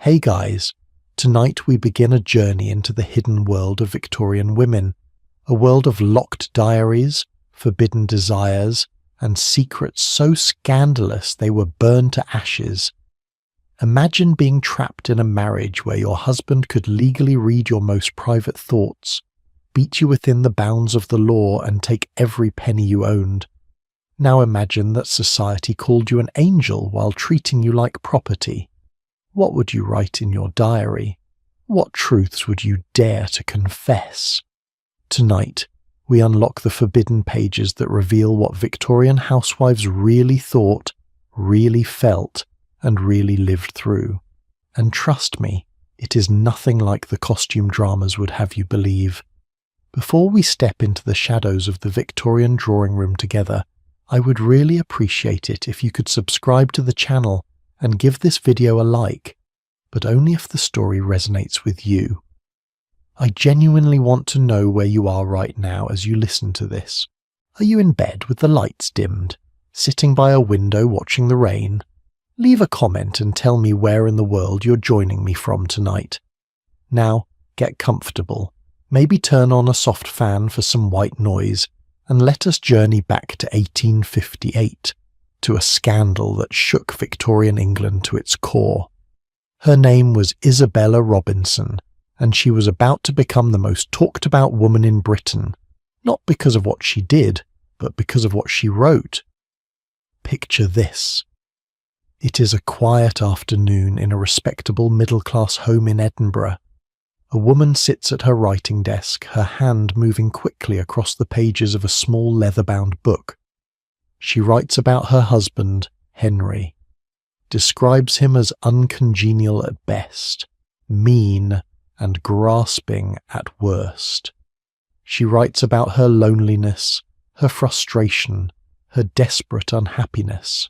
Hey guys, tonight we begin a journey into the hidden world of Victorian women, a world of locked diaries, forbidden desires, and secrets so scandalous they were burned to ashes. Imagine being trapped in a marriage where your husband could legally read your most private thoughts, beat you within the bounds of the law and take every penny you owned. Now imagine that society called you an angel while treating you like property. What would you write in your diary? What truths would you dare to confess? Tonight, we unlock the forbidden pages that reveal what Victorian housewives really thought, really felt, and really lived through. And trust me, it is nothing like the costume dramas would have you believe. Before we step into the shadows of the Victorian drawing room together, I would really appreciate it if you could subscribe to the channel and give this video a like, but only if the story resonates with you. I genuinely want to know where you are right now as you listen to this. Are you in bed with the lights dimmed, sitting by a window watching the rain? Leave a comment and tell me where in the world you're joining me from tonight. Now, get comfortable, maybe turn on a soft fan for some white noise, and let us journey back to 1858. To a scandal that shook Victorian England to its core. Her name was Isabella Robinson, and she was about to become the most talked about woman in Britain, not because of what she did, but because of what she wrote. Picture this. It is a quiet afternoon in a respectable middle-class home in Edinburgh. A woman sits at her writing desk, her hand moving quickly across the pages of a small leather-bound book. She writes about her husband, Henry, describes him as uncongenial at best, mean and grasping at worst. She writes about her loneliness, her frustration, her desperate unhappiness.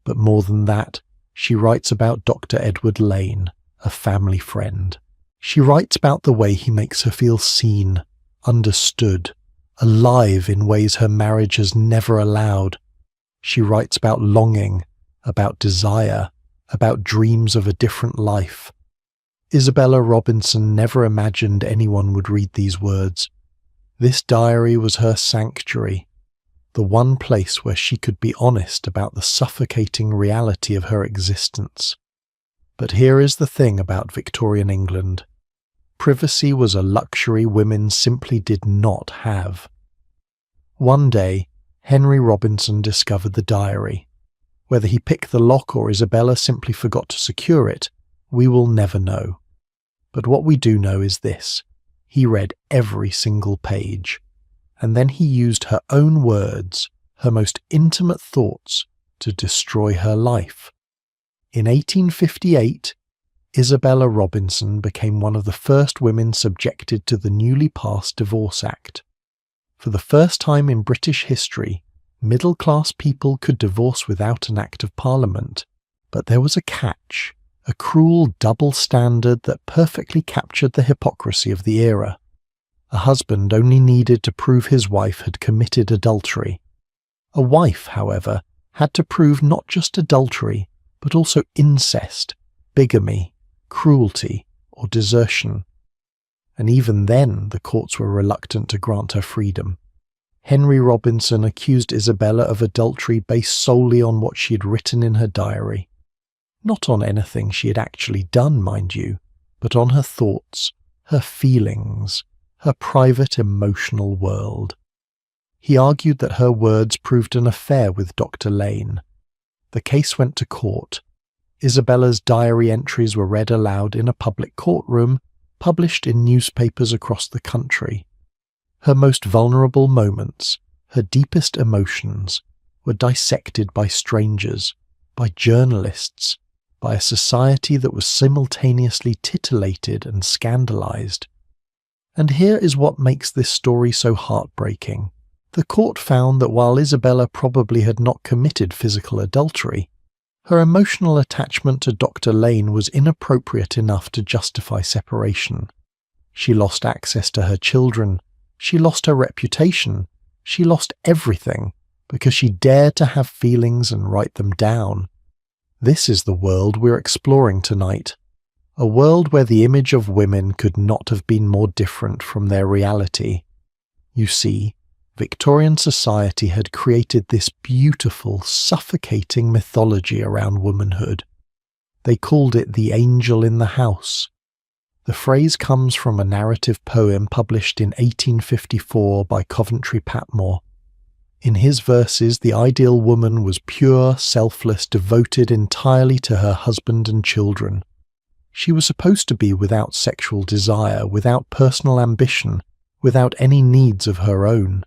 But more than that, she writes about Dr. Edward Lane, a family friend. She writes about the way he makes her feel seen, understood, alive in ways her marriage has never allowed. She writes about longing, about desire, about dreams of a different life. Isabella Robinson never imagined anyone would read these words. This diary was her sanctuary, the one place where she could be honest about the suffocating reality of her existence. But here is the thing about Victorian England. Privacy was a luxury women simply did not have. One day, Henry Robinson discovered the diary. Whether he picked the lock or Isabella simply forgot to secure it, we will never know. But what we do know is this. He read every single page, and then he used her own words, her most intimate thoughts, to destroy her life. In 1858, Isabella Robinson became one of the first women subjected to the newly passed Divorce Act. For the first time in British history, middle-class people could divorce without an Act of Parliament. But there was a catch, a cruel double standard that perfectly captured the hypocrisy of the era. A husband only needed to prove his wife had committed adultery. A wife, however, had to prove not just adultery, but also incest, bigamy, cruelty, or desertion. And even then, the courts were reluctant to grant her freedom. Henry Robinson accused Isabella of adultery based solely on what she had written in her diary. Not on anything she had actually done, mind you, but on her thoughts, her feelings, her private emotional world. He argued that her words proved an affair with Dr. Lane. The case went to court. Isabella's diary entries were read aloud in a public courtroom, published in newspapers across the country. Her most vulnerable moments, her deepest emotions, were dissected by strangers, by journalists, by a society that was simultaneously titillated and scandalized. And here is what makes this story so heartbreaking. The court found that while Isabella probably had not committed physical adultery, her emotional attachment to Dr. Lane was inappropriate enough to justify separation. She lost access to her children, she lost her reputation, she lost everything because she dared to have feelings and write them down. This is the world we're exploring tonight. a world where the image of women could not have been more different from their reality. You see, Victorian society had created this beautiful, suffocating mythology around womanhood. They called it the angel in the house. The phrase comes from a narrative poem published in 1854 by Coventry Patmore. In his verses, the ideal woman was pure, selfless, devoted entirely to her husband and children. She was supposed to be without sexual desire, without personal ambition, without any needs of her own.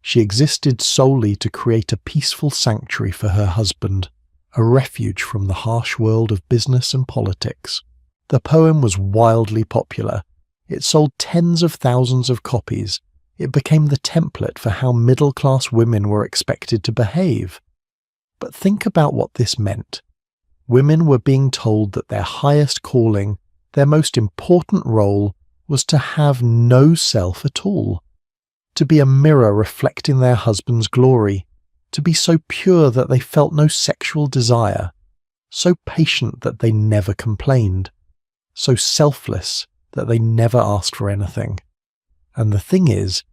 She existed solely to create a peaceful sanctuary for her husband, a refuge from the harsh world of business and politics. The poem was wildly popular. It sold tens of thousands of copies. It became the template for how middle-class women were expected to behave. But think about what this meant. Women were being told that their highest calling, their most important role, was to have no self at all, to be a mirror reflecting their husband's glory, to be so pure that they felt no sexual desire, so patient that they never complained, so selfless that they never asked for anything. And the thing is,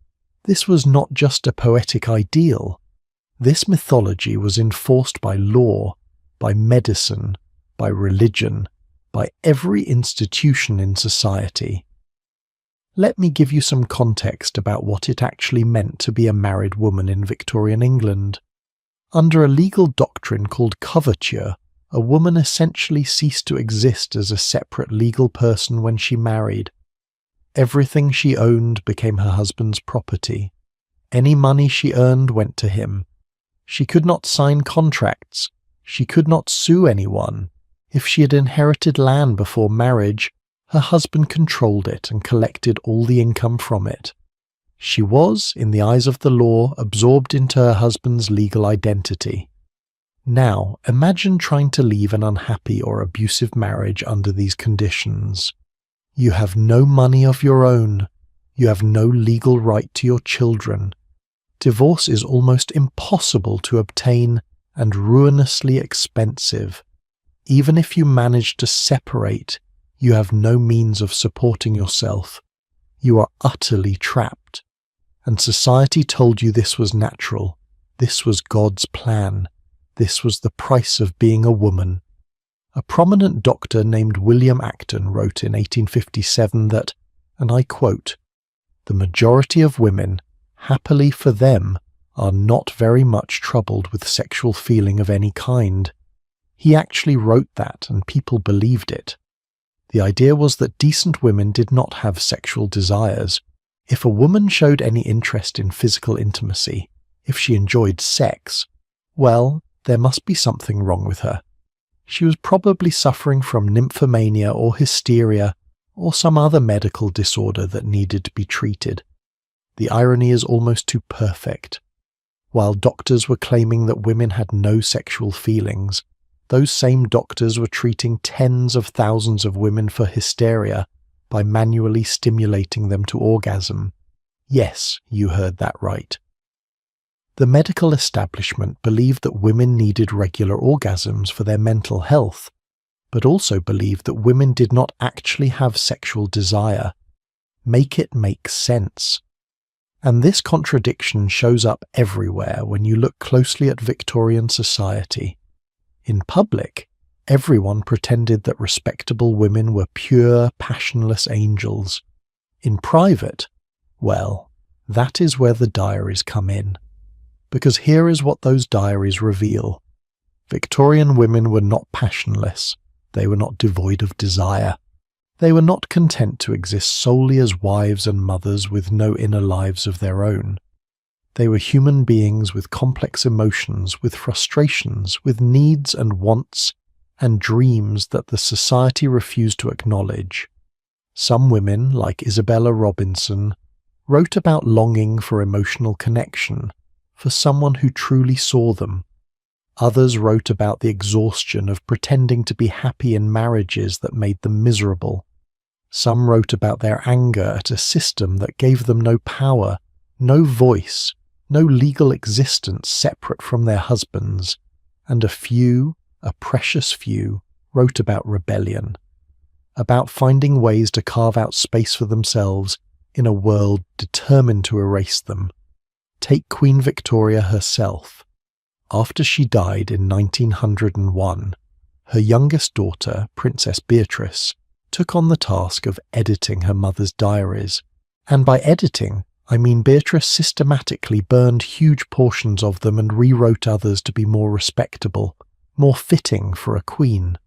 this was not just a poetic ideal. This mythology was enforced by law, by medicine, by religion, by every institution in society. Let me give you some context about what it actually meant to be a married woman in Victorian England. Under a legal doctrine called coverture, a woman essentially ceased to exist as a separate legal person when she married. Everything she owned became her husband's property. Any money she earned went to him. She could not sign contracts. She could not sue anyone. If she had inherited land before marriage, her husband controlled it and collected all the income from it. She was, in the eyes of the law, absorbed into her husband's legal identity. Now, imagine trying to leave an unhappy or abusive marriage under these conditions. You have no money of your own. You have no legal right to your children. Divorce is almost impossible to obtain and ruinously expensive. Even if you manage to separate, you have no means of supporting yourself. You are utterly trapped. And society told you this was natural. This was God's plan. This was the price of being a woman. A prominent doctor named William Acton wrote in 1857 that, and I quote, "The majority of women, happily for them, are not very much troubled with sexual feeling of any kind." He actually wrote that, and people believed it. The idea was that decent women did not have sexual desires. If a woman showed any interest in physical intimacy, if she enjoyed sex, well, there must be something wrong with her. She was probably suffering from nymphomania or hysteria or some other medical disorder that needed to be treated. The irony is almost too perfect. While doctors were claiming that women had no sexual feelings, those same doctors were treating tens of thousands of women for hysteria by manually stimulating them to orgasm. Yes, you heard that right. The medical establishment believed that women needed regular orgasms for their mental health, but also believed that women did not actually have sexual desire. Make it make sense. And this contradiction shows up everywhere when you look closely at Victorian society. In public, everyone pretended that respectable women were pure, passionless angels. In private, well, that is where the diaries come in. Because here is what those diaries reveal. Victorian women were not passionless. They were not devoid of desire. They were not content to exist solely as wives and mothers with no inner lives of their own. They were human beings with complex emotions, with frustrations, with needs and wants, and dreams that the society refused to acknowledge. Some women, like Isabella Robinson, wrote about longing for emotional connection, for someone who truly saw them. Others wrote about the exhaustion of pretending to be happy in marriages that made them miserable. Some wrote about their anger at a system that gave them no power, no voice, no legal existence separate from their husbands, and a few, a precious few, wrote about rebellion. about finding ways to carve out space for themselves in a world determined to erase them. Take Queen Victoria herself. After she died in 1901, her youngest daughter, Princess Beatrice, took on the task of editing her mother's diaries. And by editing, I mean Beatrice systematically burned huge portions of them and rewrote others to be more respectable, more fitting for a queen.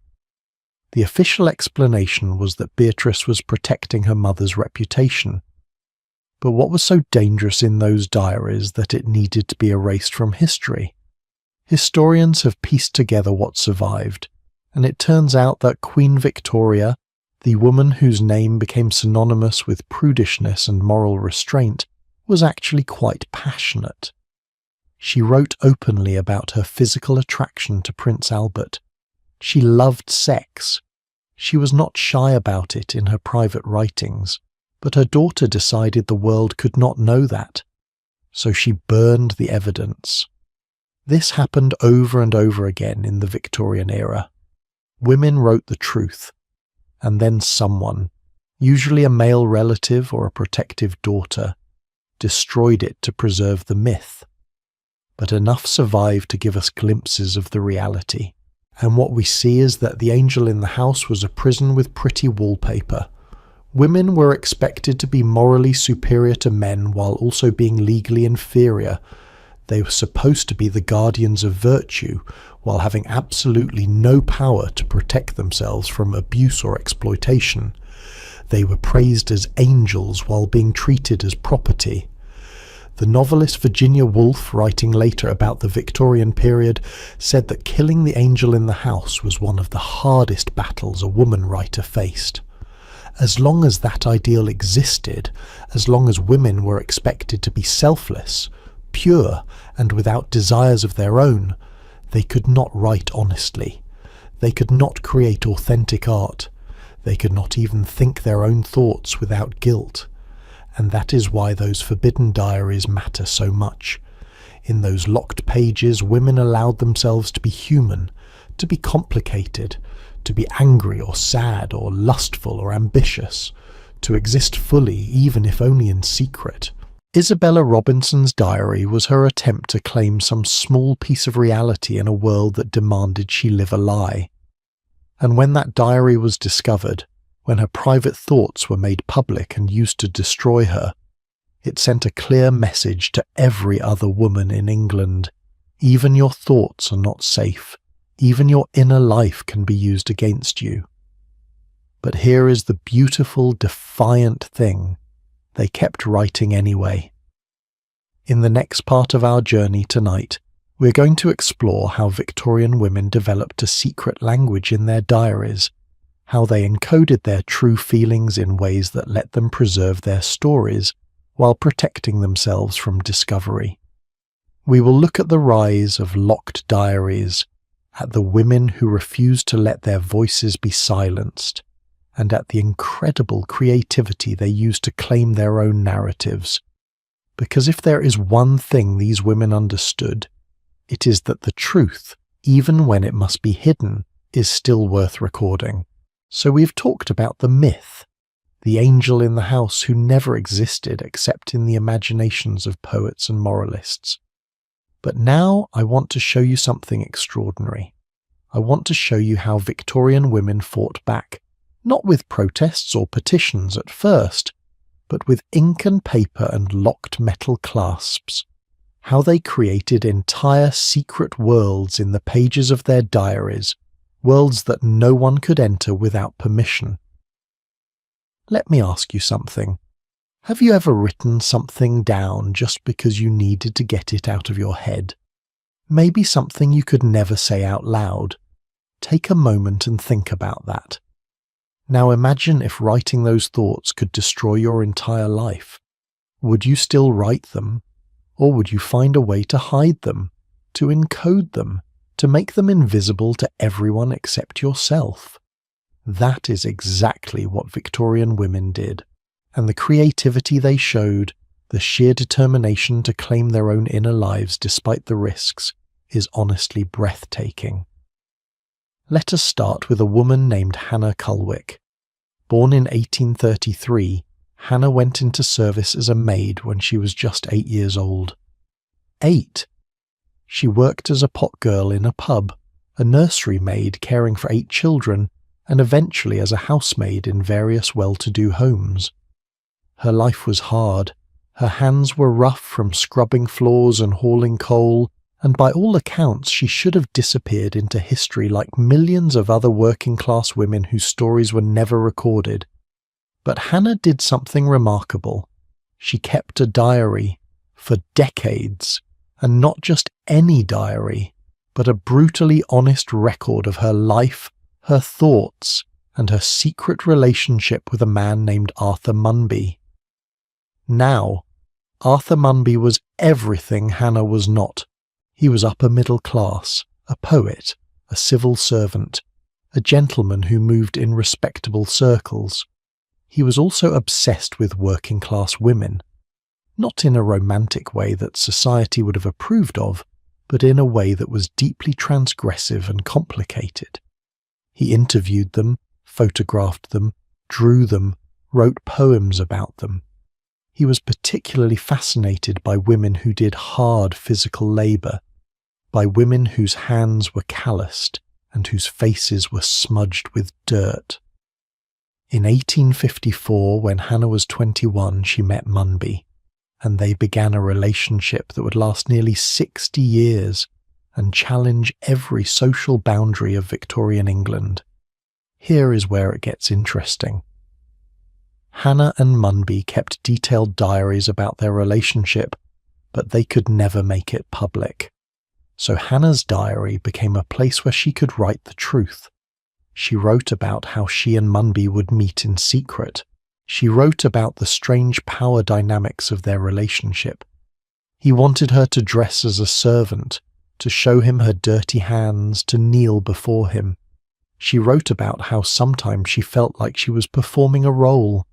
The official explanation was that Beatrice was protecting her mother's reputation. But what was so dangerous in those diaries that it needed to be erased from history? Historians have pieced together what survived, and it turns out that Queen Victoria, the woman whose name became synonymous with prudishness and moral restraint, was actually quite passionate. She wrote openly about her physical attraction to Prince Albert. She loved sex. She was not shy about it in her private writings, but her daughter decided the world could not know that, so she burned the evidence. This happened over and over again in the Victorian era. Women wrote the truth, and then someone, usually a male relative or a protective daughter, destroyed it to preserve the myth. But enough survived to give us glimpses of the reality. And what we see is that the angel in the house was a prison with pretty wallpaper. Women were expected to be morally superior to men while also being legally inferior. They were supposed to be the guardians of virtue while having absolutely no power to protect themselves from abuse or exploitation. They were praised as angels while being treated as property. The novelist Virginia Woolf, writing later about the Victorian period, said that killing the angel in the house was one of the hardest battles a woman writer faced. As long as that ideal existed, as long as women were expected to be selfless, pure, and without desires of their own, they could not write honestly. They could not create authentic art. They could not even think their own thoughts without guilt. And that is why those forbidden diaries matter so much. In those locked pages, women allowed themselves to be human, to be complicated, to be angry or sad or lustful or ambitious, to exist fully even if only in secret. Isabella Robinson's diary was her attempt to claim some small piece of reality in a world that demanded she live a lie. And when that diary was discovered, when her private thoughts were made public and used to destroy her, it sent a clear message to every other woman in England. Even your thoughts are not safe. Even your inner life can be used against you. But here is the beautiful, defiant thing. They kept writing anyway. In the next part of our journey tonight, we're going to explore how Victorian women developed a secret language in their diaries, how they encoded their true feelings in ways that let them preserve their stories while protecting themselves from discovery. We will look at the rise of locked diaries, at the women who refused to let their voices be silenced, and at the incredible creativity they used to claim their own narratives. Because if there is one thing these women understood, it is that the truth, even when it must be hidden, is still worth recording. So we've talked about the myth, the angel in the house who never existed except in the imaginations of poets and moralists. But now I want to show you something extraordinary. I want to show you how Victorian women fought back, not with protests or petitions at first, but with ink and paper and locked metal clasps. How they created entire secret worlds in the pages of their diaries, worlds that no one could enter without permission. Let me ask you something. Have you ever written something down just because you needed to get it out of your head? Maybe something you could never say out loud. Take a moment and think about that. Now imagine if writing those thoughts could destroy your entire life. Would you still write them? Or would you find a way to hide them, to encode them, to make them invisible to everyone except yourself? That is exactly what Victorian women did, and the creativity they showed, the sheer determination to claim their own inner lives despite the risks, is honestly breathtaking. Let us start with a woman named Hannah Culwick. Born in 1833, Hannah went into service as a maid when she was just 8 years old. 8! She worked as a pot girl in a pub, a nursery maid caring for 8 children, and eventually as a housemaid in various well-to-do homes. Her life was hard. Her hands were rough from scrubbing floors and hauling coal, and by all accounts she should have disappeared into history like millions of other working-class women whose stories were never recorded. But Hannah did something remarkable. She kept a diary for decades, and not just any diary, but a brutally honest record of her life, her thoughts, and her secret relationship with a man named Arthur Munby. Now, Arthur Munby was everything Hannah was not. He was upper middle class, a poet, a civil servant, a gentleman who moved in respectable circles. He was also obsessed with working class women, not in a romantic way that society would have approved of, but in a way that was deeply transgressive and complicated. He interviewed them, photographed them, drew them, wrote poems about them. He was particularly fascinated by women who did hard physical labour, by women whose hands were calloused and whose faces were smudged with dirt. In 1854, when Hannah was 21, she met Munby, and they began a relationship that would last nearly 60 years and challenge every social boundary of Victorian England. Here is where it gets interesting. Hannah and Munby kept detailed diaries about their relationship, but they could never make it public. So Hannah's diary became a place where she could write the truth. She wrote about how she and Munby would meet in secret. She wrote about the strange power dynamics of their relationship. He wanted her to dress as a servant, to show him her dirty hands, to kneel before him. She wrote about how sometimes she felt like she was performing a role,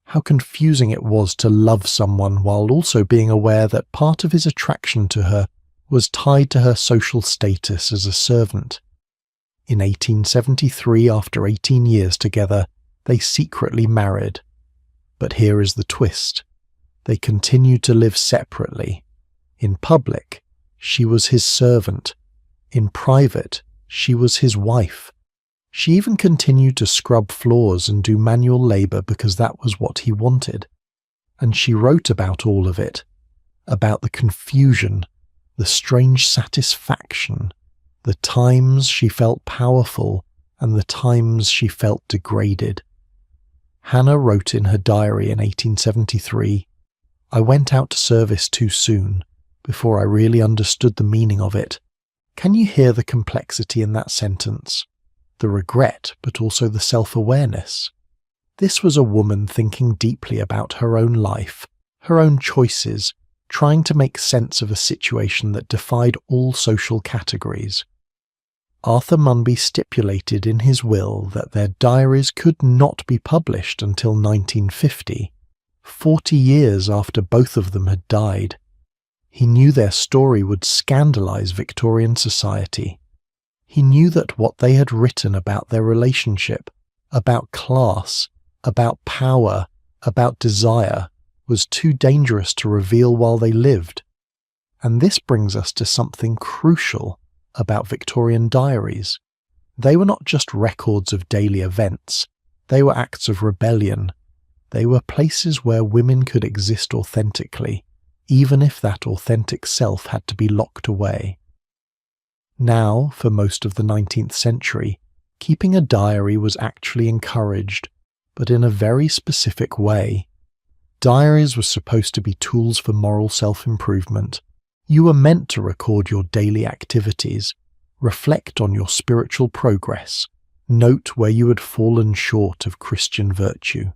how confusing it was to love someone while also being aware that part of his attraction to her was tied to her social status as a servant. In 1873, after 18 years together, they secretly married. But here is the twist. They continued to live separately. In public, she was his servant. In private, she was his wife. She even continued to scrub floors and do manual labour because that was what he wanted. And she wrote about all of it, about the confusion, the strange satisfaction, the times she felt powerful and the times she felt degraded. Hannah wrote in her diary in 1873, "I went out to service too soon, before I really understood the meaning of it." Can you hear the complexity in that sentence? The regret, but also the self-awareness. This was a woman thinking deeply about her own life, her own choices, trying to make sense of a situation that defied all social categories. Arthur Munby stipulated in his will that their diaries could not be published until 1950, 40 years after both of them had died. He knew their story would scandalize Victorian society. He knew that what they had written about their relationship, about class, about power, about desire, was too dangerous to reveal while they lived. And this brings us to something crucial about Victorian diaries. They were not just records of daily events, they were acts of rebellion. They were places where women could exist authentically, even if that authentic self had to be locked away. Now, for most of the 19th century, keeping a diary was actually encouraged, but in a very specific way. Diaries were supposed to be tools for moral self-improvement. You were meant to record your daily activities, reflect on your spiritual progress, note where you had fallen short of Christian virtue.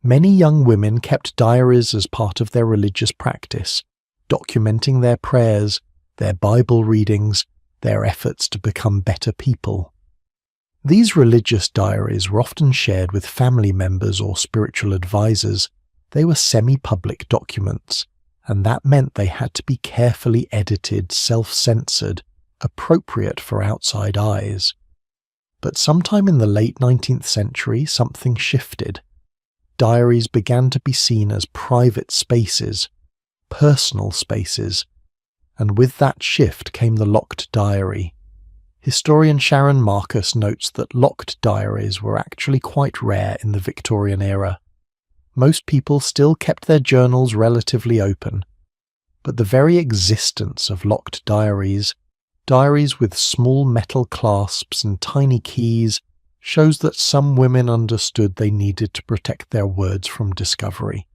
Many young women kept diaries as part of their religious practice, documenting their prayers, their Bible readings, their efforts to become better people. These religious diaries were often shared with family members or spiritual advisors. They were semi-public documents, and that meant they had to be carefully edited, self-censored, appropriate for outside eyes. But sometime in the late 19th century, something shifted. Diaries began to be seen as private spaces, personal spaces, and with that shift came the locked diary. Historian Sharon Marcus notes that locked diaries were actually quite rare in the Victorian era. Most people still kept their journals relatively open, but the very existence of locked diaries with small metal clasps and tiny keys, shows that some women understood they needed to protect their words from discovery.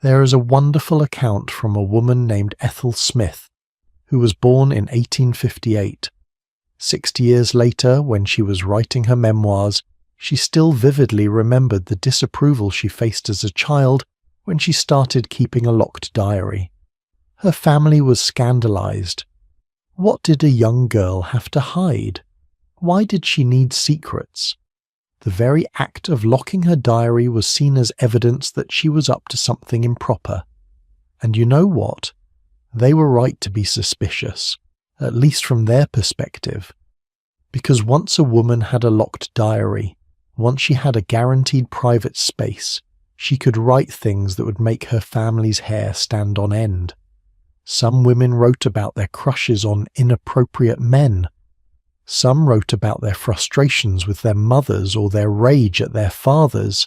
There is a wonderful account from a woman named Ethel Smith, who was born in 1858. 60 years later, when she was writing her memoirs, she still vividly remembered the disapproval she faced as a child when she started keeping a locked diary. Her family was scandalized. What did a young girl have to hide? Why did she need secrets? The very act of locking her diary was seen as evidence that she was up to something improper. And you know what? They were right to be suspicious, at least from their perspective. Because once a woman had a locked diary, once she had a guaranteed private space, she could write things that would make her family's hair stand on end. Some women wrote about their crushes on inappropriate men. Some wrote about their frustrations with their mothers or their rage at their fathers.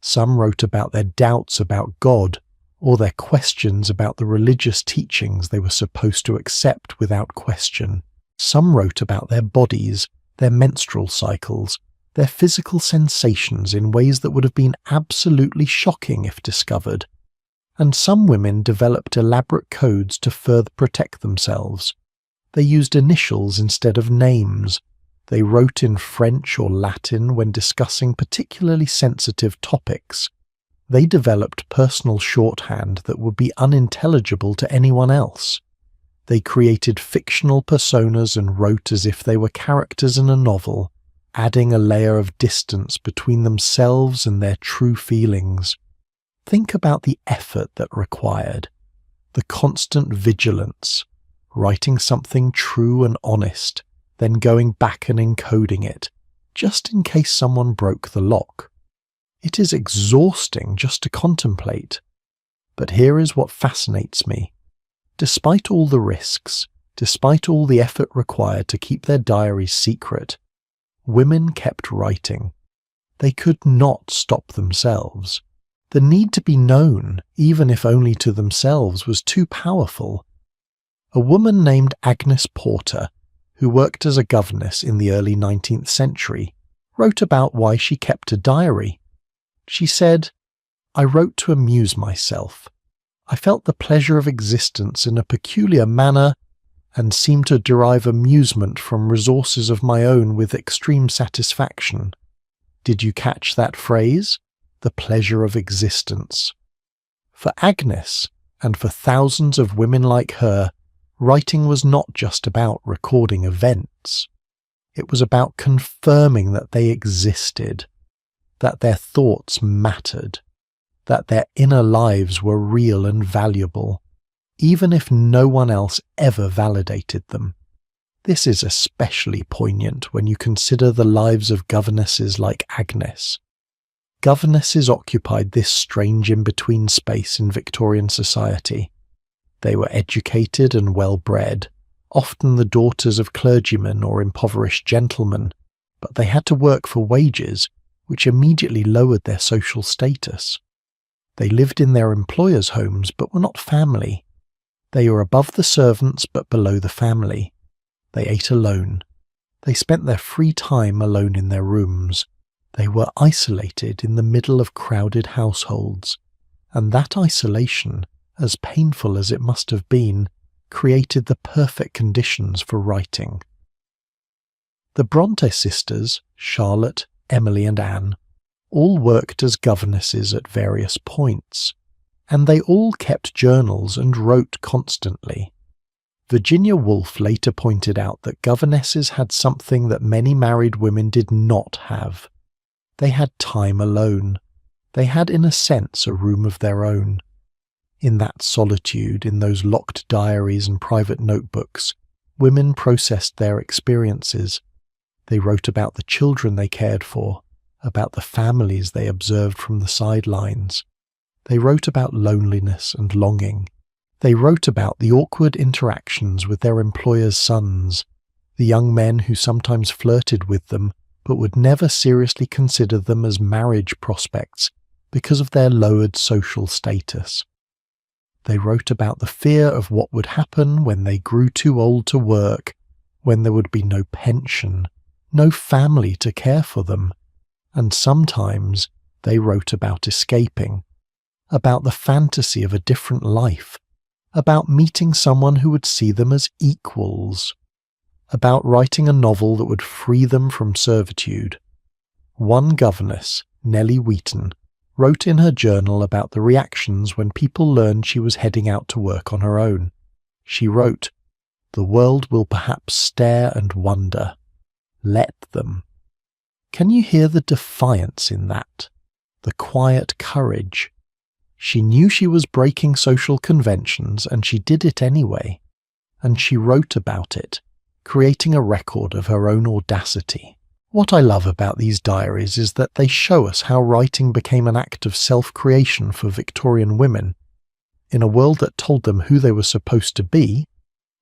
Some wrote about their doubts about God or their questions about the religious teachings they were supposed to accept without question. Some wrote about their bodies, their menstrual cycles, their physical sensations in ways that would have been absolutely shocking if discovered. And some women developed elaborate codes to further protect themselves. They used initials instead of names. They wrote in French or Latin when discussing particularly sensitive topics. They developed personal shorthand that would be unintelligible to anyone else. They created fictional personas and wrote as if they were characters in a novel, adding a layer of distance between themselves and their true feelings. Think about the effort that required, the constant vigilance, writing something true and honest, then going back and encoding it, just in case someone broke the lock. It is exhausting just to contemplate. But here is what fascinates me. Despite all the risks, despite all the effort required to keep their diaries secret, women kept writing. They could not stop themselves. The need to be known, even if only to themselves, was too powerful. A woman named Agnes Porter, who worked as a governess in the early 19th century, wrote about why she kept a diary. She said, "I wrote to amuse myself. I felt the pleasure of existence in a peculiar manner and seemed to derive amusement from resources of my own with extreme satisfaction." Did you catch that phrase? The pleasure of existence. For Agnes, and for thousands of women like her, writing was not just about recording events. It was about confirming that they existed, that their thoughts mattered, that their inner lives were real and valuable, even if no one else ever validated them. This is especially poignant when you consider the lives of governesses like Agnes. Governesses occupied this strange in-between space in Victorian society. They were educated and well-bred, often the daughters of clergymen or impoverished gentlemen, but they had to work for wages, which immediately lowered their social status. They lived in their employers' homes but were not family. They were above the servants but below the family. They ate alone. They spent their free time alone in their rooms. They were isolated in the middle of crowded households, and that isolation, as painful as it must have been, created the perfect conditions for writing. The Bronte sisters, Charlotte, Emily and Anne, all worked as governesses at various points, and they all kept journals and wrote constantly. Virginia Woolf later pointed out that governesses had something that many married women did not have. They had time alone. They had, in a sense, a room of their own. In that solitude, in those locked diaries and private notebooks, women processed their experiences. They wrote about the children they cared for, about the families they observed from the sidelines. They wrote about loneliness and longing. They wrote about the awkward interactions with their employers' sons, the young men who sometimes flirted with them but would never seriously consider them as marriage prospects because of their lowered social status. They wrote about the fear of what would happen when they grew too old to work, when there would be no pension, no family to care for them, and sometimes they wrote about escaping, about the fantasy of a different life, about meeting someone who would see them as equals, about writing a novel that would free them from servitude. One governess, Nellie Wheaton, wrote in her journal about the reactions when people learned she was heading out to work on her own. She wrote, "The world will perhaps stare and wonder. Let them." Can you hear the defiance in that? The quiet courage. She knew she was breaking social conventions, and she did it anyway. And she wrote about it, creating a record of her own audacity. What I love about these diaries is that they show us how writing became an act of self-creation for Victorian women. In a world that told them who they were supposed to be,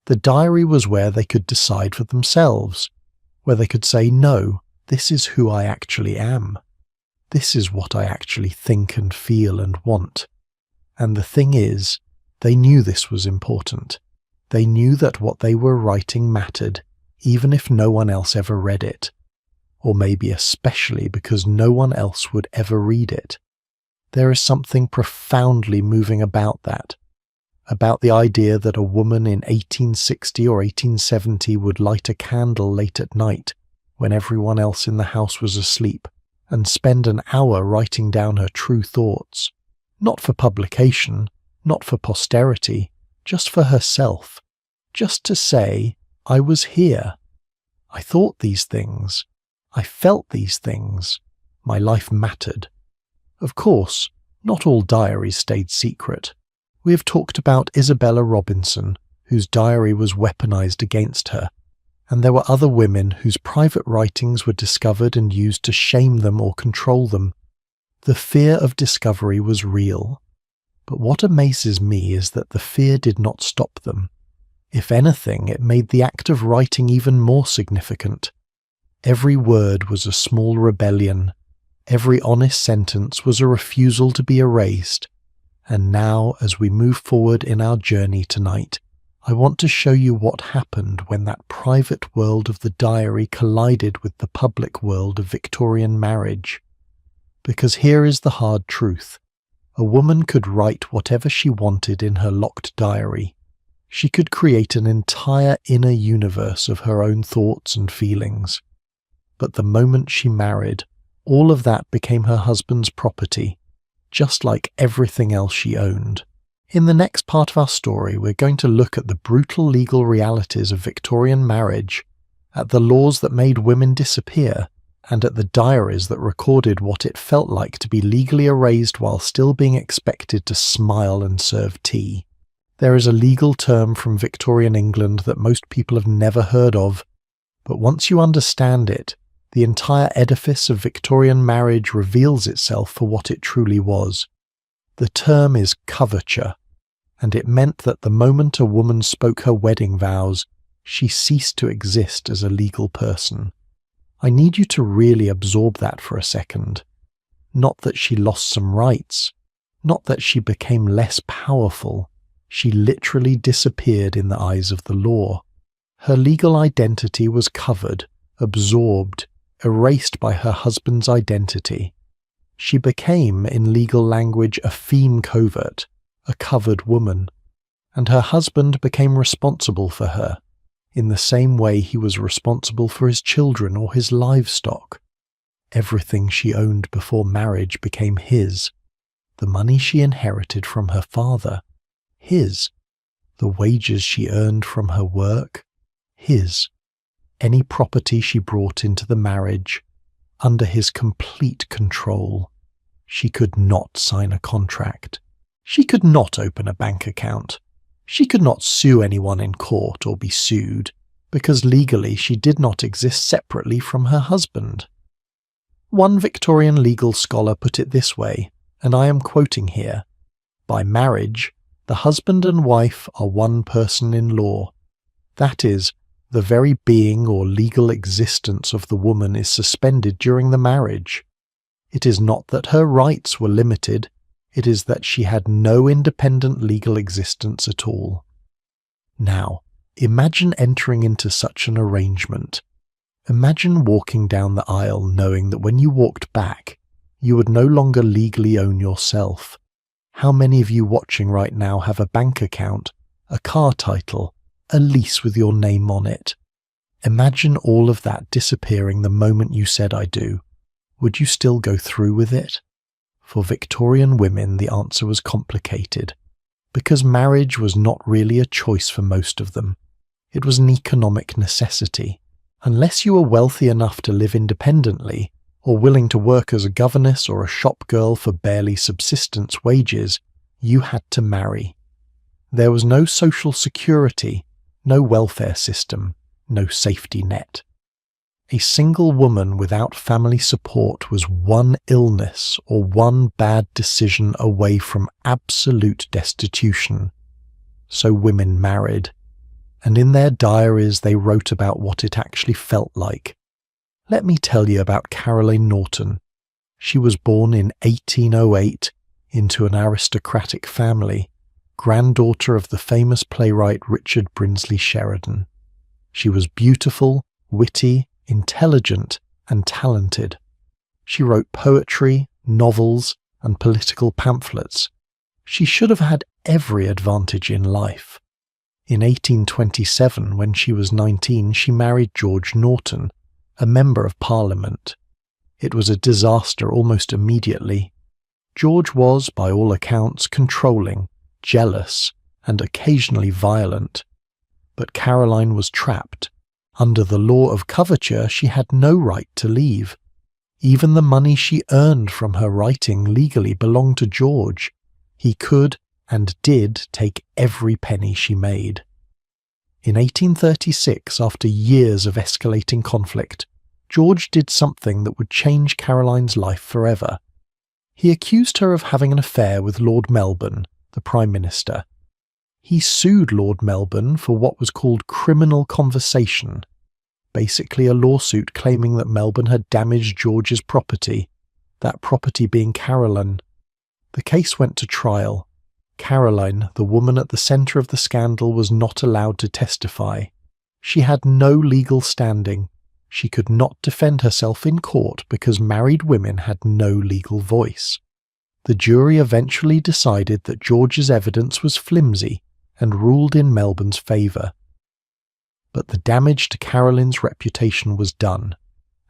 the diary was where they could decide for themselves, where they could say, "No, this is who I actually am. This is what I actually think and feel and want." And the thing is, they knew this was important. They knew that what they were writing mattered, even if no one else ever read it. Or maybe especially because no one else would ever read it. There is something profoundly moving about that. About the idea that a woman in 1860 or 1870 would light a candle late at night when everyone else in the house was asleep and spend an hour writing down her true thoughts. Not for publication, not for posterity, just for herself. Just to say, "I was here. I thought these things. I felt these things. My life mattered." Of course, not all diaries stayed secret. We have talked about Isabella Robinson, whose diary was weaponized against her, and there were other women whose private writings were discovered and used to shame them or control them. The fear of discovery was real. But what amazes me is that the fear did not stop them. If anything, it made the act of writing even more significant. Every word was a small rebellion. Every honest sentence was a refusal to be erased. And now, as we move forward in our journey tonight, I want to show you what happened when that private world of the diary collided with the public world of Victorian marriage. Because here is the hard truth. A woman could write whatever she wanted in her locked diary. She could create an entire inner universe of her own thoughts and feelings. But the moment she married, all of that became her husband's property, just like everything else she owned. In the next part of our story, we're going to look at the brutal legal realities of Victorian marriage, at the laws that made women disappear, and at the diaries that recorded what it felt like to be legally erased while still being expected to smile and serve tea. There is a legal term from Victorian England that most people have never heard of, but once you understand it, the entire edifice of Victorian marriage reveals itself for what it truly was. The term is coverture, and it meant that the moment a woman spoke her wedding vows, she ceased to exist as a legal person. I need you to really absorb that for a second. Not that she lost some rights, not that she became less powerful. She literally disappeared in the eyes of the law. Her legal identity was covered, absorbed, erased by her husband's identity. She became, in legal language, a feme covert, a covered woman, and her husband became responsible for her, in the same way he was responsible for his children or his livestock. Everything she owned before marriage became his. The money she inherited from her father, his. The wages she earned from her work, his. Any property she brought into the marriage, under his complete control. She could not sign a contract. She could not open a bank account. She could not sue anyone in court or be sued. because legally she did not exist separately from her husband. One Victorian legal scholar put it this way, and I am quoting here: "By marriage, the husband and wife are one person in law. That is, the very being or legal existence of the woman is suspended during the marriage. It is not that her rights were limited, it is that she had no independent legal existence at all." Now, imagine entering into such an arrangement. Imagine walking down the aisle knowing that when you walked back, you would no longer legally own yourself. How many of you watching right now have a bank account, a car title, a lease with your name on it? Imagine all of that disappearing the moment you said "I do." Would you still go through with it? For Victorian women, the answer was complicated, because marriage was not really a choice for most of them. It was an economic necessity. Unless you were wealthy enough to live independently, or willing to work as a governess or a shop girl for barely subsistence wages, you had to marry. There was no social security, no welfare system, no safety net. A single woman without family support was one illness or one bad decision away from absolute destitution. So women married, and in their diaries they wrote about what it actually felt like. Let me tell you about Caroline Norton. She was born in 1808 into an aristocratic family, granddaughter of the famous playwright Richard Brinsley Sheridan. She was beautiful, witty, intelligent, and talented. She wrote poetry, novels, and political pamphlets. She should have had every advantage in life. In 1827, when she was 19, she married George Norton, a member of Parliament. It was a disaster almost immediately. George was, by all accounts, controlling, jealous, and occasionally violent. But Caroline was trapped. Under the law of coverture, she had no right to leave. Even the money she earned from her writing legally belonged to George. He could and did take every penny she made. In 1836, after years of escalating conflict, George did something that would change Caroline's life forever. He accused her of having an affair with Lord Melbourne, the Prime Minister. He sued Lord Melbourne for what was called criminal conversation, basically a lawsuit claiming that Melbourne had damaged George's property, that property being Caroline. The case went to trial. Caroline, the woman at the centre of the scandal, was not allowed to testify. She had no legal standing. She could not defend herself in court because married women had no legal voice. The jury eventually decided that George's evidence was flimsy and ruled in Melbourne's favour. But the damage to Caroline's reputation was done,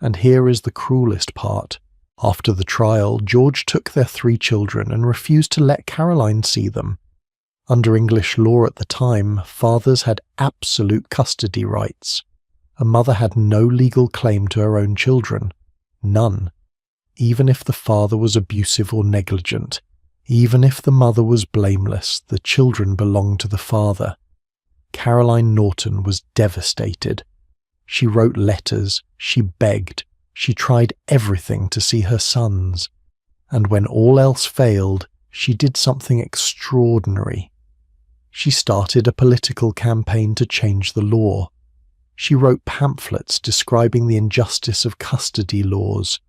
and here is the cruelest part. After the trial, George took their 3 children and refused to let Caroline see them. Under English law at the time, fathers had absolute custody rights. A mother had no legal claim to her own children. None. Even if the father was abusive or negligent, even if the mother was blameless, the children belonged to the father. Caroline Norton was devastated. She wrote letters, she begged, she tried everything to see her sons, and when all else failed, she did something extraordinary. She started a political campaign to change the law. She wrote pamphlets describing the injustice of custody laws.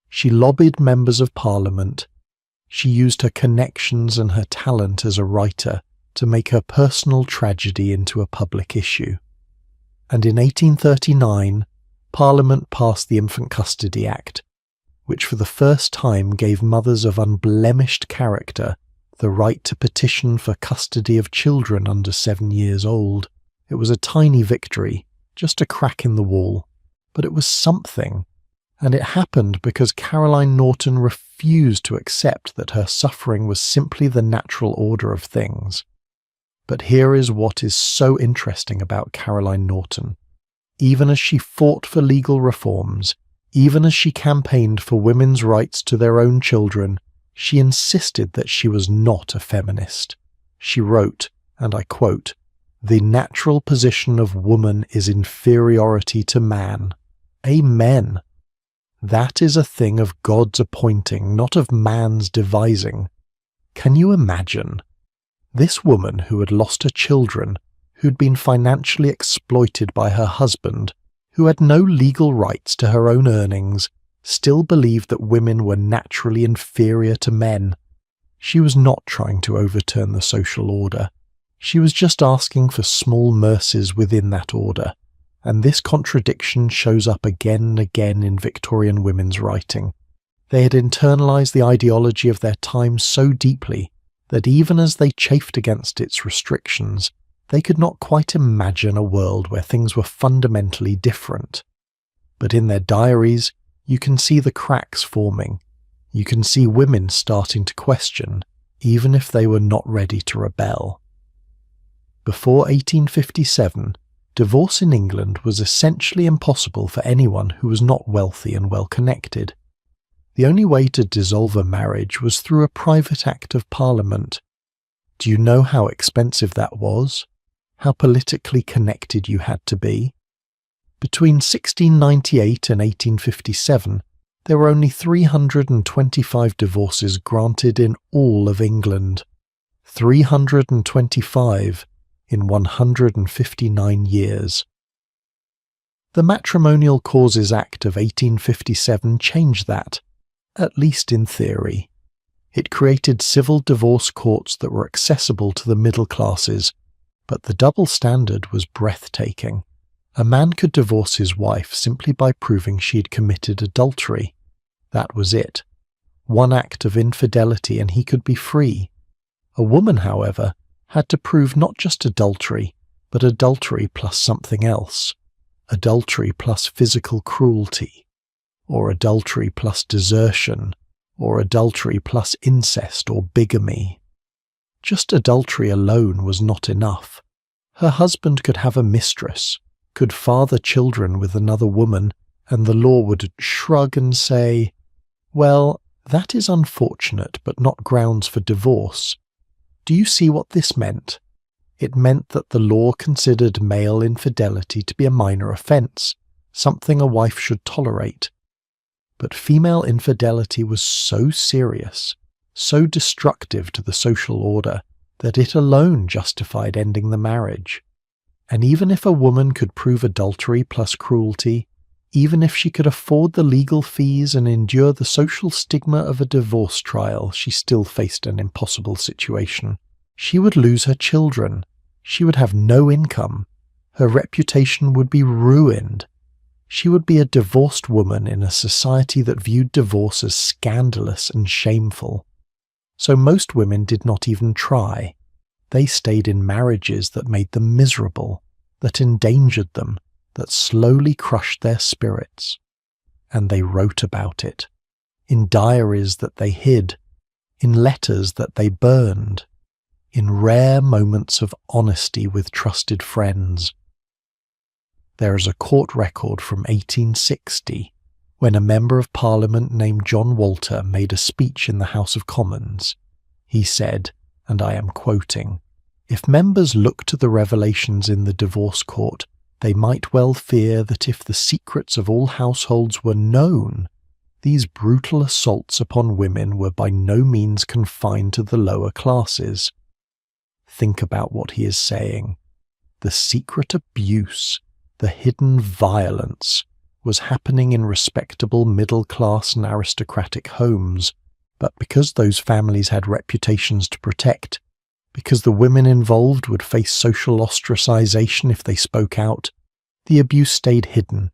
She lobbied members of Parliament. She used her connections and her talent as a writer to make her personal tragedy into a public issue. And in 1839, Parliament passed the Infant Custody Act, which for the first time gave mothers of unblemished character the right to petition for custody of children under 7 years old. It was a tiny victory, just a crack in the wall, but it was something, and it happened because Caroline Norton refused to accept that her suffering was simply the natural order of things. But here is what is so interesting about Caroline Norton. Even as she fought for legal reforms, even as she campaigned for women's rights to their own children, she insisted that she was not a feminist. She wrote, and I quote, The natural position of woman is inferiority to man. Amen. That is a thing of God's appointing, not of man's devising. Can you imagine? This woman who had lost her children, who'd been financially exploited by her husband, who had no legal rights to her own earnings, still believed that women were naturally inferior to men. She was not trying to overturn the social order. She was just asking for small mercies within that order, and this contradiction shows up again and again in Victorian women's writing. They had internalized the ideology of their time so deeply that even as they chafed against its restrictions, they could not quite imagine a world where things were fundamentally different. But in their diaries, you can see the cracks forming. You can see women starting to question, even if they were not ready to rebel. Before 1857, divorce in England was essentially impossible for anyone who was not wealthy and well-connected. The only way to dissolve a marriage was through a private act of Parliament. Do you know how expensive that was? How politically connected you had to be? Between 1698 and 1857, there were only 325 divorces granted in all of England. 325 in 159 years. The Matrimonial Causes Act of 1857 changed that, at least in theory. It created civil divorce courts that were accessible to the middle classes, but the double standard was breathtaking. A man could divorce his wife simply by proving she'd committed adultery. That was it. One act of infidelity and he could be free. A woman, however, had to prove not just adultery, but adultery plus something else. Adultery plus physical cruelty, or adultery plus desertion, or adultery plus incest or bigamy. Just adultery alone was not enough. Her husband could have a mistress, could father children with another woman, and the law would shrug and say, "Well, that is unfortunate but not grounds for divorce." Do you see what this meant? It meant that the law considered male infidelity to be a minor offence, something a wife should tolerate. But female infidelity was so serious, so destructive to the social order, that it alone justified ending the marriage. And even if a woman could prove adultery plus cruelty, even if she could afford the legal fees and endure the social stigma of a divorce trial, she still faced an impossible situation. She would lose her children. She would have no income. Her reputation would be ruined. She would be a divorced woman in a society that viewed divorce as scandalous and shameful. So most women did not even try. They stayed in marriages that made them miserable, that endangered them, that slowly crushed their spirits. And they wrote about it, in diaries that they hid, in letters that they burned, in rare moments of honesty with trusted friends. There is a court record from 1860 when a member of Parliament named John Walter made a speech in the House of Commons. He said, and I am quoting, "If members look to the revelations in the divorce court, they might well fear that if the secrets of all households were known, these brutal assaults upon women were by no means confined to the lower classes." Think about what he is saying. The secret abuse, the hidden violence, was happening in respectable middle-class and aristocratic homes, but because those families had reputations to protect, because the women involved would face social ostracization if they spoke out, the abuse stayed hidden.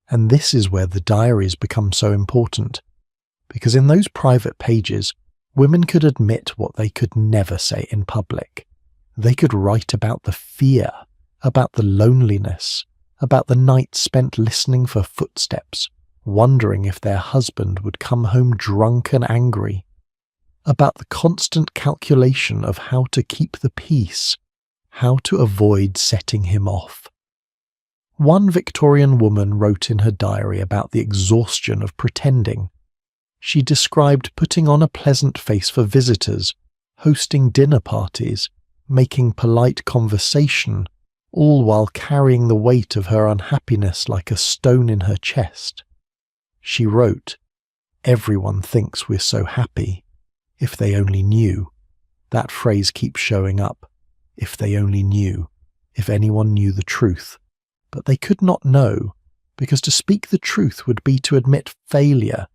And this is where the diaries become so important, because in those private pages, women could admit what they could never say in public. They could write about the fear, about the loneliness, about the nights spent listening for footsteps, wondering if their husband would come home drunk and angry, about the constant calculation of how to keep the peace, how to avoid setting him off. One Victorian woman wrote in her diary about the exhaustion of pretending. She described putting on a pleasant face for visitors, hosting dinner parties, making polite conversation, all while carrying the weight of her unhappiness like a stone in her chest. She wrote, "Everyone thinks we're so happy. If they only knew." That phrase keeps showing up. If they only knew. If anyone knew the truth. But they could not know, because to speak the truth would be to admit failure,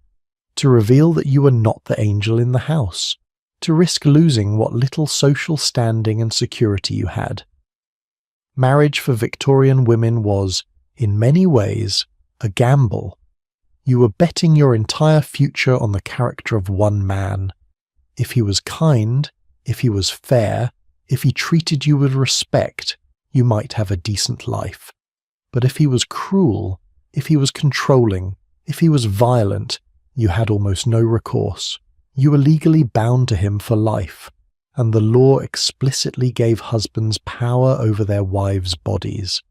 to reveal that you were not the angel in the house, to risk losing what little social standing and security you had. Marriage for Victorian women was, in many ways, a gamble. You were betting your entire future on the character of one man. If he was kind, if he was fair, if he treated you with respect, you might have a decent life. But if he was cruel, if he was controlling, if he was violent, you had almost no recourse. You were legally bound to him for life, and the law explicitly gave husbands power over their wives' bodies.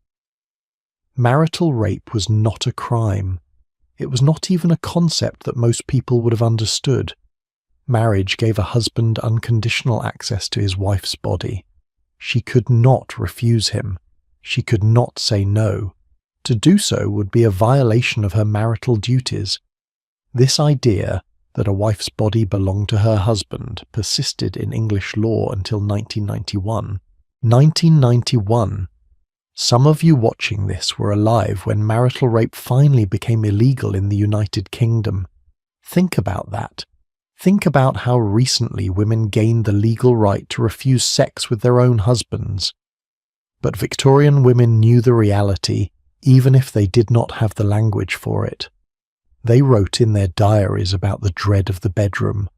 Marital rape was not a crime. It was not even a concept that most people would have understood. Marriage gave a husband unconditional access to his wife's body. She could not refuse him. She could not say no. To do so would be a violation of her marital duties. This idea that a wife's body belonged to her husband persisted in English law until 1991. 1991. Some of you watching this were alive when marital rape finally became illegal in the United Kingdom. Think about that. Think about how recently women gained the legal right to refuse sex with their own husbands. But Victorian women knew the reality, even if they did not have the language for it. They wrote in their diaries about the dread of the bedroom,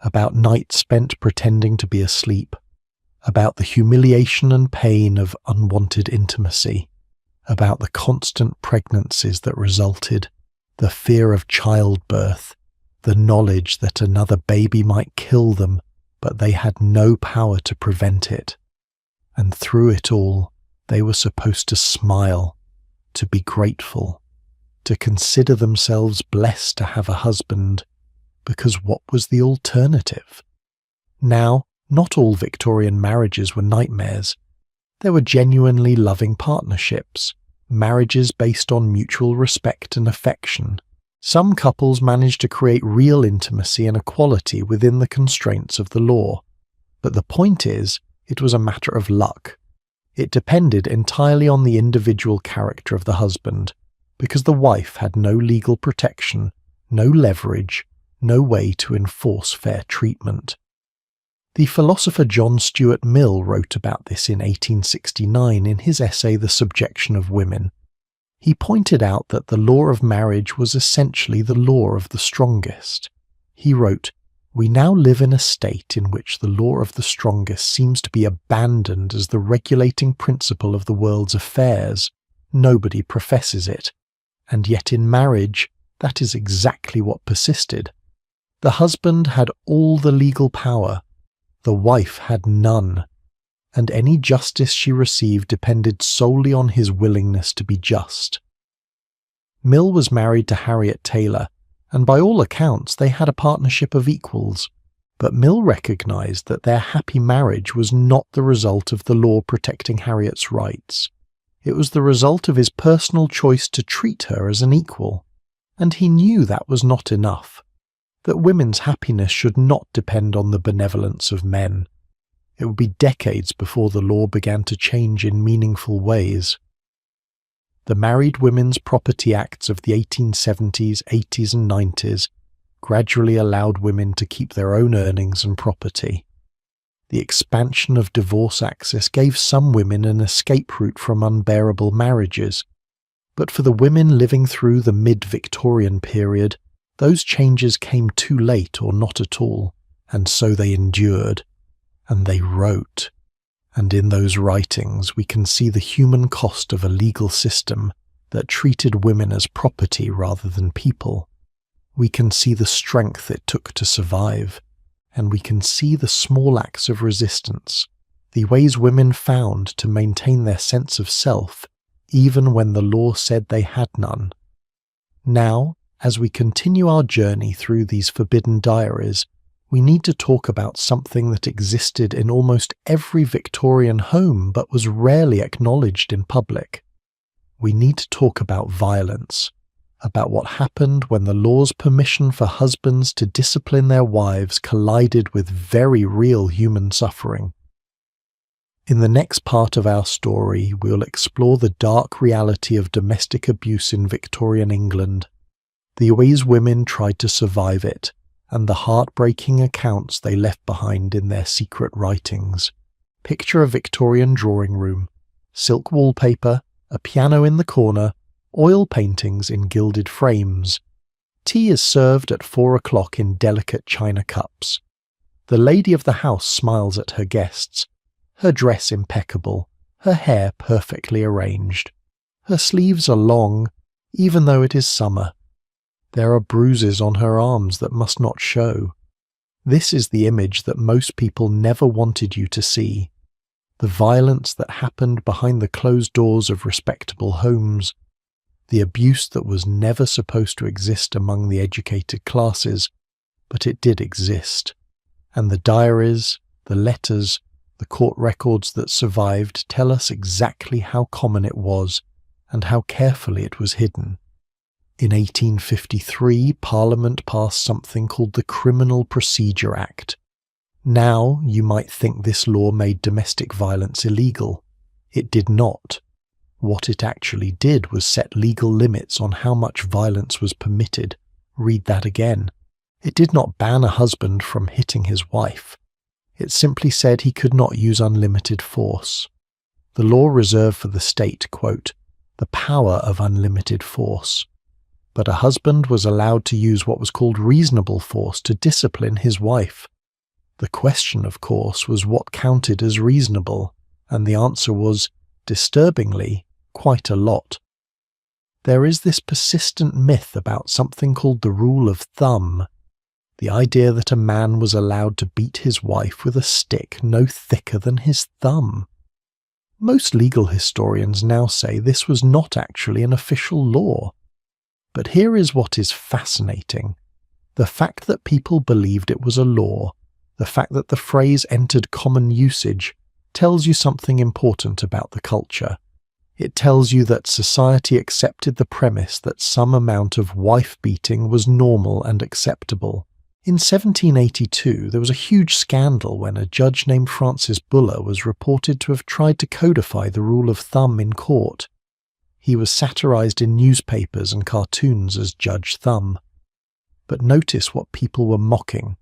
about nights spent pretending to be asleep, about the humiliation and pain of unwanted intimacy, about the constant pregnancies that resulted, the fear of childbirth, the knowledge that another baby might kill them, but they had no power to prevent it. And through it all, they were supposed to smile, to be grateful, to consider themselves blessed to have a husband, because what was the alternative? Now, not all Victorian marriages were nightmares. There were genuinely loving partnerships, marriages based on mutual respect and affection. Some couples managed to create real intimacy and equality within the constraints of the law. But the point is, it was a matter of luck. It depended entirely on the individual character of the husband, because the wife had no legal protection, no leverage, no way to enforce fair treatment. The philosopher John Stuart Mill wrote about this in 1869 in his essay The Subjection of Women. He pointed out that the law of marriage was essentially the law of the strongest. He wrote, "We now live in a state in which the law of the strongest seems to be abandoned as the regulating principle of the world's affairs. Nobody professes it. And yet in marriage, that is exactly what persisted. The husband had all the legal power. The wife had none. And any justice she received depended solely on his willingness to be just." Mill was married to Harriet Taylor, and by all accounts they had a partnership of equals. But Mill recognized that their happy marriage was not the result of the law protecting Harriet's rights. It was the result of his personal choice to treat her as an equal. And he knew that was not enough, that women's happiness should not depend on the benevolence of men. It would be decades before the law began to change in meaningful ways. The Married Women's Property Acts of the 1870s, 80s and 90s gradually allowed women to keep their own earnings and property. The expansion of divorce access gave some women an escape route from unbearable marriages, but for the women living through the mid-Victorian period, those changes came too late or not at all, and so they endured. And they wrote. And in those writings we can see the human cost of a legal system that treated women as property rather than people. We can see the strength it took to survive, and we can see the small acts of resistance, the ways women found to maintain their sense of self, even when the law said they had none. Now, as we continue our journey through these forbidden diaries, We need to talk about something that existed in almost every Victorian home but was rarely acknowledged in public. We need to talk about violence, about what happened when the law's permission for husbands to discipline their wives collided with very real human suffering. In the next part of our story, we'll explore the dark reality of domestic abuse in Victorian England, the ways women tried to survive it, and the heartbreaking accounts they left behind in their secret writings. Picture a Victorian drawing room, silk wallpaper, a piano in the corner, oil paintings in gilded frames. Tea is served at 4 o'clock in delicate china cups. The lady of the house smiles at her guests, her dress impeccable, her hair perfectly arranged. Her sleeves are long, even though it is summer. There are bruises on her arms that must not show. This is the image that most people never wanted you to see. The violence that happened behind the closed doors of respectable homes. The abuse that was never supposed to exist among the educated classes, but it did exist. And the diaries, the letters, the court records that survived tell us exactly how common it was and how carefully it was hidden. In 1853, Parliament passed something called the Criminal Procedure Act. Now, you might think this law made domestic violence illegal. It did not. What it actually did was set legal limits on how much violence was permitted. Read that again. It did not ban a husband from hitting his wife. It simply said he could not use unlimited force. The law reserved for the state, quote, the power of unlimited force. But a husband was allowed to use what was called reasonable force to discipline his wife. The question, of course, was what counted as reasonable, and the answer was, disturbingly, quite a lot. There is this persistent myth about something called the rule of thumb, the idea that a man was allowed to beat his wife with a stick no thicker than his thumb. Most legal historians now say this was not actually an official law. But here is what is fascinating. The fact that people believed it was a law, the fact that the phrase entered common usage, tells you something important about the culture. It tells you that society accepted the premise that some amount of wife-beating was normal and acceptable. In 1782, there was a huge scandal when a judge named Francis Buller was reported to have tried to codify the rule of thumb in court. He was satirized in newspapers and cartoons as Judge Thumb. But notice what people were mocking.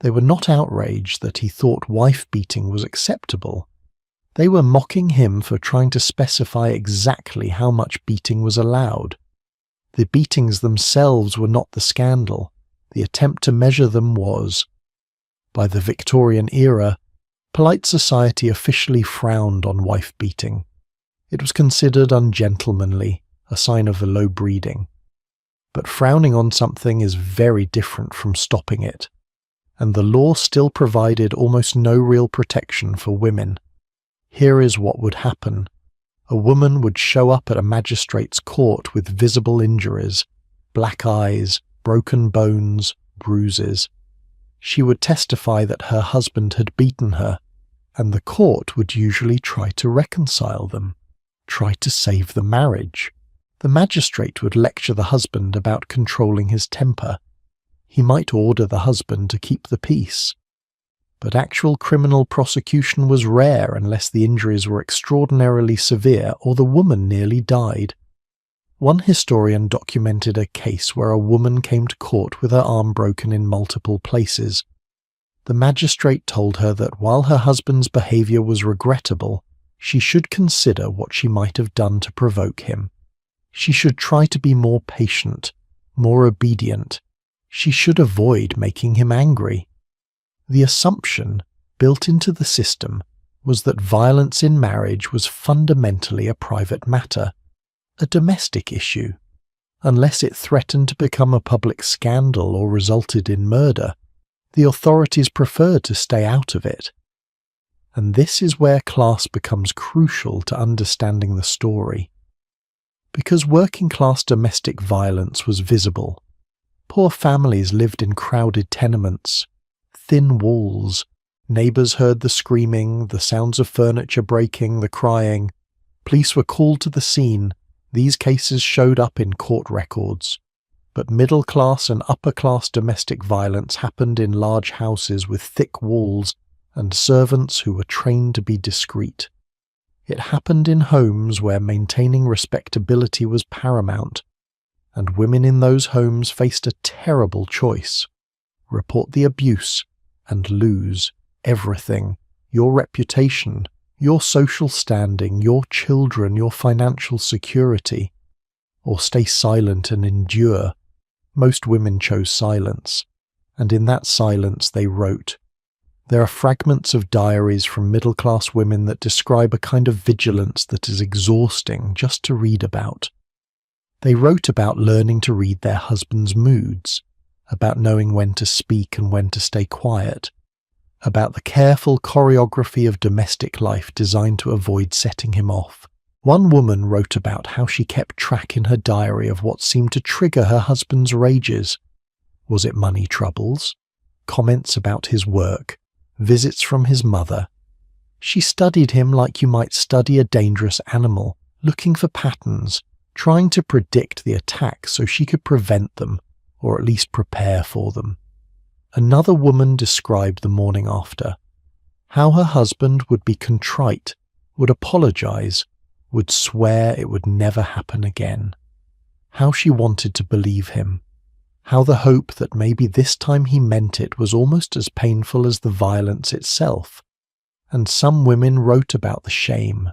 They were not outraged that he thought wife-beating was acceptable. They were mocking him for trying to specify exactly how much beating was allowed. The beatings themselves were not the scandal. The attempt to measure them was. By the Victorian era, polite society officially frowned on wife-beating. It was considered ungentlemanly, a sign of low breeding. But frowning on something is very different from stopping it, and the law still provided almost no real protection for women. Here is what would happen. A woman would show up at a magistrate's court with visible injuries, black eyes, broken bones, bruises. She would testify that her husband had beaten her, and the court would usually try to reconcile them. Try to save the marriage. The magistrate would lecture the husband about controlling his temper. He might order the husband to keep the peace. But actual criminal prosecution was rare unless the injuries were extraordinarily severe or the woman nearly died. One historian documented a case where a woman came to court with her arm broken in multiple places. The magistrate told her that while her husband's behavior was regrettable, she should consider what she might have done to provoke him. She should try to be more patient, more obedient. She should avoid making him angry. The assumption, built into the system, was that violence in marriage was fundamentally a private matter, a domestic issue. Unless it threatened to become a public scandal or resulted in murder, the authorities preferred to stay out of it. And this is where class becomes crucial to understanding the story. Because working-class domestic violence was visible, poor families lived in crowded tenements, thin walls. Neighbors heard the screaming, the sounds of furniture breaking, the crying. Police were called to the scene. These cases showed up in court records. But middle-class and upper-class domestic violence happened in large houses with thick walls and servants who were trained to be discreet. It happened in homes where maintaining respectability was paramount, and women in those homes faced a terrible choice: report the abuse and lose everything: your reputation, your social standing, your children, your financial security, or stay silent and endure. Most women chose silence, and in that silence they wrote. There are fragments of diaries from middle-class women that describe a kind of vigilance that is exhausting just to read about. They wrote about learning to read their husband's moods, about knowing when to speak and when to stay quiet, about the careful choreography of domestic life designed to avoid setting him off. One woman wrote about how she kept track in her diary of what seemed to trigger her husband's rages. Was it money troubles? Comments about his work? Visits from his mother? She studied him like you might study a dangerous animal, looking for patterns, trying to predict the attacks so she could prevent them, or at least prepare for them. Another woman described the morning after, how her husband would be contrite, would apologize, would swear it would never happen again. How she wanted to believe him. How the hope that maybe this time he meant it was almost as painful as the violence itself. And some women wrote about the shame,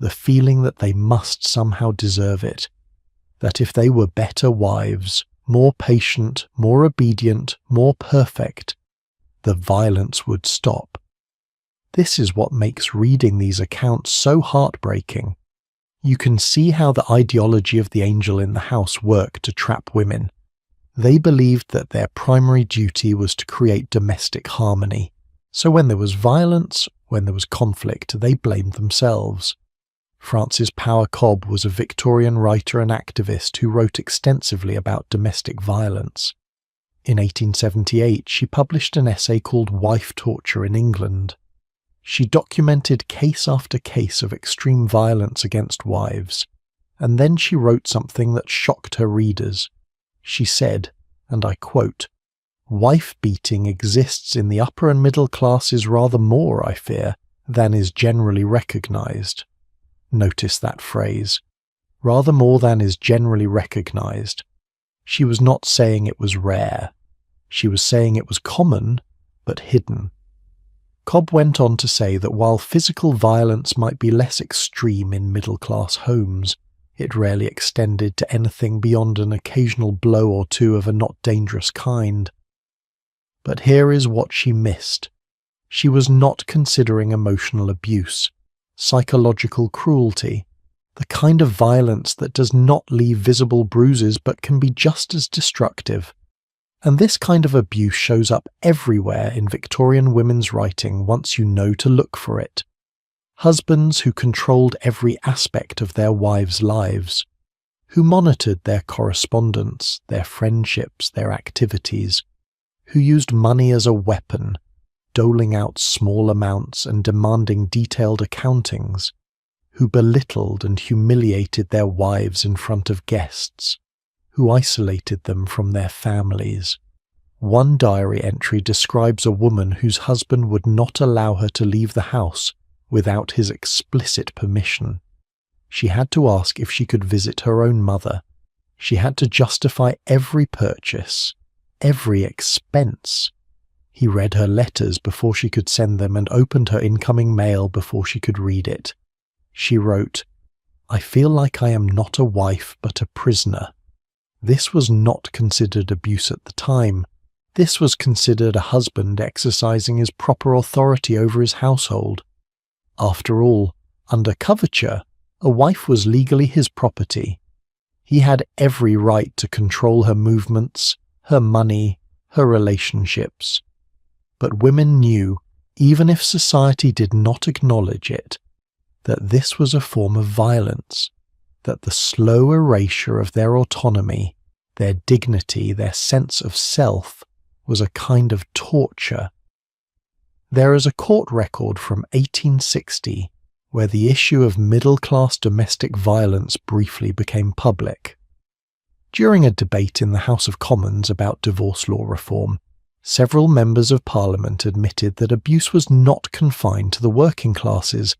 the feeling that they must somehow deserve it, that if they were better wives, more patient, more obedient, more perfect, the violence would stop. This is what makes reading these accounts so heartbreaking. You can see how the ideology of the angel in the house worked to trap women. They believed that their primary duty was to create domestic harmony. So when there was violence, when there was conflict, they blamed themselves. Frances Power Cobbe was a Victorian writer and activist who wrote extensively about domestic violence. In 1878, she published an essay called Wife Torture in England. She documented case after case of extreme violence against wives, and then she wrote something that shocked her readers. She said, and I quote, "Wife-beating exists in the upper and middle classes rather more, I fear, than is generally recognized." Notice that phrase. Rather more than is generally recognized. She was not saying it was rare. She was saying it was common, but hidden. Cobbe went on to say that while physical violence might be less extreme in middle-class homes, it rarely extended to anything beyond an occasional blow or two of a not dangerous kind. But here is what she missed. She was not considering emotional abuse, psychological cruelty, the kind of violence that does not leave visible bruises but can be just as destructive. And this kind of abuse shows up everywhere in Victorian women's writing once you know to look for it. Husbands who controlled every aspect of their wives' lives, who monitored their correspondence, their friendships, their activities, who used money as a weapon, doling out small amounts and demanding detailed accountings, who belittled and humiliated their wives in front of guests, who isolated them from their families. One diary entry describes a woman whose husband would not allow her to leave the house without his explicit permission. She had to ask if she could visit her own mother. She had to justify every purchase, every expense. He read her letters before she could send them and opened her incoming mail before she could read it. She wrote, "I feel like I am not a wife but a prisoner." This was not considered abuse at the time. This was considered a husband exercising his proper authority over his household. After all, under coverture, a wife was legally his property. He had every right to control her movements, her money, her relationships. But women knew, even if society did not acknowledge it, that this was a form of violence, that the slow erasure of their autonomy, their dignity, their sense of self, was a kind of torture There is a court record from 1860 where the issue of middle-class domestic violence briefly became public. During a debate in the House of Commons about divorce law reform, several members of Parliament admitted that abuse was not confined to the working classes.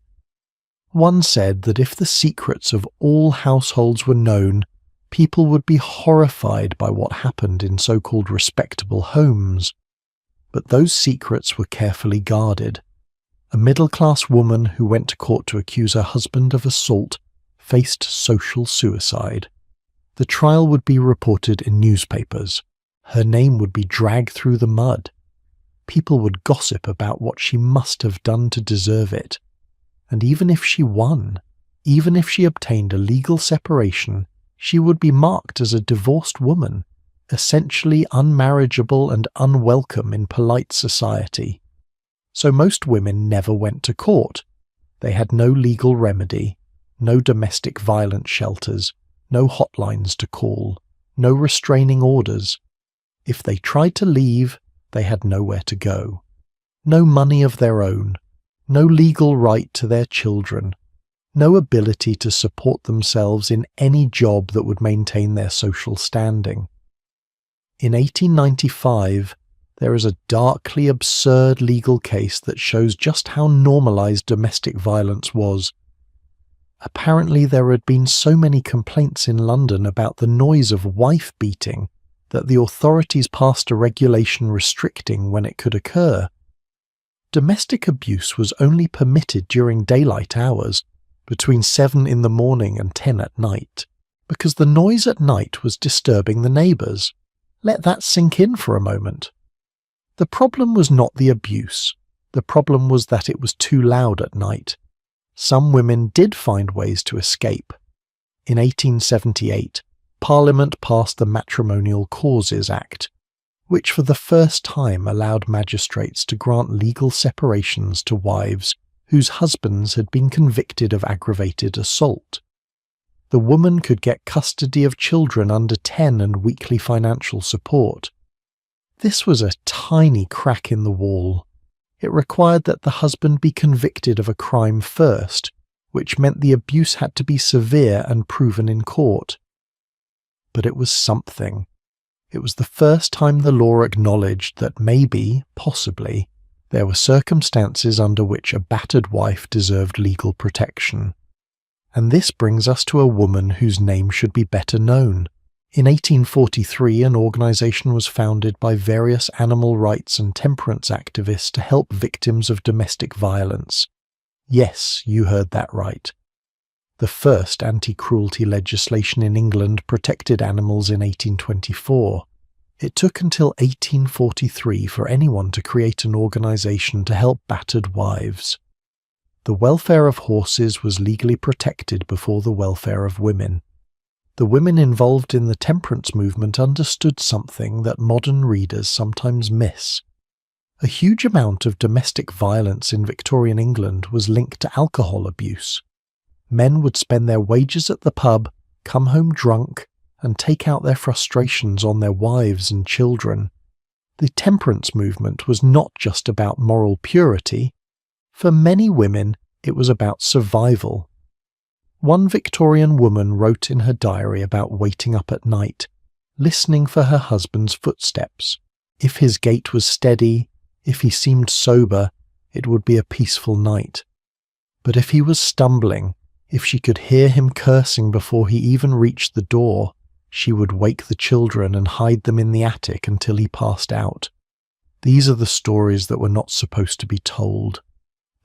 One said that if the secrets of all households were known, people would be horrified by what happened in so-called respectable homes. But those secrets were carefully guarded. A middle-class woman who went to court to accuse her husband of assault faced social suicide. The trial would be reported in newspapers. Her name would be dragged through the mud. People would gossip about what she must have done to deserve it. And even if she won, even if she obtained a legal separation, she would be marked as a divorced woman, essentially unmarriageable and unwelcome in polite society. So most women never went to court. They had no legal remedy, no domestic violence shelters, no hotlines to call, no restraining orders. If they tried to leave, they had nowhere to go. No money of their own, no legal right to their children, no ability to support themselves in any job that would maintain their social standing. In 1895, there is a darkly absurd legal case that shows just how normalized domestic violence was. Apparently there had been so many complaints in London about the noise of wife beating that the authorities passed a regulation restricting when it could occur. Domestic abuse was only permitted during daylight hours, between 7 in the morning and 10 at night, because the noise at night was disturbing the neighbours. Let that sink in for a moment. The problem was not the abuse. The problem was that it was too loud at night. Some women did find ways to escape. In 1878, Parliament passed the Matrimonial Causes Act, which for the first time allowed magistrates to grant legal separations to wives whose husbands had been convicted of aggravated assault. The woman could get custody of children under 10 and weekly financial support. This was a tiny crack in the wall. It required that the husband be convicted of a crime first, which meant the abuse had to be severe and proven in court. But it was something. It was the first time the law acknowledged that maybe, possibly, there were circumstances under which a battered wife deserved legal protection. And this brings us to a woman whose name should be better known. In 1843, an organization was founded by various animal rights and temperance activists to help victims of domestic violence. Yes, you heard that right. The first anti-cruelty legislation in England protected animals in 1824. It took until 1843 for anyone to create an organization to help battered wives. The welfare of horses was legally protected before the welfare of women. The women involved in the temperance movement understood something that modern readers sometimes miss. A huge amount of domestic violence in Victorian England was linked to alcohol abuse. Men would spend their wages at the pub, come home drunk, and take out their frustrations on their wives and children. The temperance movement was not just about moral purity. For many women, it was about survival. One Victorian woman wrote in her diary about waking up at night, listening for her husband's footsteps. If his gait was steady, if he seemed sober, it would be a peaceful night. But if he was stumbling, if she could hear him cursing before he even reached the door, she would wake the children and hide them in the attic until he passed out. These are the stories that were not supposed to be told.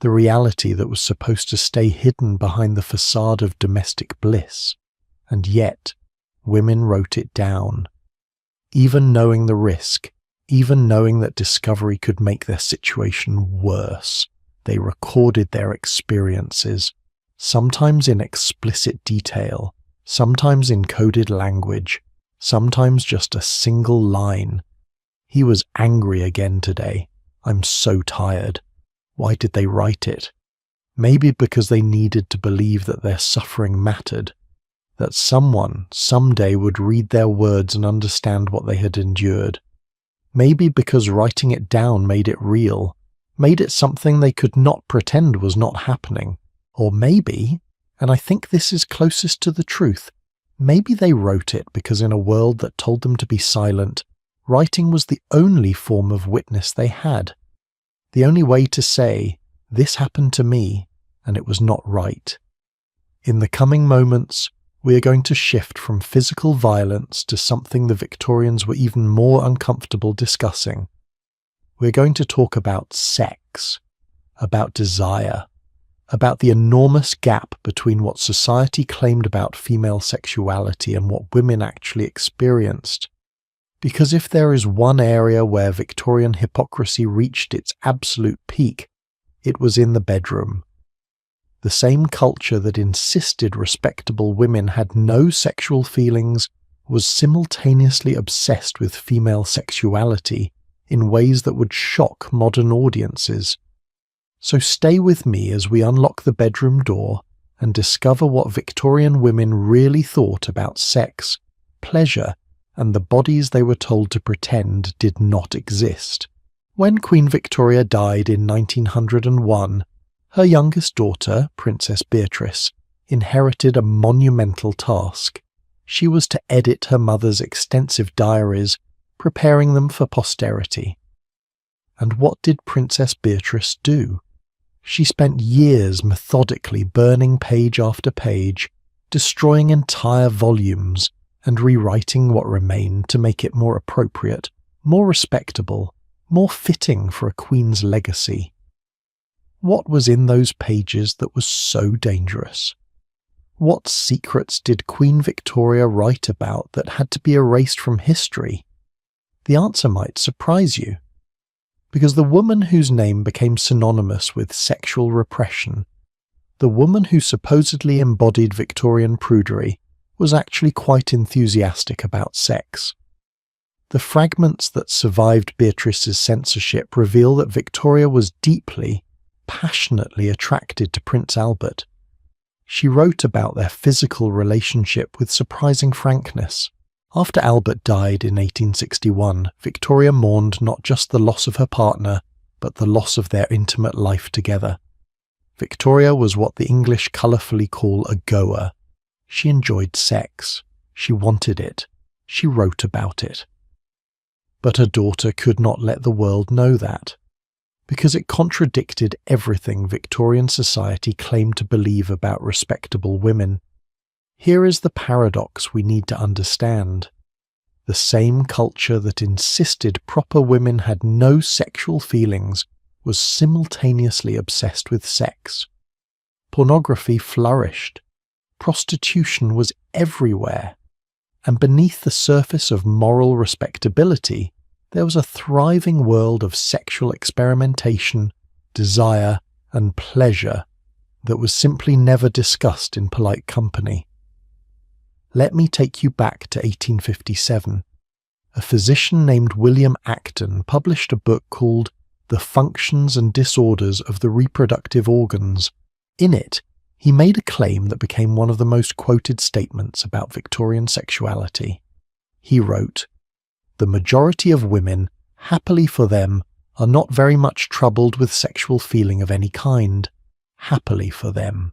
The reality that was supposed to stay hidden behind the facade of domestic bliss. And yet, women wrote it down. Even knowing the risk, even knowing that discovery could make their situation worse, they recorded their experiences, sometimes in explicit detail, sometimes in coded language, sometimes just a single line. He was angry again today. I'm so tired. Why did they write it? Maybe because they needed to believe that their suffering mattered, that someone, someday would read their words and understand what they had endured. Maybe because writing it down made it real. made it something they could not pretend was not happening. Or maybe, and I think this is closest to the truth, maybe they wrote it because in a world that told them to be silent, writing was the only form of witness they had. The only way to say, this happened to me, and it was not right. In the coming moments, we are going to shift from physical violence to something the Victorians were even more uncomfortable discussing. We're going to talk about sex, about desire, about the enormous gap between what society claimed about female sexuality and what women actually experienced. Because if there is one area where Victorian hypocrisy reached its absolute peak, it was in the bedroom. The same culture that insisted respectable women had no sexual feelings was simultaneously obsessed with female sexuality in ways that would shock modern audiences. So stay with me as we unlock the bedroom door and discover what Victorian women really thought about sex, pleasure, and the bodies they were told to pretend did not exist. When Queen Victoria died in 1901, her youngest daughter, Princess Beatrice, inherited a monumental task. She was to edit her mother's extensive diaries, preparing them for posterity. And what did Princess Beatrice do? She spent years methodically burning page after page, destroying entire volumes, and rewriting what remained to make it more appropriate, more respectable, more fitting for a queen's legacy. What was in those pages that was so dangerous? What secrets did Queen Victoria write about that had to be erased from history? The answer might surprise you. Because the woman whose name became synonymous with sexual repression, the woman who supposedly embodied Victorian prudery, was actually quite enthusiastic about sex. The fragments that survived Beatrice's censorship reveal that Victoria was deeply, passionately attracted to Prince Albert. She wrote about their physical relationship with surprising frankness. After Albert died in 1861, Victoria mourned not just the loss of her partner, but the loss of their intimate life together. Victoria was what the English colourfully call a goer. She enjoyed sex. She wanted it. She wrote about it. But her daughter could not let the world know that, because it contradicted everything Victorian society claimed to believe about respectable women. Here is the paradox we need to understand. The same culture that insisted proper women had no sexual feelings was simultaneously obsessed with sex. Pornography flourished. Prostitution was everywhere. And beneath the surface of moral respectability, there was a thriving world of sexual experimentation, desire, and pleasure that was simply never discussed in polite company. Let me take you back to 1857. A physician named William Acton published a book called The Functions and Disorders of the Reproductive Organs. In it, he made a claim that became one of the most quoted statements about Victorian sexuality. He wrote, "The majority of women, happily for them, are not very much troubled with sexual feeling of any kind. Happily for them."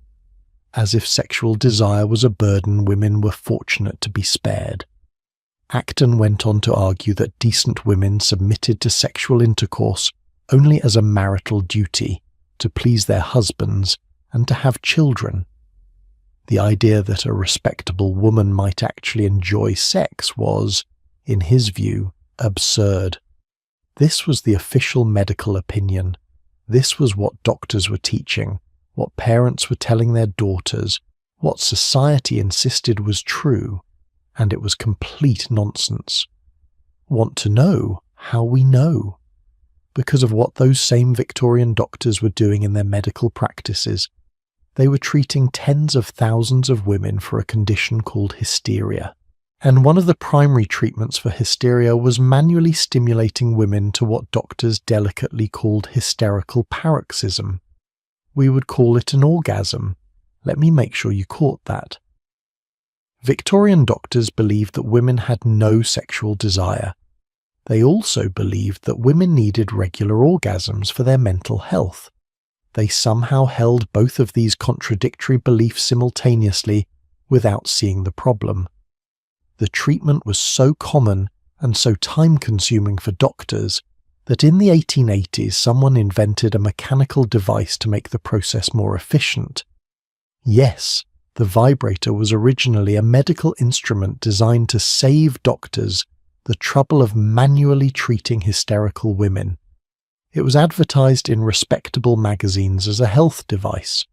As if sexual desire was a burden women were fortunate to be spared. Acton went on to argue that decent women submitted to sexual intercourse only as a marital duty, to please their husbands and to have children. The idea that a respectable woman might actually enjoy sex was, in his view, absurd. This was the official medical opinion. This was what doctors were teaching, what parents were telling their daughters, what society insisted was true, and it was complete nonsense. Want to know how we know? Because of what those same Victorian doctors were doing in their medical practices. They were treating tens of thousands of women for a condition called hysteria. And one of the primary treatments for hysteria was manually stimulating women to what doctors delicately called hysterical paroxysm. We would call it an orgasm. Let me make sure you caught that. Victorian doctors believed that women had no sexual desire. They also believed that women needed regular orgasms for their mental health. They somehow held both of these contradictory beliefs simultaneously without seeing the problem. The treatment was so common and so time-consuming for doctors that in the 1880s someone invented a mechanical device to make the process more efficient. Yes, the vibrator was originally a medical instrument designed to save doctors the trouble of manually treating hysterical women. It was advertised in respectable magazines as a health device.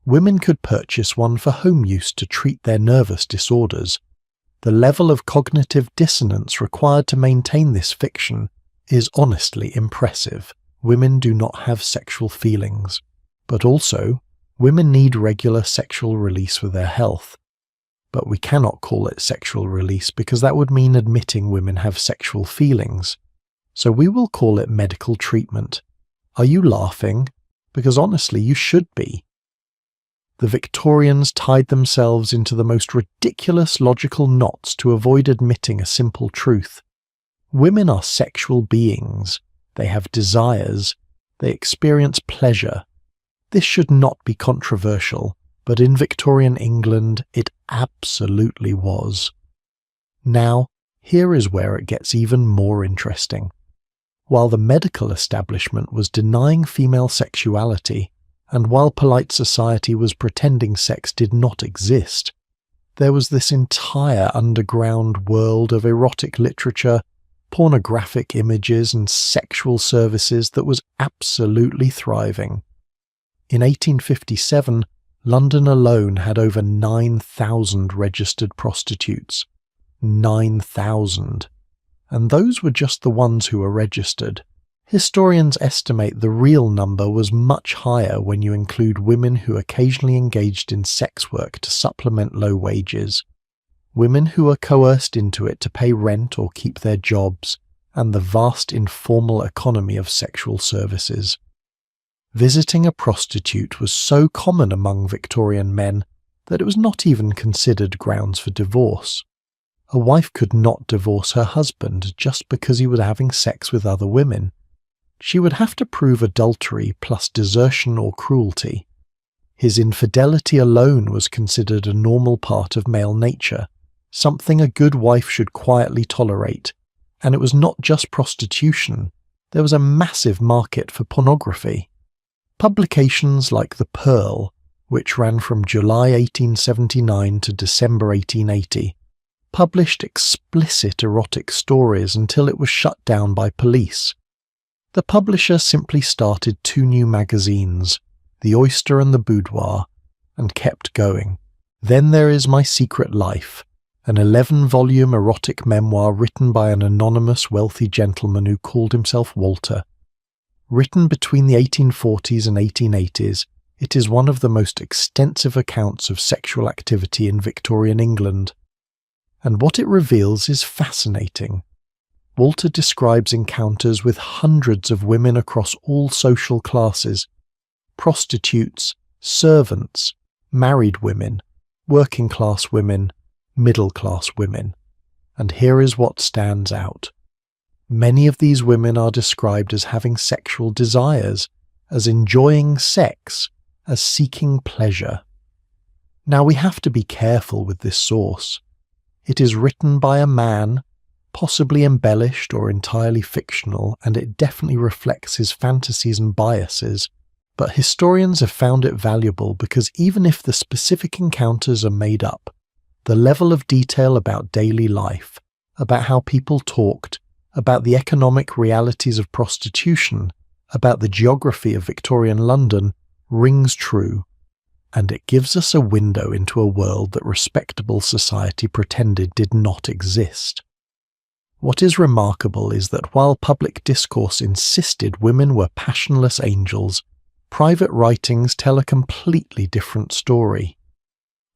Women could purchase one for home use to treat their nervous disorders. The level of cognitive dissonance required to maintain this fiction is honestly impressive. Women do not have sexual feelings. But also, women need regular sexual release for their health. But we cannot call it sexual release because that would mean admitting women have sexual feelings. So we will call it medical treatment. Are you laughing? Because honestly, you should be. The Victorians tied themselves into the most ridiculous logical knots to avoid admitting a simple truth. Women are sexual beings. They have desires. They experience pleasure. This should not be controversial, but in Victorian England it absolutely was. Now, here is where it gets even more interesting. While the medical establishment was denying female sexuality, and while polite society was pretending sex did not exist, there was this entire underground world of erotic literature, pornographic images and sexual services that was absolutely thriving. In 1857, London alone had over 9,000 registered prostitutes. 9,000. And those were just the ones who were registered. Historians estimate the real number was much higher when you include women who occasionally engaged in sex work to supplement low wages, women who were coerced into it to pay rent or keep their jobs, and the vast informal economy of sexual services. Visiting a prostitute was so common among Victorian men that it was not even considered grounds for divorce. A wife could not divorce her husband just because he was having sex with other women. She would have to prove adultery plus desertion or cruelty. His infidelity alone was considered a normal part of male nature, something a good wife should quietly tolerate. And it was not just prostitution. There was a massive market for pornography. Publications like The Pearl, which ran from July 1879 to December 1880, published explicit erotic stories until it was shut down by police. The publisher simply started 2 new magazines, The Oyster and The Boudoir, and kept going. Then there is My Secret Life, an 11-volume erotic memoir written by an anonymous wealthy gentleman who called himself Walter. Written between the 1840s and 1880s, it is one of the most extensive accounts of sexual activity in Victorian England. And what it reveals is fascinating. Walter describes encounters with hundreds of women across all social classes: prostitutes, servants, married women, working-class women, middle-class women. And here is what stands out. Many of these women are described as having sexual desires, as enjoying sex, as seeking pleasure. Now we have to be careful with this source. It is written by a man, possibly embellished or entirely fictional, and it definitely reflects his fantasies and biases, but historians have found it valuable because even if the specific encounters are made up, the level of detail about daily life, about how people talked, about the economic realities of prostitution, about the geography of Victorian London, rings true, and it gives us a window into a world that respectable society pretended did not exist. What is remarkable is that while public discourse insisted women were passionless angels, private writings tell a completely different story.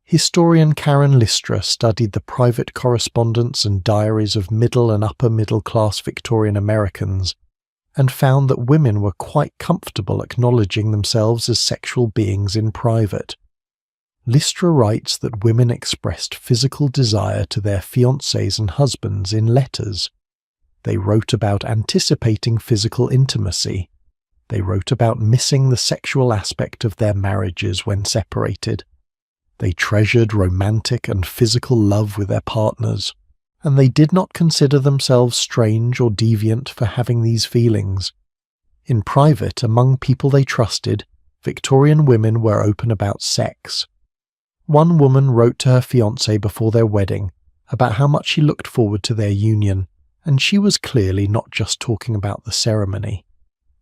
Historian Karen Listra studied the private correspondence and diaries of middle and upper middle class Victorian Americans and found that women were quite comfortable acknowledging themselves as sexual beings in private. Listra writes that women expressed physical desire to their fiancés and husbands in letters. They wrote about anticipating physical intimacy. They wrote about missing the sexual aspect of their marriages when separated. They treasured romantic and physical love with their partners, and they did not consider themselves strange or deviant for having these feelings. In private, among people they trusted, Victorian women were open about sex. One woman wrote to her fiancé before their wedding about how much she looked forward to their union, and she was clearly not just talking about the ceremony.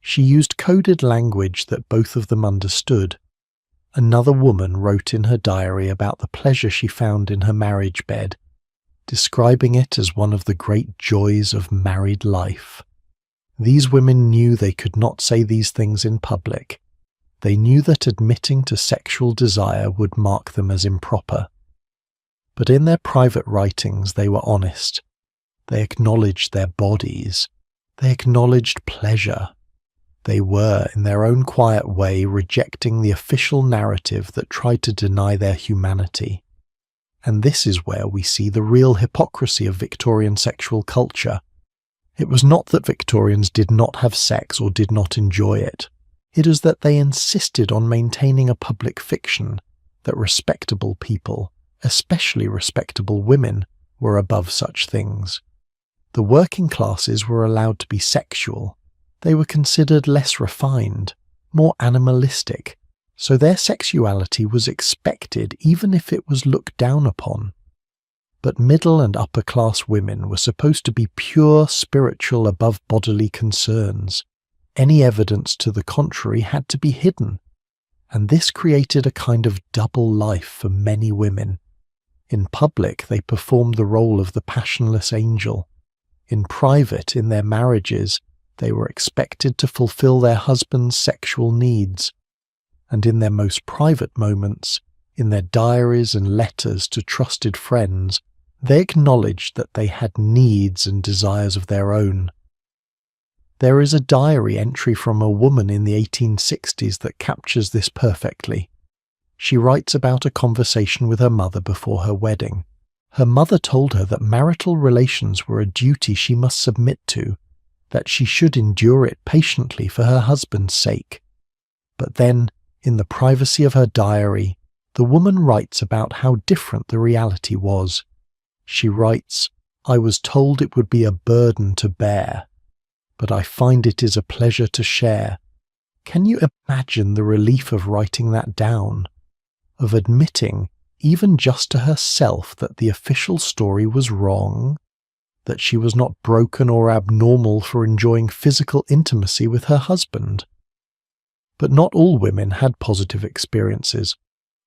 She used coded language that both of them understood. Another woman wrote in her diary about the pleasure she found in her marriage bed, describing it as one of the great joys of married life. These women knew they could not say these things in public. They knew that admitting to sexual desire would mark them as improper. But in their private writings they were honest. They acknowledged their bodies. They acknowledged pleasure. They were, in their own quiet way, rejecting the official narrative that tried to deny their humanity. And this is where we see the real hypocrisy of Victorian sexual culture. It was not that Victorians did not have sex or did not enjoy it. It is that they insisted on maintaining a public fiction that respectable people, especially respectable women, were above such things. The working classes were allowed to be sexual. They were considered less refined, more animalistic, so their sexuality was expected even if it was looked down upon. But middle and upper class women were supposed to be pure spiritual above bodily concerns. Any evidence to the contrary had to be hidden, and this created a kind of double life for many women. In public they performed the role of the passionless angel. In private, in their marriages, they were expected to fulfill their husband's sexual needs, and in their most private moments, in their diaries and letters to trusted friends, they acknowledged that they had needs and desires of their own. There is a diary entry from a woman in the 1860s that captures this perfectly. She writes about a conversation with her mother before her wedding. Her mother told her that marital relations were a duty she must submit to, that she should endure it patiently for her husband's sake. But then, in the privacy of her diary, the woman writes about how different the reality was. She writes, "I was told it would be a burden to bear, but I find it is a pleasure to share." Can you imagine the relief of writing that down? Of admitting, even just to herself, that the official story was wrong? That she was not broken or abnormal for enjoying physical intimacy with her husband? But not all women had positive experiences.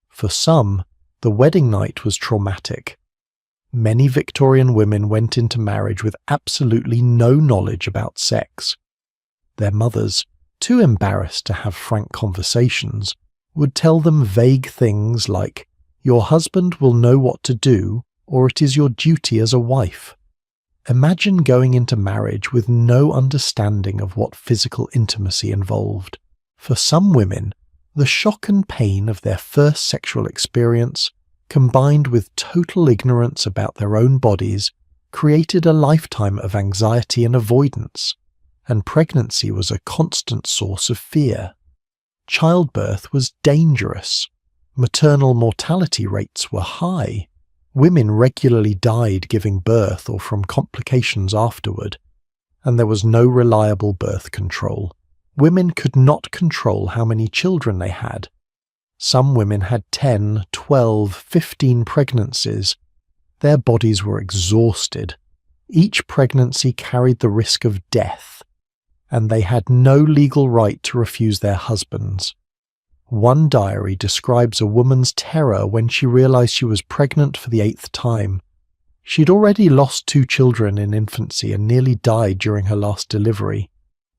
For some, the wedding night was traumatic. Many Victorian women went into marriage with absolutely no knowledge about sex. Their mothers, too embarrassed to have frank conversations, would tell them vague things like, "Your husband will know what to do," or "It is your duty as a wife." Imagine going into marriage with no understanding of what physical intimacy involved. For some women, the shock and pain of their first sexual experience, combined with total ignorance about their own bodies, created a lifetime of anxiety and avoidance, and pregnancy was a constant source of fear. Childbirth was dangerous. Maternal mortality rates were high. Women regularly died giving birth or from complications afterward, and there was no reliable birth control. Women could not control how many children they had. Some women had 10, 12, 15 pregnancies. Their bodies were exhausted. Each pregnancy carried the risk of death, and they had no legal right to refuse their husbands. One diary describes a woman's terror when she realized she was pregnant for the 8th time. She'd already lost 2 children in infancy and nearly died during her last delivery.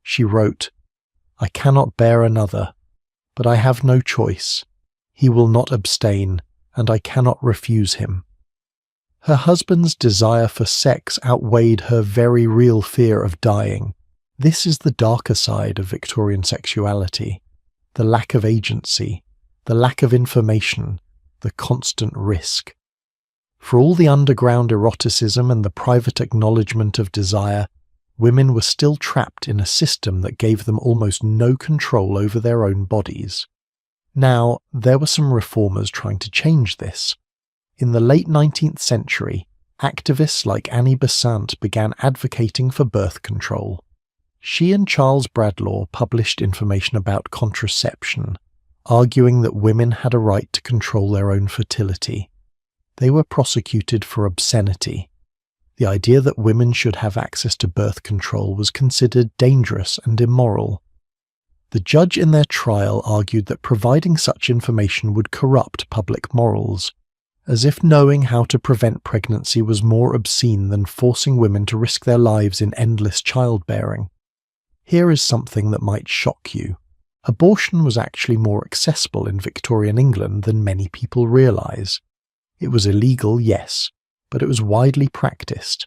She wrote, "I cannot bear another, but I have no choice. He will not abstain, and I cannot refuse him." Her husband's desire for sex outweighed her very real fear of dying. This is the darker side of Victorian sexuality. The lack of agency, the lack of information, the constant risk. For all the underground eroticism and the private acknowledgement of desire, women were still trapped in a system that gave them almost no control over their own bodies. Now, there were some reformers trying to change this. In the late 19th century, activists like Annie Besant began advocating for birth control. She and Charles Bradlaugh published information about contraception, arguing that women had a right to control their own fertility. They were prosecuted for obscenity. The idea that women should have access to birth control was considered dangerous and immoral. The judge in their trial argued that providing such information would corrupt public morals, as if knowing how to prevent pregnancy was more obscene than forcing women to risk their lives in endless childbearing. Here is something that might shock you. Abortion was actually more accessible in Victorian England than many people realise. It was illegal, yes, but it was widely practised.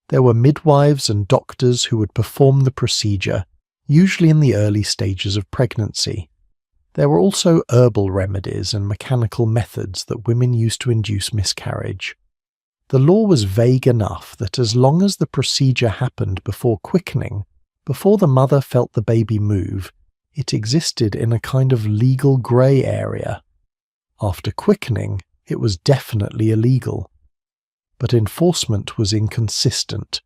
There were midwives and doctors who would perform the procedure, usually in the early stages of pregnancy. There were also herbal remedies and mechanical methods that women used to induce miscarriage. The law was vague enough that as long as the procedure happened before quickening, before the mother felt the baby move, it existed in a kind of legal grey area. After quickening, it was definitely illegal. But enforcement was inconsistent.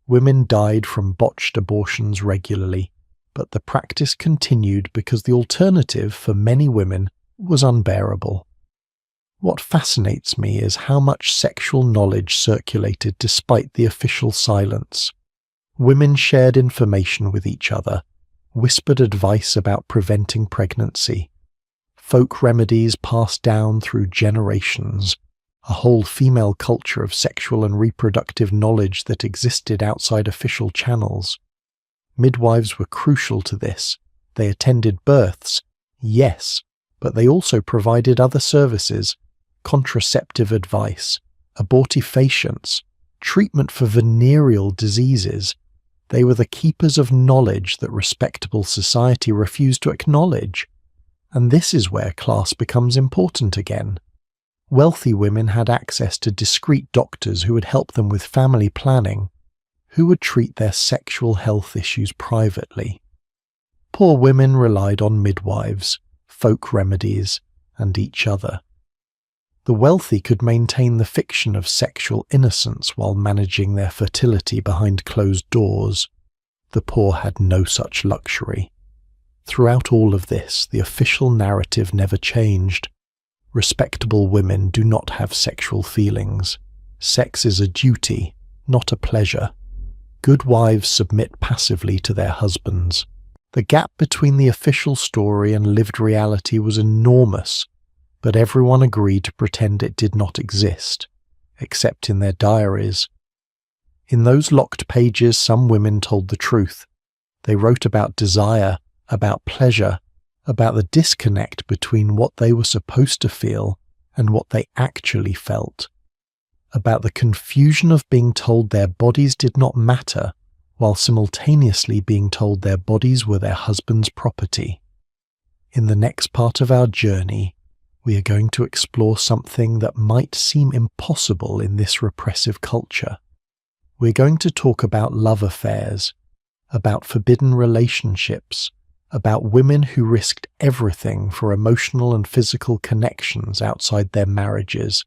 Women died from botched abortions regularly, but the practice continued because the alternative for many women was unbearable. What fascinates me is how much sexual knowledge circulated despite the official silence. Women shared information with each other, whispered advice about preventing pregnancy. Folk remedies passed down through generations, a whole female culture of sexual and reproductive knowledge that existed outside official channels. Midwives were crucial to this. They attended births, yes, but they also provided other services, contraceptive advice, abortifacients, treatment for venereal diseases. They were the keepers of knowledge that respectable society refused to acknowledge. And this is where class becomes important again. Wealthy women had access to discreet doctors who would help them with family planning, who would treat their sexual health issues privately. Poor women relied on midwives, folk remedies, and each other. The wealthy could maintain the fiction of sexual innocence while managing their fertility behind closed doors. The poor had no such luxury. Throughout all of this, the official narrative never changed. Respectable women do not have sexual feelings. Sex is a duty, not a pleasure. Good wives submit passively to their husbands. The gap between the official story and lived reality was enormous, but everyone agreed to pretend it did not exist, except in their diaries. In those locked pages, some women told the truth. They wrote about desire, about pleasure, about the disconnect between what they were supposed to feel and what they actually felt, about the confusion of being told their bodies did not matter, while simultaneously being told their bodies were their husband's property. In the next part of our journey, we are going to explore something that might seem impossible in this repressive culture. We're going to talk about love affairs, about forbidden relationships, about women who risked everything for emotional and physical connections outside their marriages.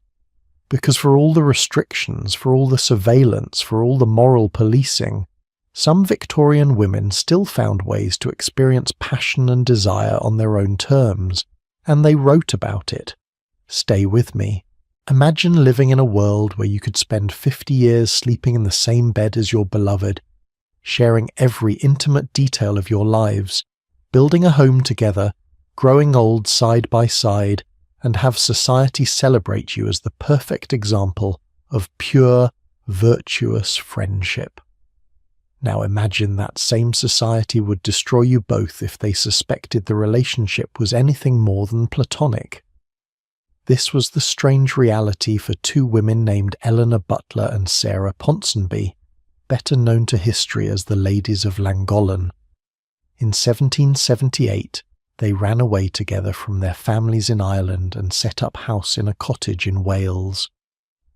Because for all the restrictions, for all the surveillance, for all the moral policing, some Victorian women still found ways to experience passion and desire on their own terms, and they wrote about it. Stay with me. Imagine living in a world where you could spend 50 years sleeping in the same bed as your beloved, sharing every intimate detail of your lives, building a home together, growing old side by side, and have society celebrate you as the perfect example of pure, virtuous friendship. Now imagine that same society would destroy you both if they suspected the relationship was anything more than platonic. This was the strange reality for two women named Eleanor Butler and Sarah Ponsonby, better known to history as the Ladies of Llangollen. In 1778, they ran away together from their families in Ireland and set up house in a cottage in Wales.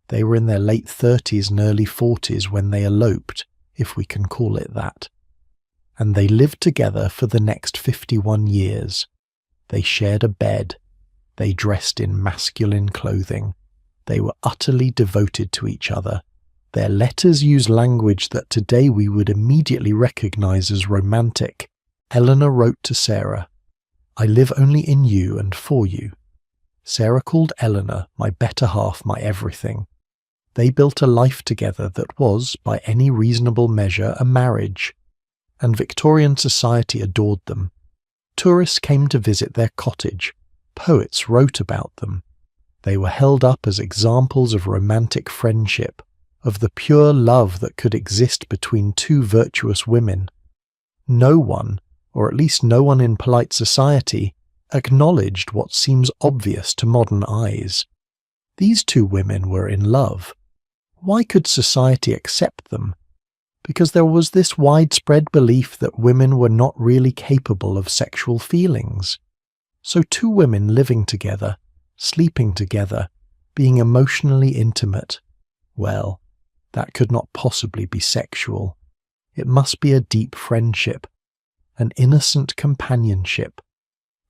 They were in their late 30s and early 40s when they eloped, if we can call it that. And they lived together for the next 51 years. They shared a bed. They dressed in masculine clothing. They were utterly devoted to each other. Their letters use language that today we would immediately recognize as romantic. Eleanor wrote to Sarah, "I live only in you and for you." Sarah called Eleanor my better half, my everything. They built a life together that was, by any reasonable measure, a marriage. And Victorian society adored them. Tourists came to visit their cottage. Poets wrote about them. They were held up as examples of romantic friendship, of the pure love that could exist between two virtuous women. No one, or at least no one in polite society, acknowledged what seems obvious to modern eyes. These two women were in love. Why could society accept them? Because there was this widespread belief that women were not really capable of sexual feelings. So two women living together, sleeping together, being emotionally intimate, well, that could not possibly be sexual. It must be a deep friendship, an innocent companionship,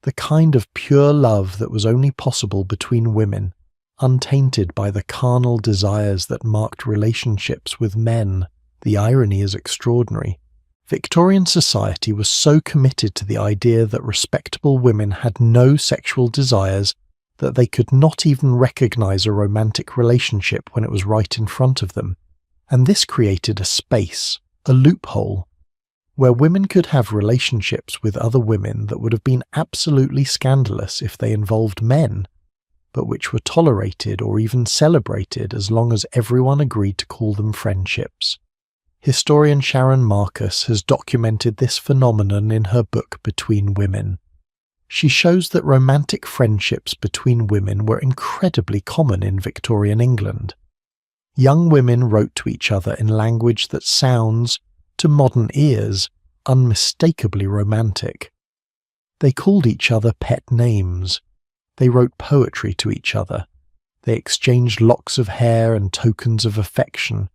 the kind of pure love that was only possible between women, untainted by the carnal desires that marked relationships with men. The irony is extraordinary. Victorian society was so committed to the idea that respectable women had no sexual desires that they could not even recognize a romantic relationship when it was right in front of them. And this created a space, a loophole, where women could have relationships with other women that would have been absolutely scandalous if they involved men, but which were tolerated or even celebrated as long as everyone agreed to call them friendships. Historian Sharon Marcus has documented this phenomenon in her book Between Women. She shows that romantic friendships between women were incredibly common in Victorian England. Young women wrote to each other in language that sounds, to modern ears, unmistakably romantic. They called each other pet names. They wrote poetry to each other. They exchanged locks of hair and tokens of affection.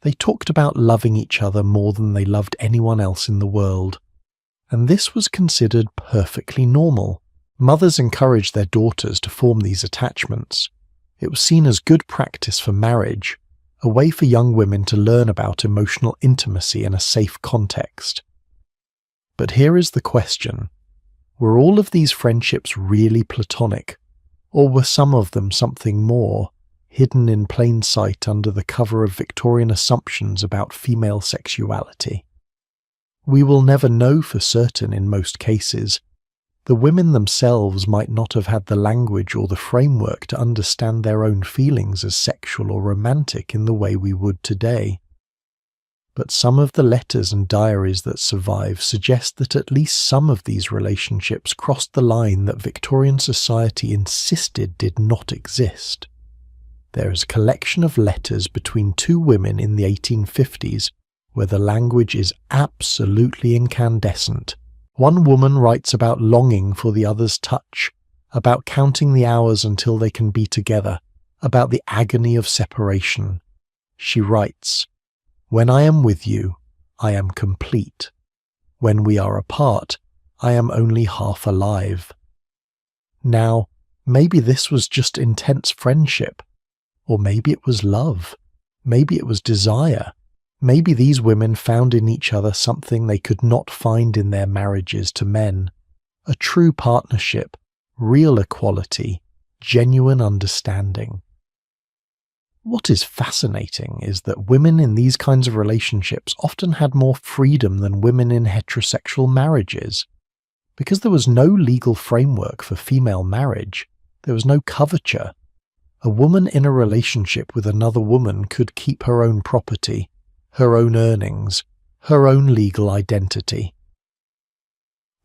They talked about loving each other more than they loved anyone else in the world. And this was considered perfectly normal. Mothers encouraged their daughters to form these attachments. It was seen as good practice for marriage, a way for young women to learn about emotional intimacy in a safe context. But here is the question. Were all of these friendships really platonic, or were some of them something more, hidden in plain sight under the cover of Victorian assumptions about female sexuality? We will never know for certain in most cases. The women themselves might not have had the language or the framework to understand their own feelings as sexual or romantic in the way we would today. But some of the letters and diaries that survive suggest that at least some of these relationships crossed the line that Victorian society insisted did not exist. There is a collection of letters between two women in the 1850s where the language is absolutely incandescent. One woman writes about longing for the other's touch, about counting the hours until they can be together, about the agony of separation. She writes, "When I am with you, I am complete. When we are apart, I am only half alive." Now, maybe this was just intense friendship, or maybe it was love, maybe it was desire. Maybe these women found in each other something they could not find in their marriages to men, a true partnership, real equality, genuine understanding. What is fascinating is that women in these kinds of relationships often had more freedom than women in heterosexual marriages. Because there was no legal framework for female marriage, there was no coverture. A woman in a relationship with another woman could keep her own property, her own earnings, her own legal identity.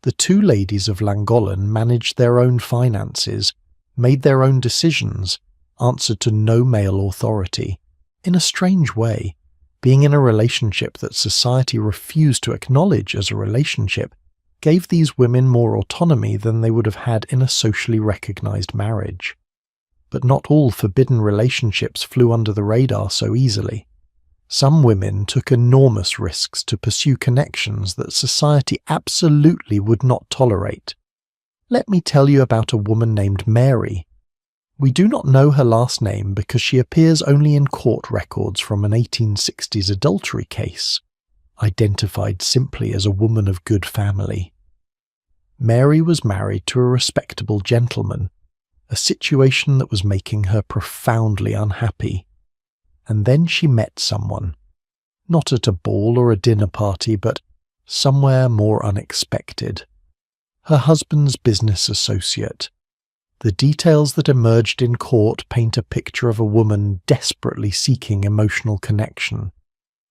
The two ladies of Llangollen managed their own finances, made their own decisions, answered to no male authority. In a strange way, being in a relationship that society refused to acknowledge as a relationship gave these women more autonomy than they would have had in a socially recognized marriage. But not all forbidden relationships flew under the radar so easily. Some women took enormous risks to pursue connections that society absolutely would not tolerate. Let me tell you about a woman named Mary. We do not know her last name because she appears only in court records from an 1860s adultery case, identified simply as a woman of good family. Mary was married to a respectable gentleman, a situation that was making her profoundly unhappy. And then she met someone, not at a ball or a dinner party, but somewhere more unexpected. Her husband's business associate. The details that emerged in court paint a picture of a woman desperately seeking emotional connection.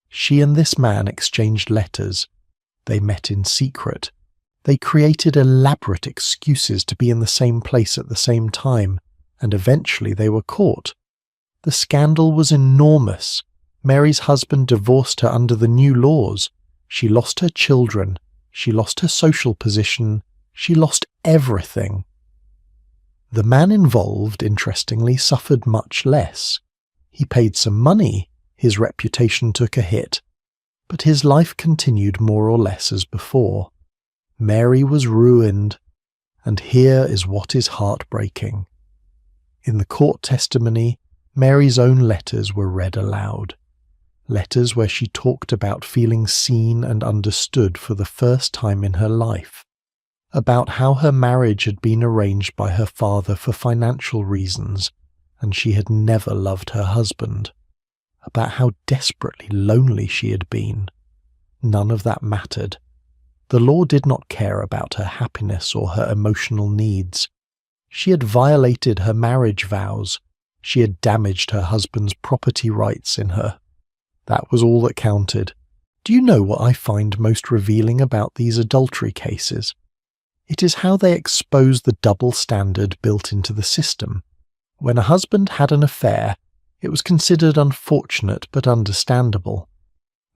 She and this man exchanged letters. They met in secret. They created elaborate excuses to be in the same place at the same time, and eventually they were caught. The scandal was enormous. Mary's husband divorced her under the new laws. She lost her children. She lost her social position. She lost everything. The man involved, interestingly, suffered much less. He paid some money, his reputation took a hit, but his life continued more or less as before. Mary was ruined, and here is what is heartbreaking. In the court testimony, Mary's own letters were read aloud. Letters where she talked about feeling seen and understood for the first time in her life. About how her marriage had been arranged by her father for financial reasons, and she had never loved her husband. About how desperately lonely she had been. None of that mattered. The law did not care about her happiness or her emotional needs. She had violated her marriage vows. She had damaged her husband's property rights in her. That was all that counted. Do you know what I find most revealing about these adultery cases? It is how they expose the double standard built into the system. When a husband had an affair, it was considered unfortunate but understandable.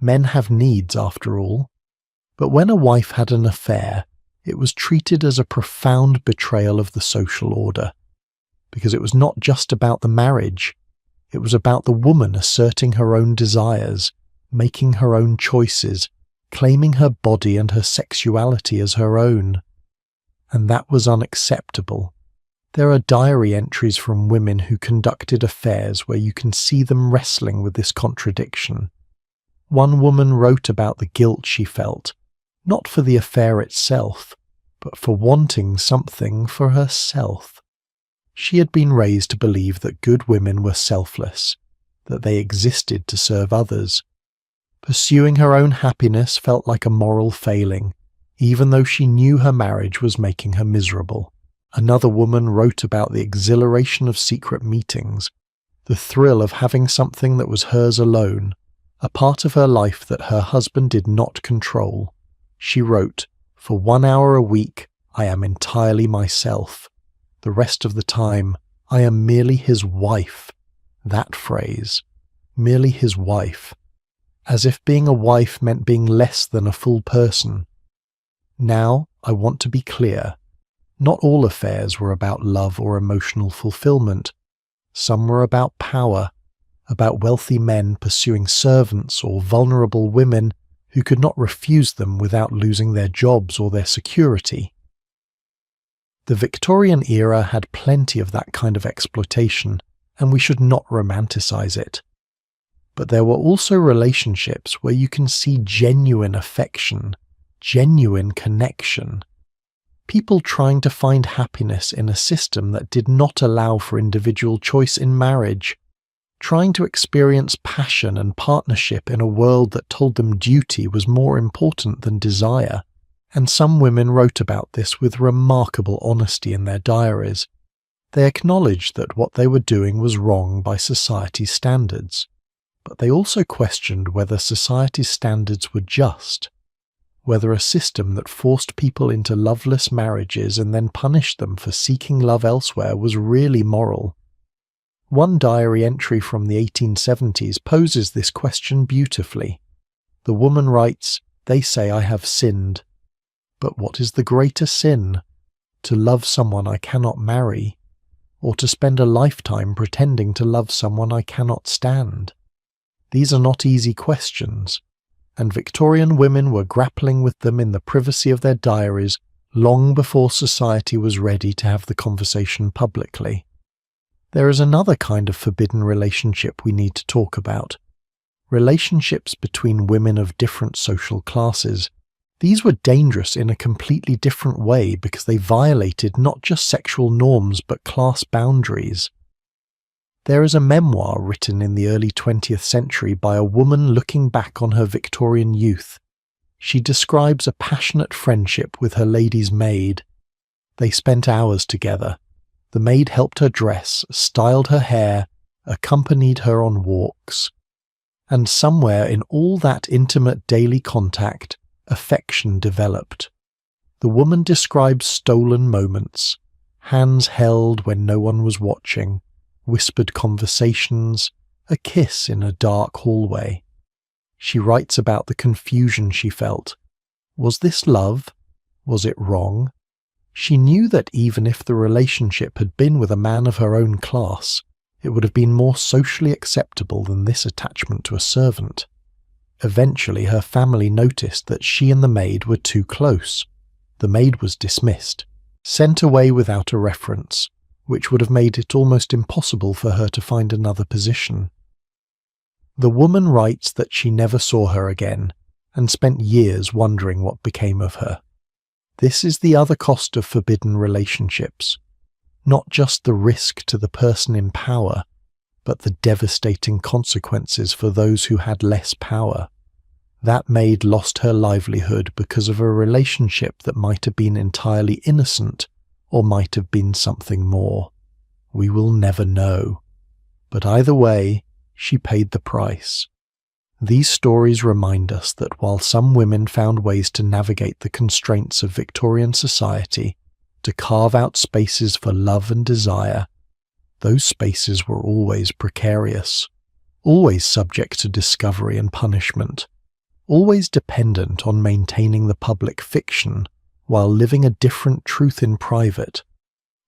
Men have needs, after all. But when a wife had an affair, it was treated as a profound betrayal of the social order. Because it was not just about the marriage. It was about the woman asserting her own desires, making her own choices, claiming her body and her sexuality as her own. And that was unacceptable. There are diary entries from women who conducted affairs where you can see them wrestling with this contradiction. One woman wrote about the guilt she felt, not for the affair itself, but for wanting something for herself. She had been raised to believe that good women were selfless, that they existed to serve others. Pursuing her own happiness felt like a moral failing, even though she knew her marriage was making her miserable. Another woman wrote about the exhilaration of secret meetings, the thrill of having something that was hers alone, a part of her life that her husband did not control. She wrote, "For 1 hour a week, I am entirely myself. The rest of the time, I am merely his wife." That phrase, merely his wife, as if being a wife meant being less than a full person. Now, I want to be clear. Not all affairs were about love or emotional fulfillment. Some were about power, about wealthy men pursuing servants or vulnerable women who could not refuse them without losing their jobs or their security. The Victorian era had plenty of that kind of exploitation, and we should not romanticize it. But there were also relationships where you can see genuine affection, genuine connection. People trying to find happiness in a system that did not allow for individual choice in marriage, trying to experience passion and partnership in a world that told them duty was more important than desire. And some women wrote about this with remarkable honesty in their diaries. They acknowledged that what they were doing was wrong by society's standards, but they also questioned whether society's standards were just. Whether a system that forced people into loveless marriages and then punished them for seeking love elsewhere was really moral. One diary entry from the 1870s poses this question beautifully. The woman writes, "They say I have sinned. But what is the greater sin? To love someone I cannot marry, or to spend a lifetime pretending to love someone I cannot stand?" These are not easy questions, and Victorian women were grappling with them in the privacy of their diaries long before society was ready to have the conversation publicly. There is another kind of forbidden relationship we need to talk about. Relationships between women of different social classes. These were dangerous in a completely different way because they violated not just sexual norms but class boundaries. There is a memoir written in the early 20th century by a woman looking back on her Victorian youth. She describes a passionate friendship with her lady's maid. They spent hours together. The maid helped her dress, styled her hair, accompanied her on walks. And somewhere in all that intimate daily contact, affection developed. The woman describes stolen moments, hands held when no one was watching, whispered conversations, a kiss in a dark hallway. She writes about the confusion she felt. Was this love? Was it wrong? She knew that even if the relationship had been with a man of her own class, it would have been more socially acceptable than this attachment to a servant. Eventually her family noticed that she and the maid were too close. The maid was dismissed, sent away without a reference, which would have made it almost impossible for her to find another position. The woman writes that she never saw her again, and spent years wondering what became of her. This is the other cost of forbidden relationships. Not just the risk to the person in power, but the devastating consequences for those who had less power. That maid lost her livelihood because of a relationship that might have been entirely innocent, or might have been something more. We will never know. But either way, she paid the price. These stories remind us that while some women found ways to navigate the constraints of Victorian society, to carve out spaces for love and desire, those spaces were always precarious, always subject to discovery and punishment, always dependent on maintaining the public fiction while living a different truth in private.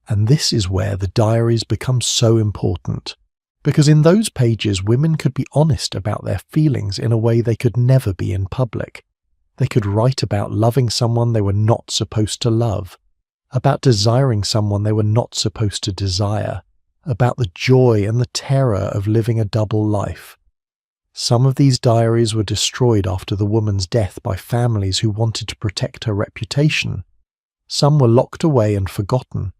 And this is where the diaries become so important, because in those pages women could be honest about their feelings in a way they could never be in public. They could write about loving someone they were not supposed to love, about desiring someone they were not supposed to desire, about the joy and the terror of living a double life. Some of these diaries were destroyed after the woman's death by families who wanted to protect her reputation. Some were locked away and forgotten.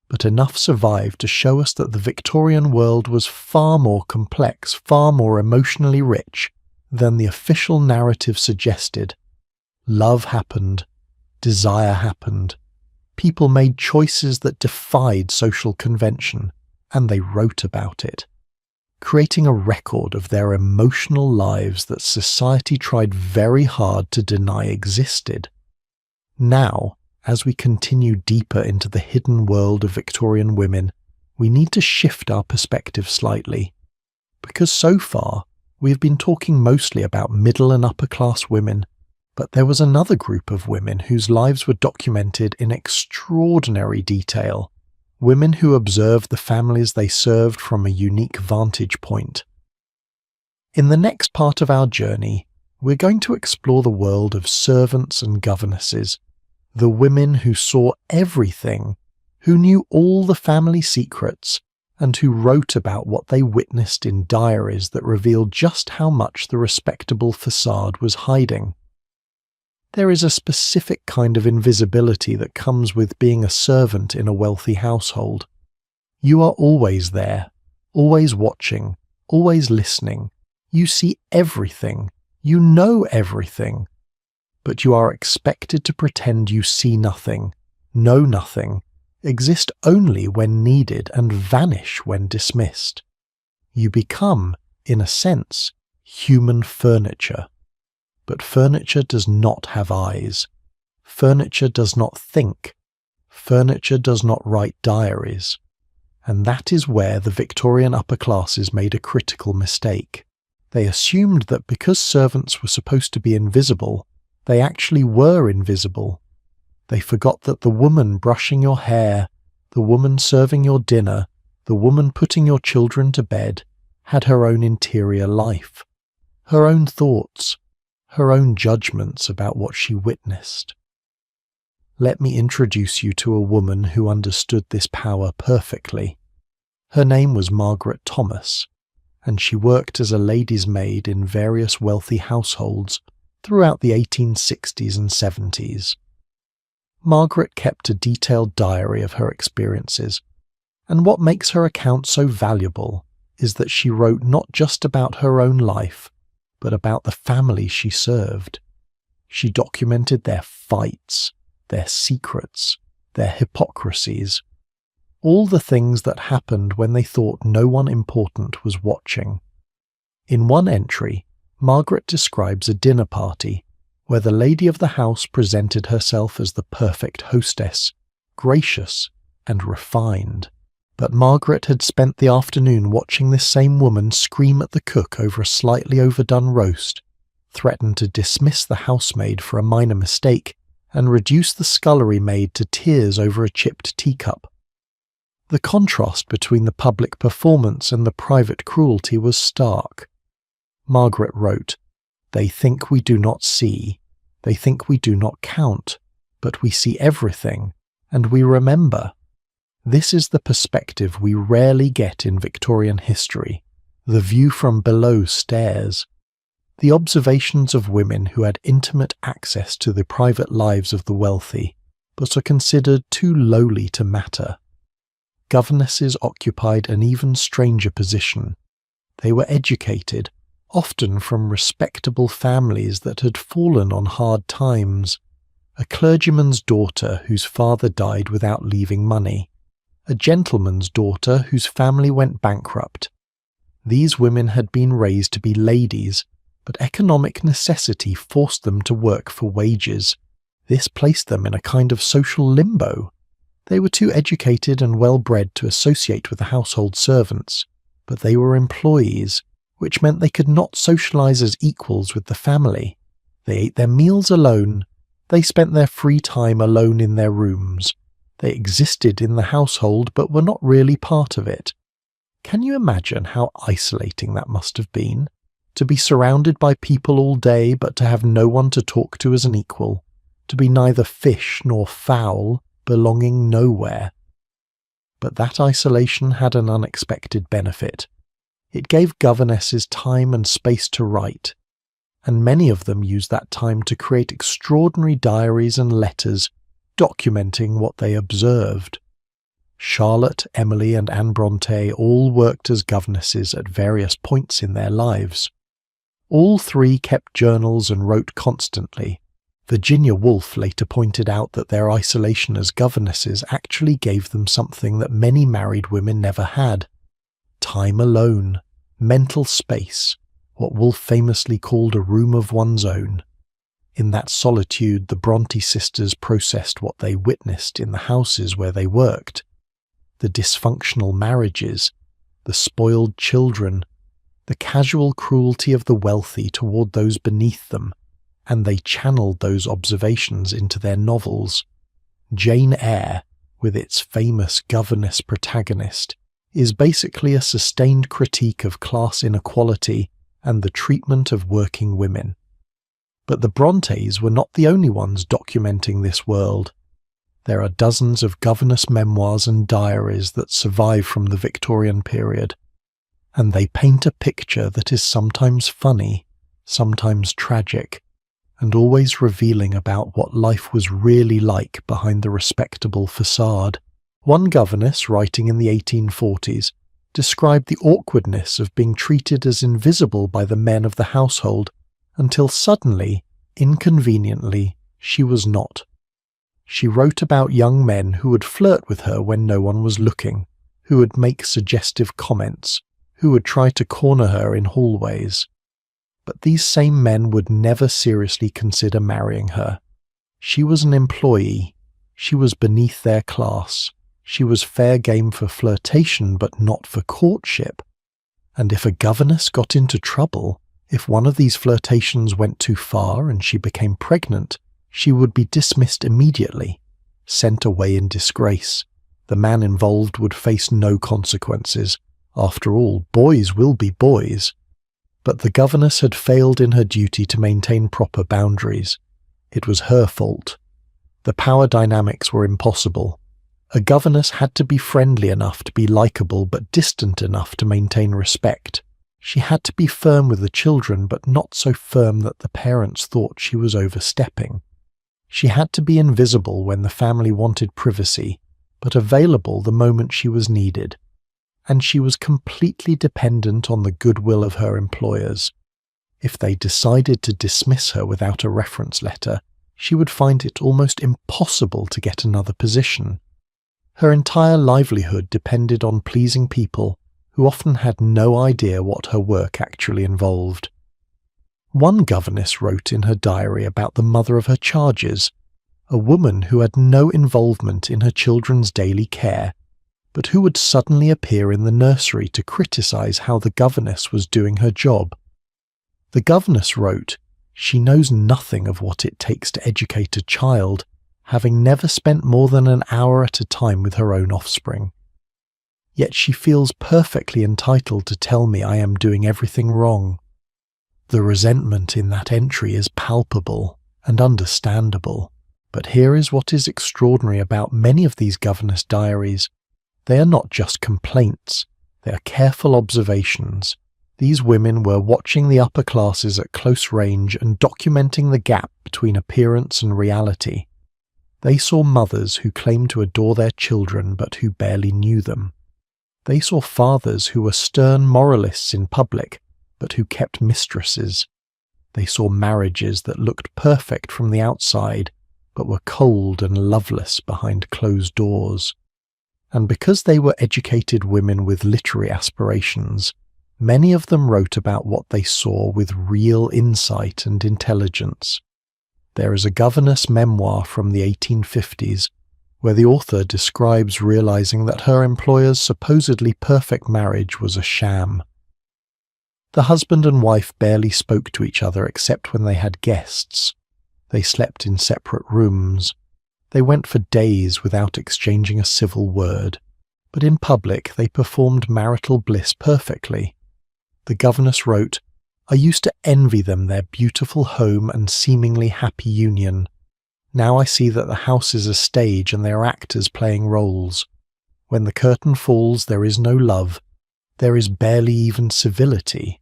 But enough survived to show us that the Victorian world was far more complex, far more emotionally rich than the official narrative suggested. Love happened. Desire happened. People made choices that defied social convention, and they wrote about it, creating a record of their emotional lives that society tried very hard to deny existed. Now, as we continue deeper into the hidden world of Victorian women, we need to shift our perspective slightly, because so far we have been talking mostly about middle and upper class women, but there was another group of women whose lives were documented in extraordinary detail, women who observed the families they served from a unique vantage point. In the next part of our journey, we're going to explore the world of servants and governesses, the women who saw everything, who knew all the family secrets, and who wrote about what they witnessed in diaries that revealed just how much the respectable facade was hiding. There is a specific kind of invisibility that comes with being a servant in a wealthy household. You are always there, always watching, always listening. You see everything. You know everything. But you are expected to pretend you see nothing, know nothing, exist only when needed and vanish when dismissed. You become, in a sense, human furniture. But furniture does not have eyes. Furniture does not think. Furniture does not write diaries. And that is where the Victorian upper classes made a critical mistake. They assumed that because servants were supposed to be invisible, they actually were invisible. They forgot that the woman brushing your hair, the woman serving your dinner, the woman putting your children to bed, had her own interior life, her own thoughts, her own judgments about what she witnessed. Let me introduce you to a woman who understood this power perfectly. Her name was Margaret Thomas, and she worked as a lady's maid in various wealthy households throughout the 1860s and 70s. Margaret kept a detailed diary of her experiences, and what makes her account so valuable is that she wrote not just about her own life, but about the family she served. She documented their fights, their secrets, their hypocrisies, all the things that happened when they thought no one important was watching. In one entry, Margaret describes a dinner party where the lady of the house presented herself as the perfect hostess, gracious and refined. But Margaret had spent the afternoon watching this same woman scream at the cook over a slightly overdone roast, threaten to dismiss the housemaid for a minor mistake, and reduce the scullery maid to tears over a chipped teacup. The contrast between the public performance and the private cruelty was stark. Margaret wrote, "They think we do not see, they think we do not count, but we see everything, and we remember. This is the perspective we rarely get in Victorian history, the view from below stairs, the observations of women who had intimate access to the private lives of the wealthy, but are considered too lowly to matter. Governesses occupied an even stranger position. They were educated, often from respectable families that had fallen on hard times. A clergyman's daughter whose father died without leaving money, a gentleman's daughter whose family went bankrupt. These women had been raised to be ladies, but economic necessity forced them to work for wages. This placed them in a kind of social limbo. They were too educated and well-bred to associate with the household servants, but they were employees, which meant they could not socialize as equals with the family. They ate their meals alone. They spent their free time alone in their rooms. They existed in the household but were not really part of it. Can you imagine how isolating that must have been? To be surrounded by people all day but to have no one to talk to as an equal, to be neither fish nor fowl, belonging nowhere. But that isolation had an unexpected benefit. It gave governesses time and space to write, and many of them used that time to create extraordinary diaries and letters documenting what they observed. Charlotte, Emily, and Anne Bronte all worked as governesses at various points in their lives. All three kept journals and wrote constantly. Virginia Woolf later pointed out that their isolation as governesses actually gave them something that many married women never had: time alone, mental space, what Woolf famously called a room of one's own. In that solitude, the Bronte sisters processed what they witnessed in the houses where they worked: the dysfunctional marriages, the spoiled children, the casual cruelty of the wealthy toward those beneath them, and they channeled those observations into their novels. Jane Eyre, with its famous governess protagonist, is basically a sustained critique of class inequality and the treatment of working women. But the Brontes were not the only ones documenting this world. There are dozens of governess memoirs and diaries that survive from the Victorian period, and they paint a picture that is sometimes funny, sometimes tragic, and always revealing about what life was really like behind the respectable facade. One governess, writing in the 1840s, described the awkwardness of being treated as invisible by the men of the household until suddenly, inconveniently, she was not. She wrote about young men who would flirt with her when no one was looking, who would make suggestive comments, who would try to corner her in hallways. But these same men would never seriously consider marrying her. She was an employee. She was beneath their class. She was fair game for flirtation, but not for courtship. And if a governess got into trouble, if one of these flirtations went too far and she became pregnant, she would be dismissed immediately, sent away in disgrace. The man involved would face no consequences, After all, boys will be boys. But the governess had failed in her duty to maintain proper boundaries. It was her fault. The power dynamics were impossible. A governess had to be friendly enough to be likable but distant enough to maintain respect. She had to be firm with the children but not so firm that the parents thought she was overstepping. She had to be invisible when the family wanted privacy, but available the moment she was needed. And she was completely dependent on the goodwill of her employers. If they decided to dismiss her without a reference letter, she would find it almost impossible to get another position. Her entire livelihood depended on pleasing people who often had no idea what her work actually involved. One governess wrote in her diary about the mother of her charges, a woman who had no involvement in her children's daily care, but who would suddenly appear in the nursery to criticize how the governess was doing her job. The governess wrote, she knows nothing of what it takes to educate a child, having never spent more than an hour at a time with her own offspring. Yet she feels perfectly entitled to tell me I am doing everything wrong. The resentment in that entry is palpable and understandable, but here is what is extraordinary about many of these governess diaries. They are not just complaints, they are careful observations. These women were watching the upper classes at close range and documenting the gap between appearance and reality. They saw mothers who claimed to adore their children but who barely knew them. They saw fathers who were stern moralists in public but who kept mistresses. They saw marriages that looked perfect from the outside but were cold and loveless behind closed doors. And because they were educated women with literary aspirations, many of them wrote about what they saw with real insight and intelligence. There is a governess memoir from the 1850s where the author describes realizing that her employer's supposedly perfect marriage was a sham. The husband and wife barely spoke to each other except when they had guests. They slept in separate rooms. They went for days without exchanging a civil word, but in public they performed marital bliss perfectly. The governess wrote, I used to envy them their beautiful home and seemingly happy union. Now I see that the house is a stage and they are actors playing roles. When the curtain falls, there is no love. There is barely even civility.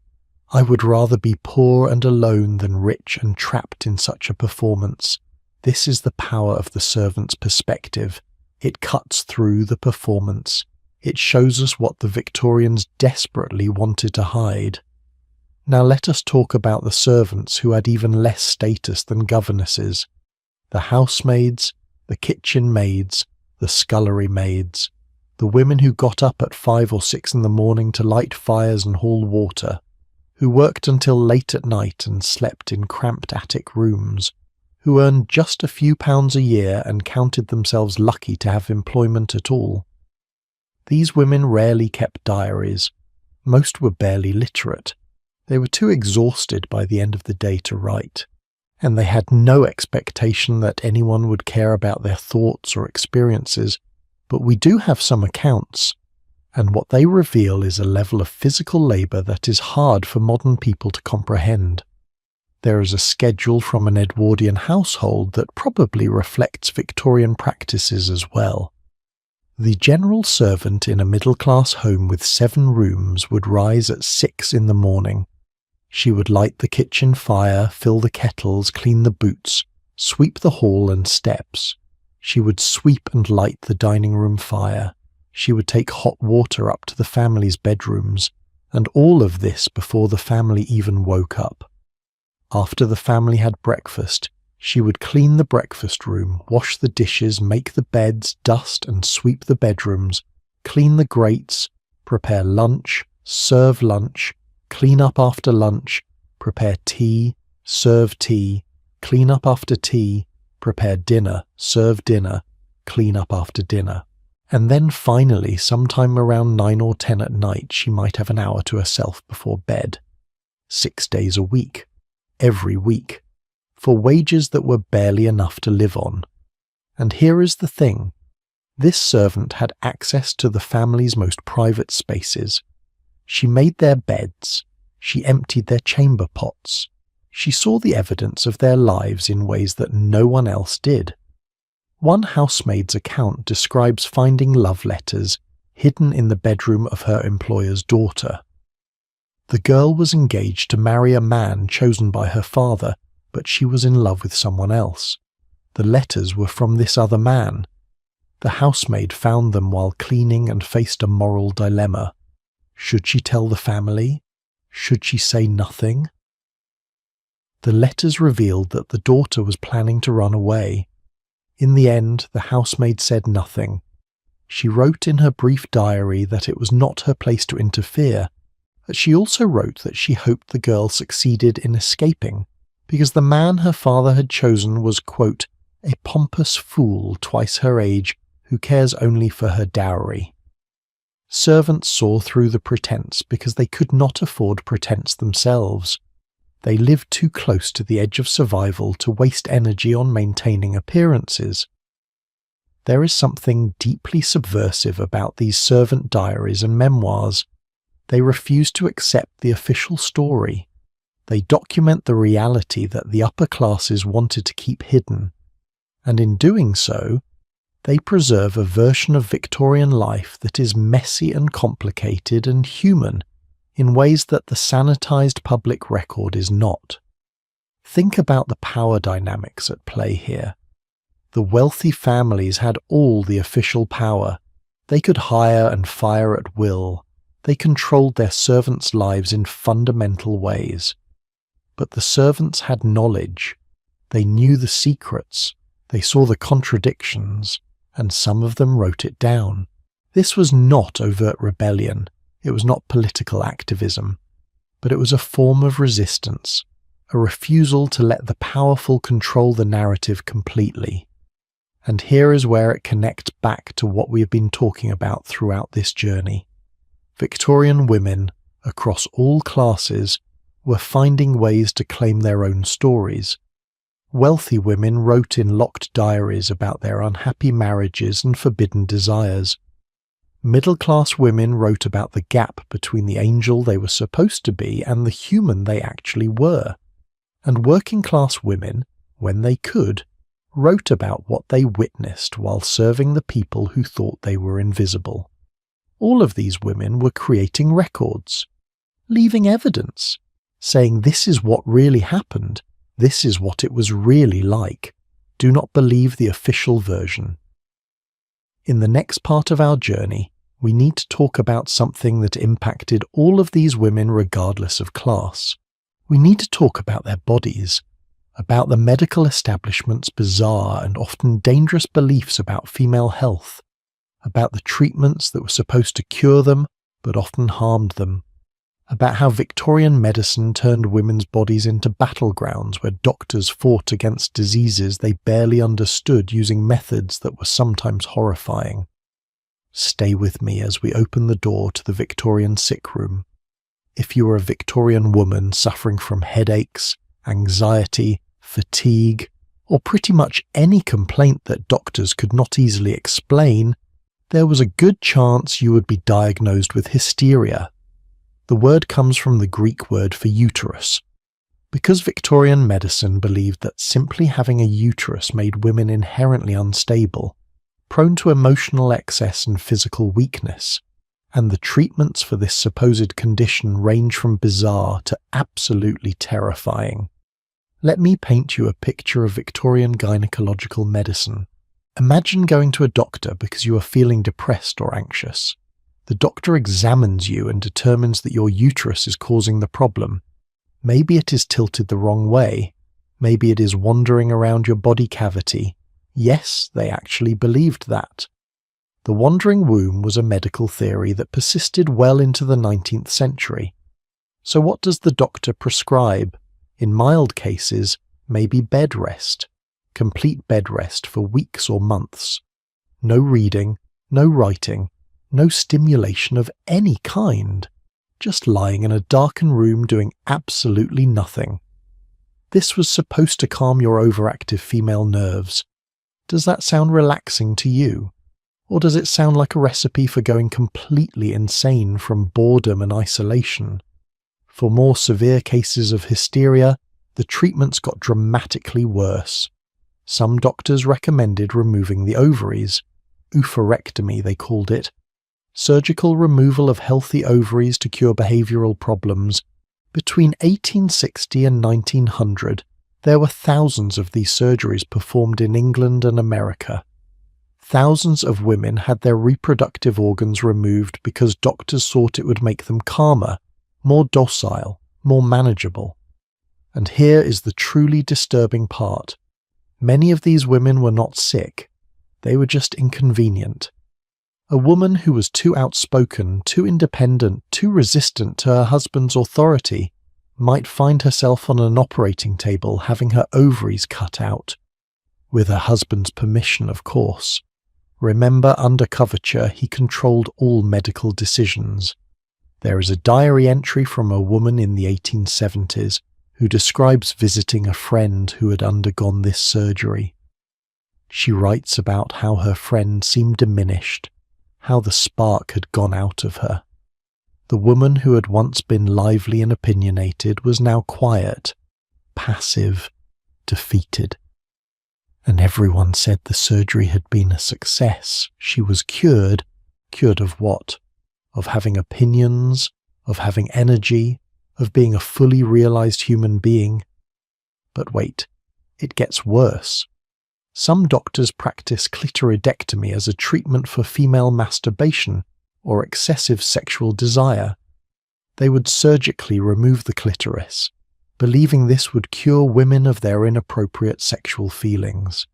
I would rather be poor and alone than rich and trapped in such a performance. This is the power of the servant's perspective. It cuts through the performance. It shows us what the Victorians desperately wanted to hide. Now let us talk about the servants who had even less status than governesses. The housemaids, the kitchen maids, the scullery maids, the women who got up at 5 or 6 in the morning to light fires and haul water, who worked until late at night and slept in cramped attic rooms, who earned just a few pounds a year and counted themselves lucky to have employment at all. These women rarely kept diaries. Most were barely literate. They were too exhausted by the end of the day to write, and they had no expectation that anyone would care about their thoughts or experiences, but we do have some accounts, and what they reveal is a level of physical labour that is hard for modern people to comprehend. There is a schedule from an Edwardian household that probably reflects Victorian practices as well. The general servant in a middle-class home with 7 rooms would rise at 6 in the morning. She would light the kitchen fire, fill the kettles, clean the boots, sweep the hall and steps. She would sweep and light the dining room fire. She would take hot water up to the family's bedrooms, and all of this before the family even woke up. After the family had breakfast, she would clean the breakfast room, wash the dishes, make the beds, dust and sweep the bedrooms, clean the grates, prepare lunch, serve lunch, clean up after lunch, prepare tea, serve tea, clean up after tea, prepare dinner, serve dinner, clean up after dinner. And then finally, sometime around 9 or 10 at night, she might have an hour to herself before bed. 6 days a week. Every week, for wages that were barely enough to live on. And here is the thing. This servant had access to the family's most private spaces. She made their beds. She emptied their chamber pots. She saw the evidence of their lives in ways that no one else did. One housemaid's account describes finding love letters hidden in the bedroom of her employer's daughter. The girl was engaged to marry a man chosen by her father, but she was in love with someone else. The letters were from this other man. The housemaid found them while cleaning and faced a moral dilemma. Should she tell the family? Should she say nothing? The letters revealed that the daughter was planning to run away. In the end, the housemaid said nothing. She wrote in her brief diary that it was not her place to interfere, but she also wrote that she hoped the girl succeeded in escaping, because the man her father had chosen was, quote, a pompous fool twice her age who cares only for her dowry. Servants saw through the pretense because they could not afford pretense themselves. They lived too close to the edge of survival to waste energy on maintaining appearances. There is something deeply subversive about these servant diaries and memoirs. They refuse to accept the official story. They document the reality that the upper classes wanted to keep hidden, and in doing so, they preserve a version of Victorian life that is messy and complicated and human in ways that the sanitized public record is not. Think about the power dynamics at play here. The wealthy families had all the official power. They could hire and fire at will. They controlled their servants' lives in fundamental ways. But the servants had knowledge. They knew the secrets. They saw the contradictions, and some of them wrote it down. This was not overt rebellion. It was not political activism, but it was a form of resistance, a refusal to let the powerful control the narrative completely. And here is where it connects back to what we have been talking about throughout this journey. Victorian women, across all classes, were finding ways to claim their own stories. Wealthy women wrote in locked diaries about their unhappy marriages and forbidden desires. Middle-class women wrote about the gap between the angel they were supposed to be and the human they actually were. And working-class women, when they could, wrote about what they witnessed while serving the people who thought they were invisible. All of these women were creating records, leaving evidence, saying this is what really happened, this is what it was really like. Do not believe the official version. In the next part of our journey, we need to talk about something that impacted all of these women regardless of class. We need to talk about their bodies, about the medical establishment's bizarre and often dangerous beliefs about female health, about the treatments that were supposed to cure them but often harmed them, about how Victorian medicine turned women's bodies into battlegrounds where doctors fought against diseases they barely understood using methods that were sometimes horrifying. Stay with me as we open the door to the Victorian sick room. If you are a Victorian woman suffering from headaches, anxiety, fatigue, or pretty much any complaint that doctors could not easily explain, there was a good chance you would be diagnosed with hysteria. The word comes from the Greek word for uterus. Because Victorian medicine believed that simply having a uterus made women inherently unstable, prone to emotional excess and physical weakness, and the treatments for this supposed condition range from bizarre to absolutely terrifying. Let me paint you a picture of Victorian gynecological medicine. Imagine going to a doctor because you are feeling depressed or anxious. The doctor examines you and determines that your uterus is causing the problem. Maybe it is tilted the wrong way. Maybe it is wandering around your body cavity. Yes, they actually believed that. The wandering womb was a medical theory that persisted well into the 19th century. So what does the doctor prescribe? In mild cases, maybe bed rest. Complete bed rest for weeks or months. No reading, no writing, no stimulation of any kind. Just lying in a darkened room doing absolutely nothing. This was supposed to calm your overactive female nerves. Does that sound relaxing to you? Or does it sound like a recipe for going completely insane from boredom and isolation? For more severe cases of hysteria, the treatments got dramatically worse. Some doctors recommended removing the ovaries, oophorectomy they called it, surgical removal of healthy ovaries to cure behavioural problems. Between 1860 and 1900, there were thousands of these surgeries performed in England and America. Thousands of women had their reproductive organs removed because doctors thought it would make them calmer, more docile, more manageable. And here is the truly disturbing part. Many of these women were not sick. They were just inconvenient. A woman who was too outspoken, too independent, too resistant to her husband's authority might find herself on an operating table having her ovaries cut out. With her husband's permission, of course. Remember, under coverture, he controlled all medical decisions. There is a diary entry from a woman in the 1870s who describes visiting a friend who had undergone this surgery. She writes about how her friend seemed diminished, how the spark had gone out of her. The woman who had once been lively and opinionated was now quiet, passive, defeated. And everyone said the surgery had been a success. She was cured. Cured of what? Of having opinions, of having energy, of being a fully realized human being. But wait, it gets worse. Some doctors practice clitoridectomy as a treatment for female masturbation or excessive sexual desire. They would surgically remove the clitoris, believing this would cure women of their inappropriate sexual feelings.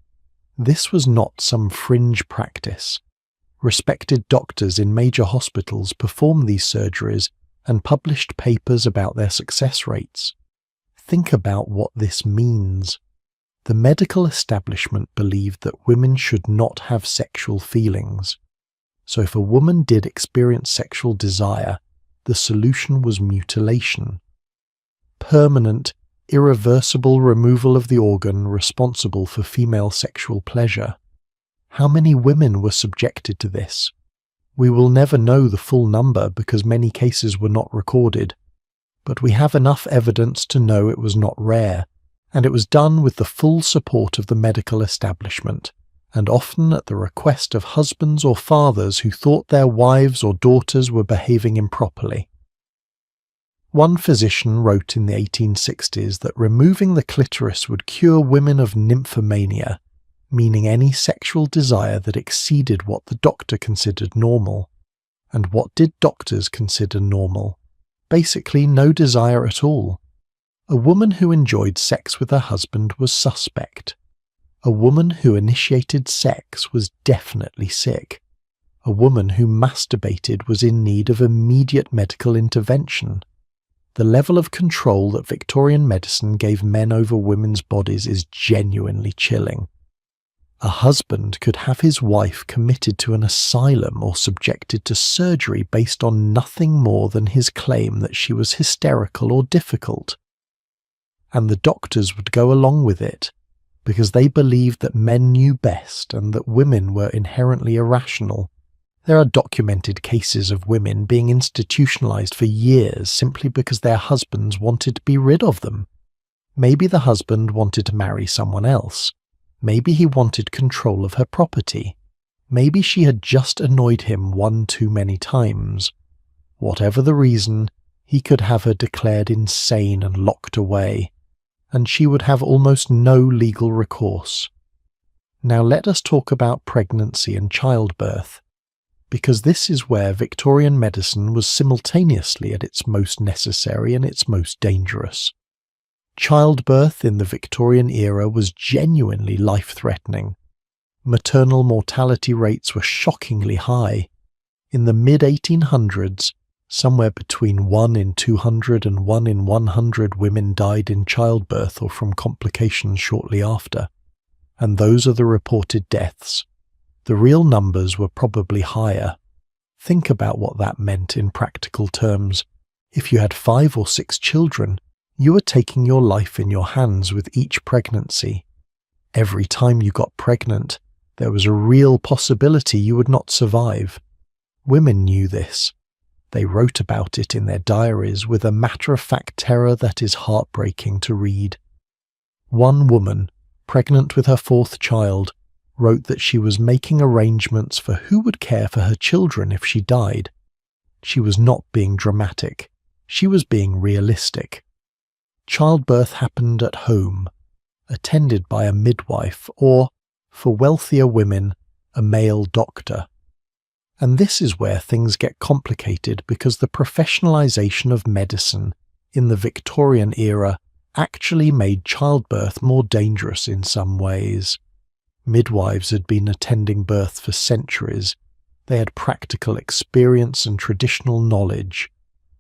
This was not some fringe practice. Respected doctors in major hospitals performed these surgeries and published papers about their success rates. Think about what this means. The medical establishment believed that women should not have sexual feelings. So if a woman did experience sexual desire, the solution was mutilation. Permanent, irreversible removal of the organ responsible for female sexual pleasure. How many women were subjected to this? We will never know the full number because many cases were not recorded, but we have enough evidence to know it was not rare, and it was done with the full support of the medical establishment, and often at the request of husbands or fathers who thought their wives or daughters were behaving improperly. One physician wrote in the 1860s that removing the clitoris would cure women of nymphomania, meaning any sexual desire that exceeded what the doctor considered normal. And what did doctors consider normal? Basically no desire at all. A woman who enjoyed sex with her husband was suspect. A woman who initiated sex was definitely sick. A woman who masturbated was in need of immediate medical intervention. The level of control that Victorian medicine gave men over women's bodies is genuinely chilling. A husband could have his wife committed to an asylum or subjected to surgery based on nothing more than his claim that she was hysterical or difficult. And the doctors would go along with it, because they believed that men knew best and that women were inherently irrational. There are documented cases of women being institutionalized for years simply because their husbands wanted to be rid of them. Maybe the husband wanted to marry someone else. Maybe he wanted control of her property. Maybe she had just annoyed him one too many times. Whatever the reason, he could have her declared insane and locked away, and she would have almost no legal recourse. Now let us talk about pregnancy and childbirth, because this is where Victorian medicine was simultaneously at its most necessary and its most dangerous. Childbirth in the Victorian era was genuinely life-threatening. Maternal mortality rates were shockingly high. In the mid-1800s, somewhere between 1 in 200 and 1 in 100 women died in childbirth or from complications shortly after. And those are the reported deaths. The real numbers were probably higher. Think about what that meant in practical terms. If you had 5 or 6 children, you were taking your life in your hands with each pregnancy. Every time you got pregnant, There was a real possibility you would not survive. Women knew this. They wrote about it in their diaries with a matter-of-fact terror that is heartbreaking to read. One woman, pregnant with her fourth child, wrote that she was making arrangements for who would care for her children if she died. She was not being dramatic. She was being realistic. Childbirth happened at home, attended by a midwife or, for wealthier women, a male doctor. And this is where things get complicated because the professionalization of medicine in the Victorian era actually made childbirth more dangerous in some ways. Midwives had been attending birth for centuries. They had practical experience and traditional knowledge.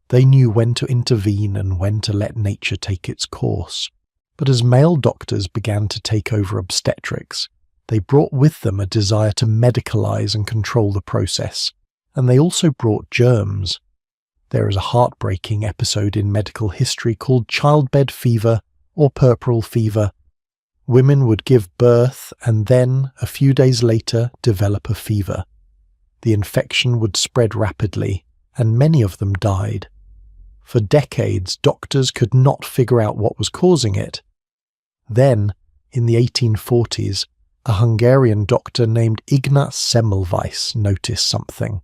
They knew when to intervene and when to let nature take its course. But as male doctors began to take over obstetrics, they brought with them a desire to medicalize and control the process, and they also brought germs. There is a heartbreaking episode in medical history called childbed fever or puerperal fever. Women would give birth and then, a few days later, develop a fever. The infection would spread rapidly, and many of them died. For decades, doctors could not figure out what was causing it. Then, in the 1840s, a Hungarian doctor named Ignaz Semmelweis noticed something.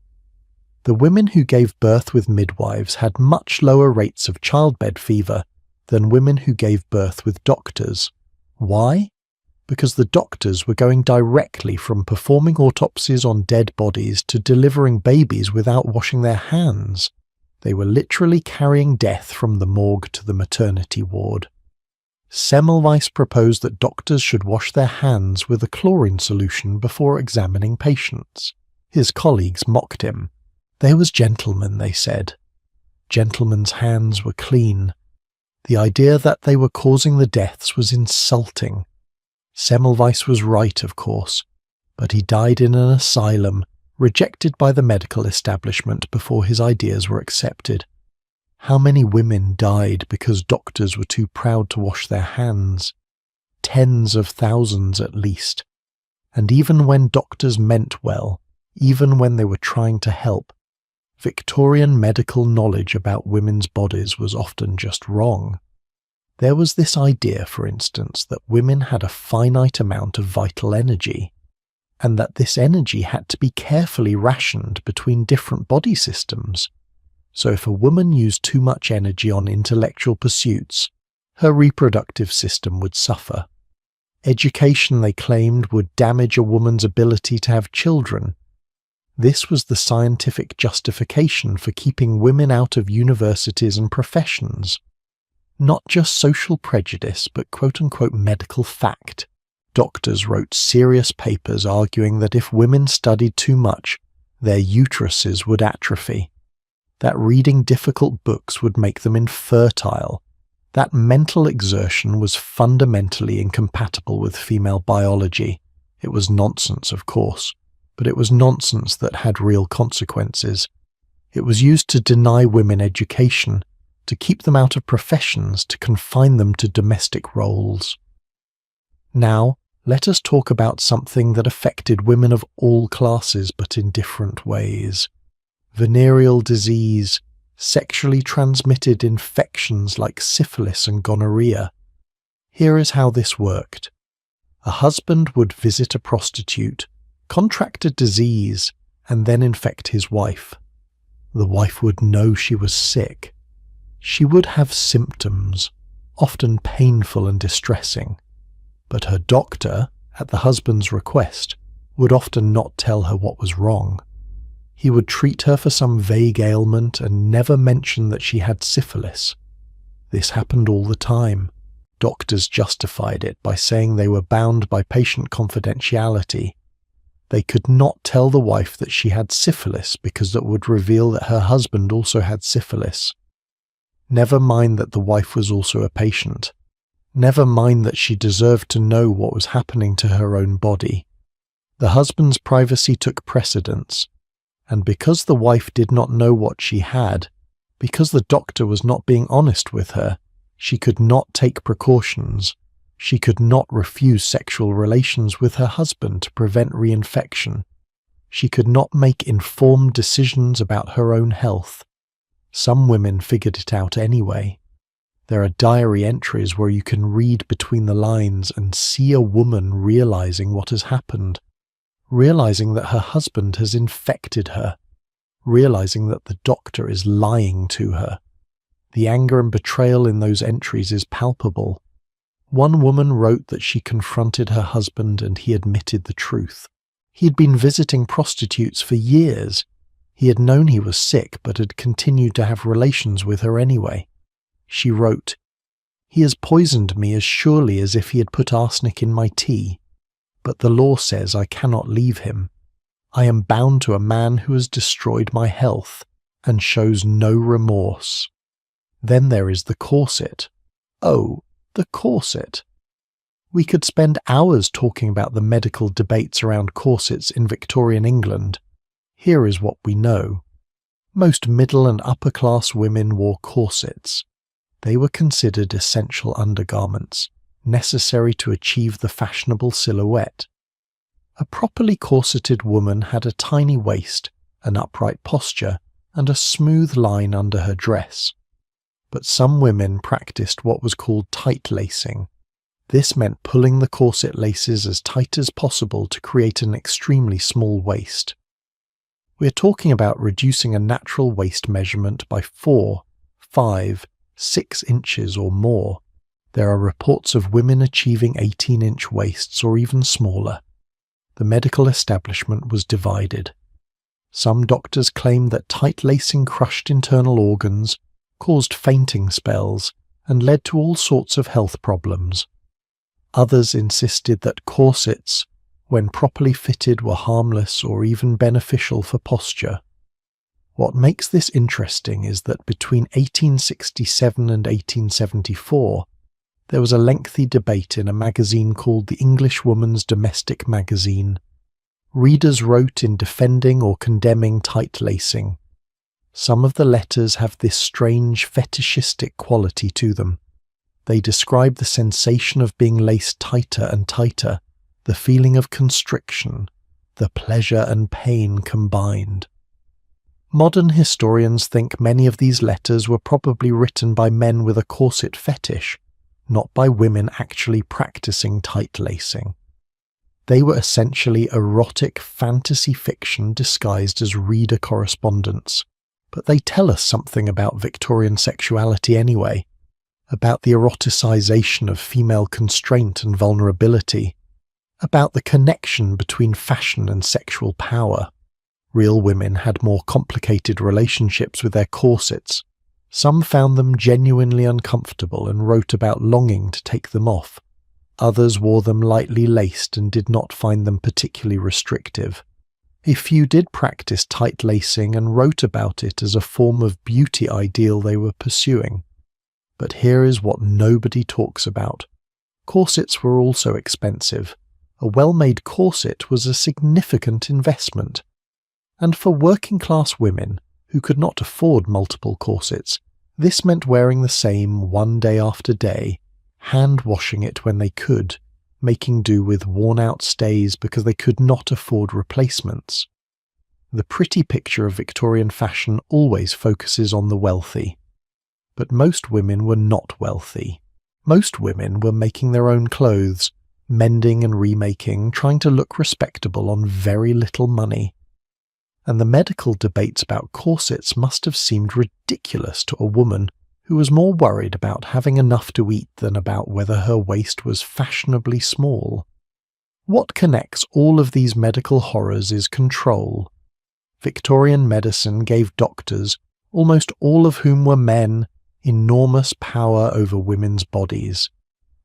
The women who gave birth with midwives had much lower rates of childbed fever than women who gave birth with doctors. Why? Because the doctors were going directly from performing autopsies on dead bodies to delivering babies without washing their hands. They were literally carrying death from the morgue to the maternity ward. Semmelweis proposed that doctors should wash their hands with a chlorine solution before examining patients. His colleagues mocked him. They was gentlemen, they said. Gentlemen's hands were clean. The idea that they were causing the deaths was insulting. Semmelweis was right, of course, but he died in an asylum, rejected by the medical establishment before his ideas were accepted. How many women died because doctors were too proud to wash their hands? Tens of thousands at least. And even when doctors meant well, even when they were trying to help, Victorian medical knowledge about women's bodies was often just wrong. There was this idea, for instance, that women had a finite amount of vital energy, and that this energy had to be carefully rationed between different body systems. So if a woman used too much energy on intellectual pursuits, her reproductive system would suffer. Education, they claimed, would damage a woman's ability to have children. This was the scientific justification for keeping women out of universities and professions. Not just social prejudice, but quote-unquote medical fact. Doctors wrote serious papers arguing that if women studied too much, their uteruses would atrophy. That reading difficult books would make them infertile. That mental exertion was fundamentally incompatible with female biology. It was nonsense, of course, but it was nonsense that had real consequences. It was used to deny women education, to keep them out of professions, to confine them to domestic roles. Now, let us talk about something that affected women of all classes but in different ways. Venereal disease, sexually transmitted infections like syphilis and gonorrhea. Here is how this worked. A husband would visit a prostitute, contract a disease, and then infect his wife. The wife would know she was sick. She would have symptoms, often painful and distressing, but her doctor, at the husband's request, would often not tell her what was wrong. He would treat her for some vague ailment and never mention that she had syphilis. This happened all the time. Doctors justified it by saying they were bound by patient confidentiality. They could not tell the wife that she had syphilis because that would reveal that her husband also had syphilis. Never mind that the wife was also a patient. Never mind that she deserved to know what was happening to her own body. The husband's privacy took precedence, and because the wife did not know what she had, because the doctor was not being honest with her, she could not take precautions, She could not refuse sexual relations with her husband to prevent reinfection. She could not make informed decisions about her own health. Some women figured it out anyway. There are diary entries where you can read between the lines and see a woman realizing what has happened, realizing that her husband has infected her, realizing that the doctor is lying to her. The anger and betrayal in those entries is palpable. One woman wrote that she confronted her husband and he admitted the truth. He had been visiting prostitutes for years. He had known he was sick but had continued to have relations with her anyway. She wrote, "He has poisoned me as surely as if he had put arsenic in my tea. But the law says I cannot leave him. I am bound to a man who has destroyed my health and shows no remorse." Then there is the corset. Oh, the corset. We could spend hours talking about the medical debates around corsets in Victorian England. Here is what we know. Most middle and upper class women wore corsets. They were considered essential undergarments, necessary to achieve the fashionable silhouette. A properly corseted woman had a tiny waist, an upright posture, and a smooth line under her dress. But some women practiced what was called tight lacing. This meant pulling the corset laces as tight as possible to create an extremely small waist. We are talking about reducing a natural waist measurement by 4, 5, 6 inches or more. There are reports of women achieving 18-inch waists or even smaller. The medical establishment was divided. Some doctors claimed that tight lacing crushed internal organs, caused fainting spells, and led to all sorts of health problems. Others insisted that corsets, when properly fitted, were harmless or even beneficial for posture. What makes this interesting is that between 1867 and 1874, there was a lengthy debate in a magazine called the English Woman's Domestic Magazine. Readers wrote in defending or condemning tight lacing. Some of the letters have this strange fetishistic quality to them. They describe the sensation of being laced tighter and tighter, the feeling of constriction, the pleasure and pain combined. Modern historians think many of these letters were probably written by men with a corset fetish, not by women actually practicing tight lacing. They were essentially erotic fantasy fiction disguised as reader correspondence. But they tell us something about Victorian sexuality anyway, about the eroticization of female constraint and vulnerability, about the connection between fashion and sexual power. Real women had more complicated relationships with their corsets. Some found them genuinely uncomfortable and wrote about longing to take them off. Others wore them lightly laced and did not find them particularly restrictive. A few did practice tight lacing and wrote about it as a form of beauty ideal they were pursuing. But here is what nobody talks about. Corsets were also expensive. A well-made corset was a significant investment. And for working-class women, who could not afford multiple corsets, this meant wearing the same one day after day, hand-washing it when they could, making do with worn-out stays because they could not afford replacements. The pretty picture of Victorian fashion always focuses on the wealthy. But most women were not wealthy. Most women were making their own clothes, mending and remaking, trying to look respectable on very little money. And the medical debates about corsets must have seemed ridiculous to a woman who was more worried about having enough to eat than about whether her waist was fashionably small. What connects all of these medical horrors is control. Victorian medicine gave doctors, almost all of whom were men, enormous power over women's bodies,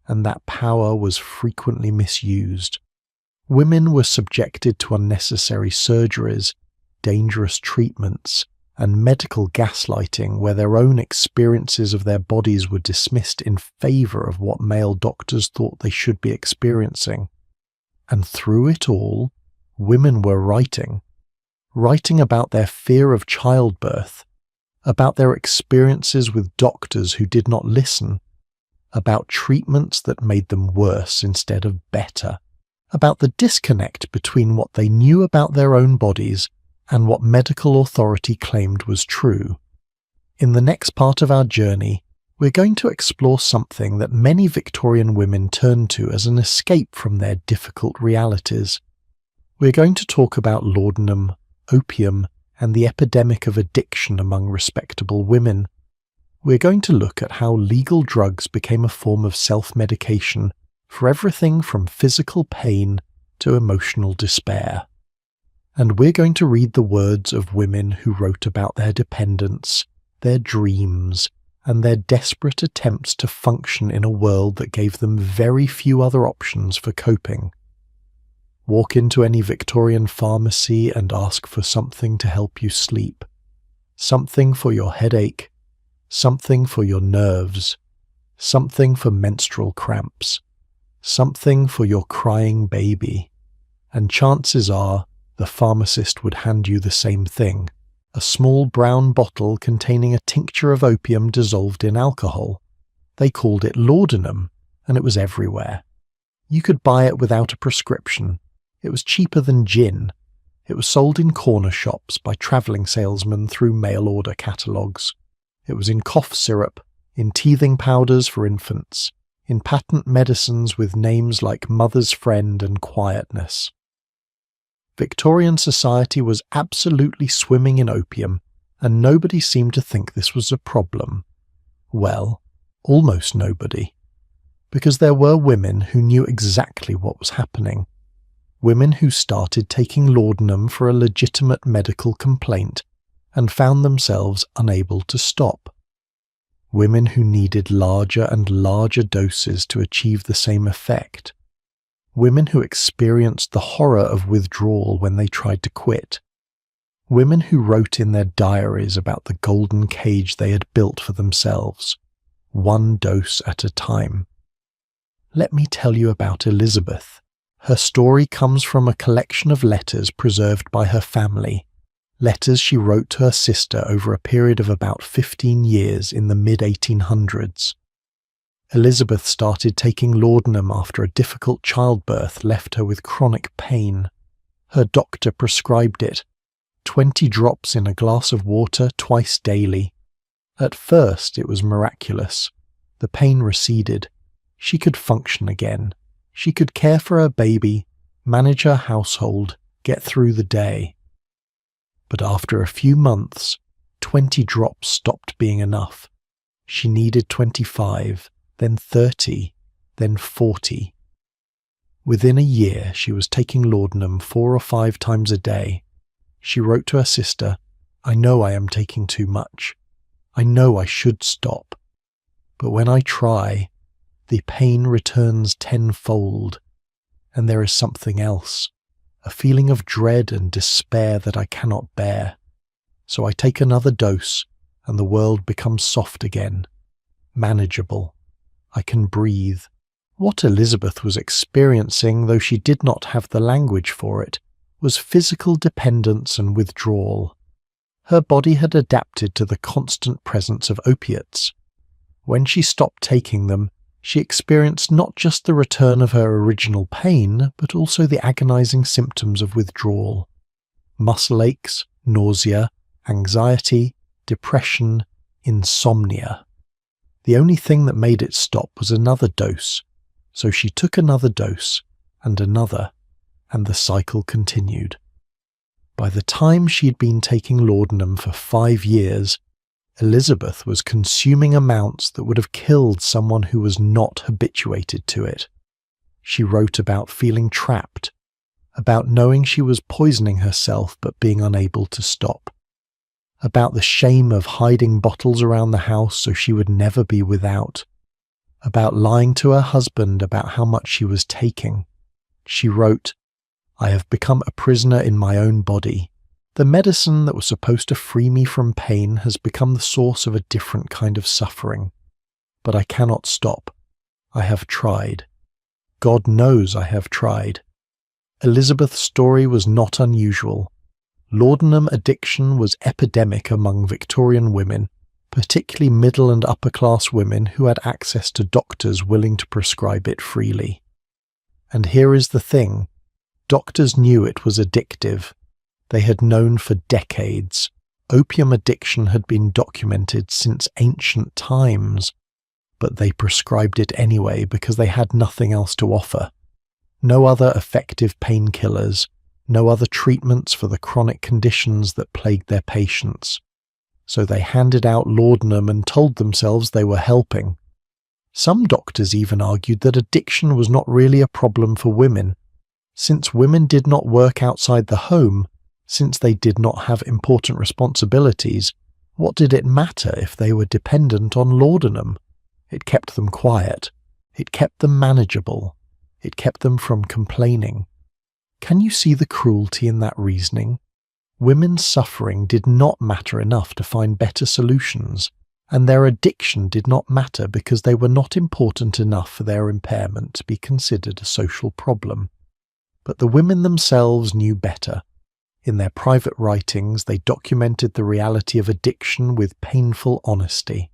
and that power was frequently misused. Women were subjected to unnecessary surgeries, dangerous treatments, and medical gaslighting where their own experiences of their bodies were dismissed in favour of what male doctors thought they should be experiencing. And through it all, women were writing about their fear of childbirth, about their experiences with doctors who did not listen, about treatments that made them worse instead of better, about the disconnect between what they knew about their own bodies and what medical authority claimed was true. In the next part of our journey, we're going to explore something that many Victorian women turned to as an escape from their difficult realities. We're going to talk about laudanum, opium, and the epidemic of addiction among respectable women. We're going to look at how legal drugs became a form of self-medication for everything from physical pain to emotional despair. And we're going to read the words of women who wrote about their dependence, their dreams, and their desperate attempts to function in a world that gave them very few other options for coping. Walk into any Victorian pharmacy and ask for something to help you sleep, something for your headache, something for your nerves, something for menstrual cramps, something for your crying baby, and chances are the pharmacist would hand you the same thing. A small brown bottle containing a tincture of opium dissolved in alcohol. They called it laudanum, and it was everywhere. You could buy it without a prescription. It was cheaper than gin. It was sold in corner shops by travelling salesmen through mail-order catalogues. It was in cough syrup, in teething powders for infants, in patent medicines with names like Mother's Friend and Quietness. Victorian society was absolutely swimming in opium, and nobody seemed to think this was a problem. Well, almost nobody. Because there were women who knew exactly what was happening. Women who started taking laudanum for a legitimate medical complaint and found themselves unable to stop. Women who needed larger and larger doses to achieve the same effect. Women who experienced the horror of withdrawal when they tried to quit. Women who wrote in their diaries about the golden cage they had built for themselves, one dose at a time. Let me tell you about Elizabeth. Her story comes from a collection of letters preserved by her family, letters she wrote to her sister over a period of about 15 years in the mid-1800s. Elizabeth started taking laudanum after a difficult childbirth left her with chronic pain. Her doctor prescribed it, 20 drops in a glass of water twice daily. At first it was miraculous. The pain receded. She could function again. She could care for her baby, manage her household, get through the day. But after a few months, 20 drops stopped being enough. She needed 25. Then 30, then 40. Within a year, she was taking laudanum 4 or 5 times a day. She wrote to her sister, "I know I am taking too much. I know I should stop. But when I try, the pain returns tenfold. And there is something else, a feeling of dread and despair that I cannot bear. So I take another dose, and the world becomes soft again, manageable. I can breathe." What Elizabeth was experiencing, though she did not have the language for it, was physical dependence and withdrawal. Her body had adapted to the constant presence of opiates. When she stopped taking them, she experienced not just the return of her original pain, but also the agonizing symptoms of withdrawal. Muscle aches, nausea, anxiety, depression, insomnia. The only thing that made it stop was another dose, so she took another dose, and another, and the cycle continued. By the time she'd been taking laudanum for 5 years, Elizabeth was consuming amounts that would have killed someone who was not habituated to it. She wrote about feeling trapped, about knowing she was poisoning herself but being unable to stop, about the shame of hiding bottles around the house so she would never be without, about lying to her husband about how much she was taking. She wrote, "I have become a prisoner in my own body. The medicine that was supposed to free me from pain has become the source of a different kind of suffering. But I cannot stop. I have tried. God knows I have tried." Elizabeth's story was not unusual. Laudanum addiction was epidemic among Victorian women, particularly middle and upper class women who had access to doctors willing to prescribe it freely. And here is the thing, doctors knew it was addictive. They had known for decades. Opium addiction had been documented since ancient times, but they prescribed it anyway because they had nothing else to offer. No other effective painkillers, no other treatments for the chronic conditions that plagued their patients. So they handed out laudanum and told themselves they were helping. Some doctors even argued that addiction was not really a problem for women. Since women did not work outside the home, since they did not have important responsibilities, what did it matter if they were dependent on laudanum? It kept them quiet. It kept them manageable. It kept them from complaining. Can you see the cruelty in that reasoning? Women's suffering did not matter enough to find better solutions, and their addiction did not matter because they were not important enough for their impairment to be considered a social problem. But the women themselves knew better. In their private writings, they documented the reality of addiction with painful honesty.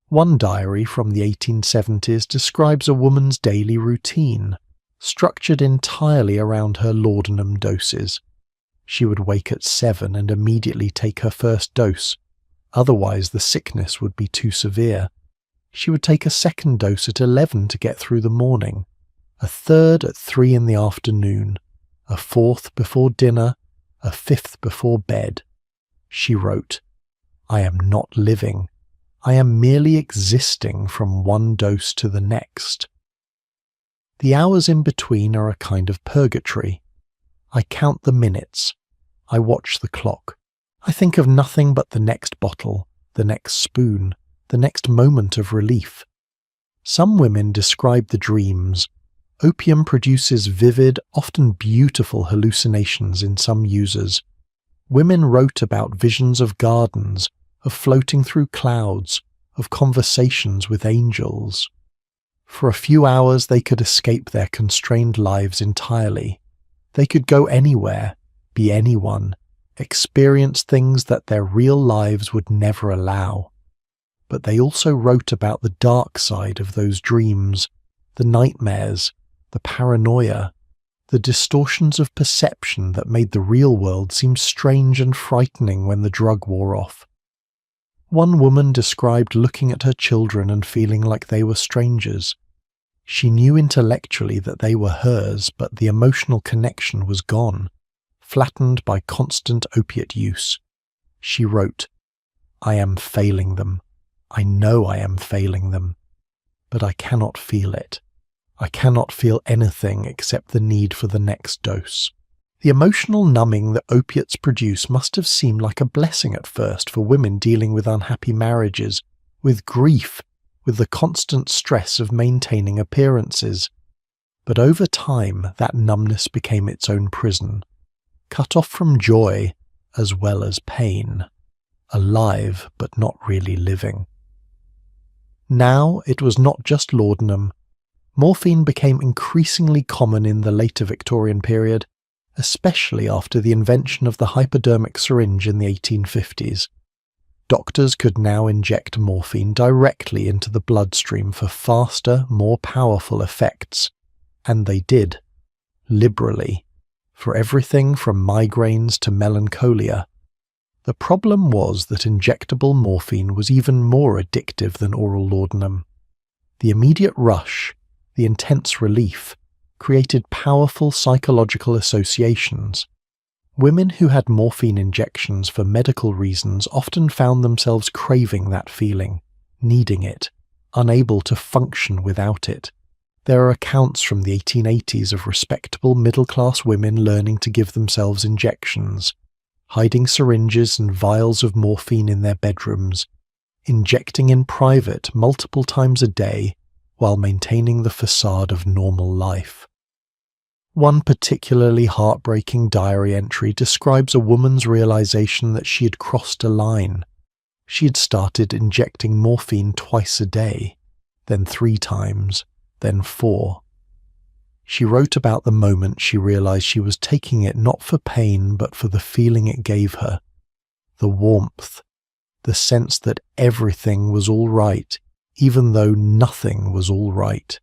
One diary from the 1870s describes a woman's daily routine, structured entirely around her laudanum doses. She would wake at 7 and immediately take her first dose, otherwise the sickness would be too severe. She would take a second dose at 11 to get through the morning, a third at 3 in the afternoon, a fourth before dinner, a fifth before bed. She wrote, "I am not living. I am merely existing from one dose to the next." The hours in between are a kind of purgatory. I count the minutes. I watch the clock. I think of nothing but the next bottle, the next spoon, the next moment of relief. Some women describe the dreams. Opium produces vivid, often beautiful hallucinations in some users. Women wrote about visions of gardens, of floating through clouds, of conversations with angels. For a few hours they could escape their constrained lives entirely. They could go anywhere, be anyone, experience things that their real lives would never allow. But they also wrote about the dark side of those dreams, the nightmares, the paranoia, the distortions of perception that made the real world seem strange and frightening when the drug wore off. One woman described looking at her children and feeling like they were strangers. She knew intellectually that they were hers, but the emotional connection was gone, flattened by constant opiate use. She wrote, "I am failing them. I know I am failing them, but I cannot feel it. I cannot feel anything except the need for the next dose." The emotional numbing that opiates produce must have seemed like a blessing at first for women dealing with unhappy marriages, with grief, with the constant stress of maintaining appearances. But over time, that numbness became its own prison, cut off from joy as well as pain, alive but not really living. Now it was not just laudanum. Morphine became increasingly common in the later Victorian period, especially after the invention of the hypodermic syringe in the 1850s. Doctors could now inject morphine directly into the bloodstream for faster, more powerful effects, and they did, liberally, for everything from migraines to melancholia. The problem was that injectable morphine was even more addictive than oral laudanum. The immediate rush, the intense relief, created powerful psychological associations. Women who had morphine injections for medical reasons often found themselves craving that feeling, needing it, unable to function without it. There are accounts from the 1880s of respectable middle-class women learning to give themselves injections, hiding syringes and vials of morphine in their bedrooms, injecting in private multiple times a day while maintaining the facade of normal life. One particularly heartbreaking diary entry describes a woman's realization that she had crossed a line. She had started injecting morphine twice a day, then 3 times, then 4. She wrote about the moment she realized she was taking it not for pain but for the feeling it gave her, the warmth, the sense that everything was all right, even though nothing was all right.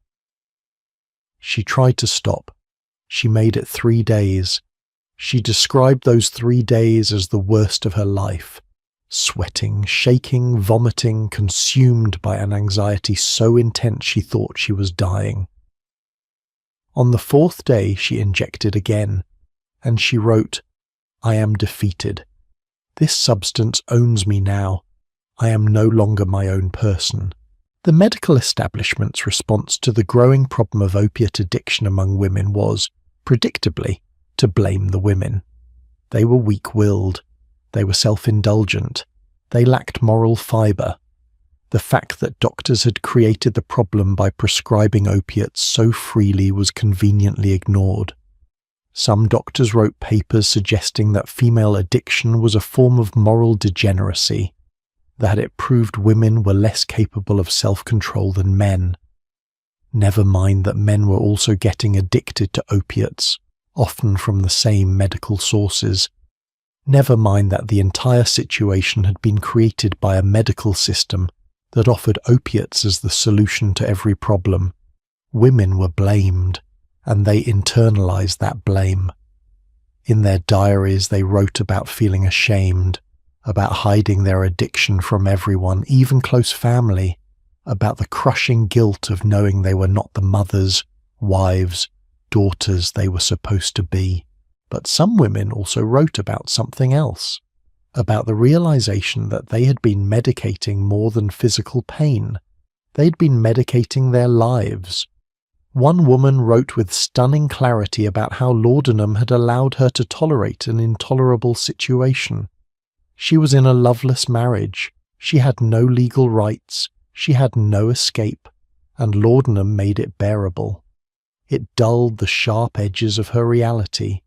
She tried to stop. She made it 3 days. She described those 3 days as the worst of her life, sweating, shaking, vomiting, consumed by an anxiety so intense she thought she was dying. On the 4th day she injected again, and she wrote, "I am defeated. This substance owns me now. I am no longer my own person." The medical establishment's response to the growing problem of opiate addiction among women was, predictably, to blame the women. They were weak-willed. They were self-indulgent. They lacked moral fibre. The fact that doctors had created the problem by prescribing opiates so freely was conveniently ignored. Some doctors wrote papers suggesting that female addiction was a form of moral degeneracy, that it proved women were less capable of self-control than men. Never mind that men were also getting addicted to opiates, often from the same medical sources. Never mind that the entire situation had been created by a medical system that offered opiates as the solution to every problem. Women were blamed, and they internalized that blame. In their diaries, they wrote about feeling ashamed, about hiding their addiction from everyone, even close family, about the crushing guilt of knowing they were not the mothers, wives, daughters they were supposed to be. But some women also wrote about something else, about the realization that they had been medicating more than physical pain. They'd been medicating their lives. One woman wrote with stunning clarity about how laudanum had allowed her to tolerate an intolerable situation. She was in a loveless marriage. She had no legal rights. She had no escape, and laudanum made it bearable. It dulled the sharp edges of her reality.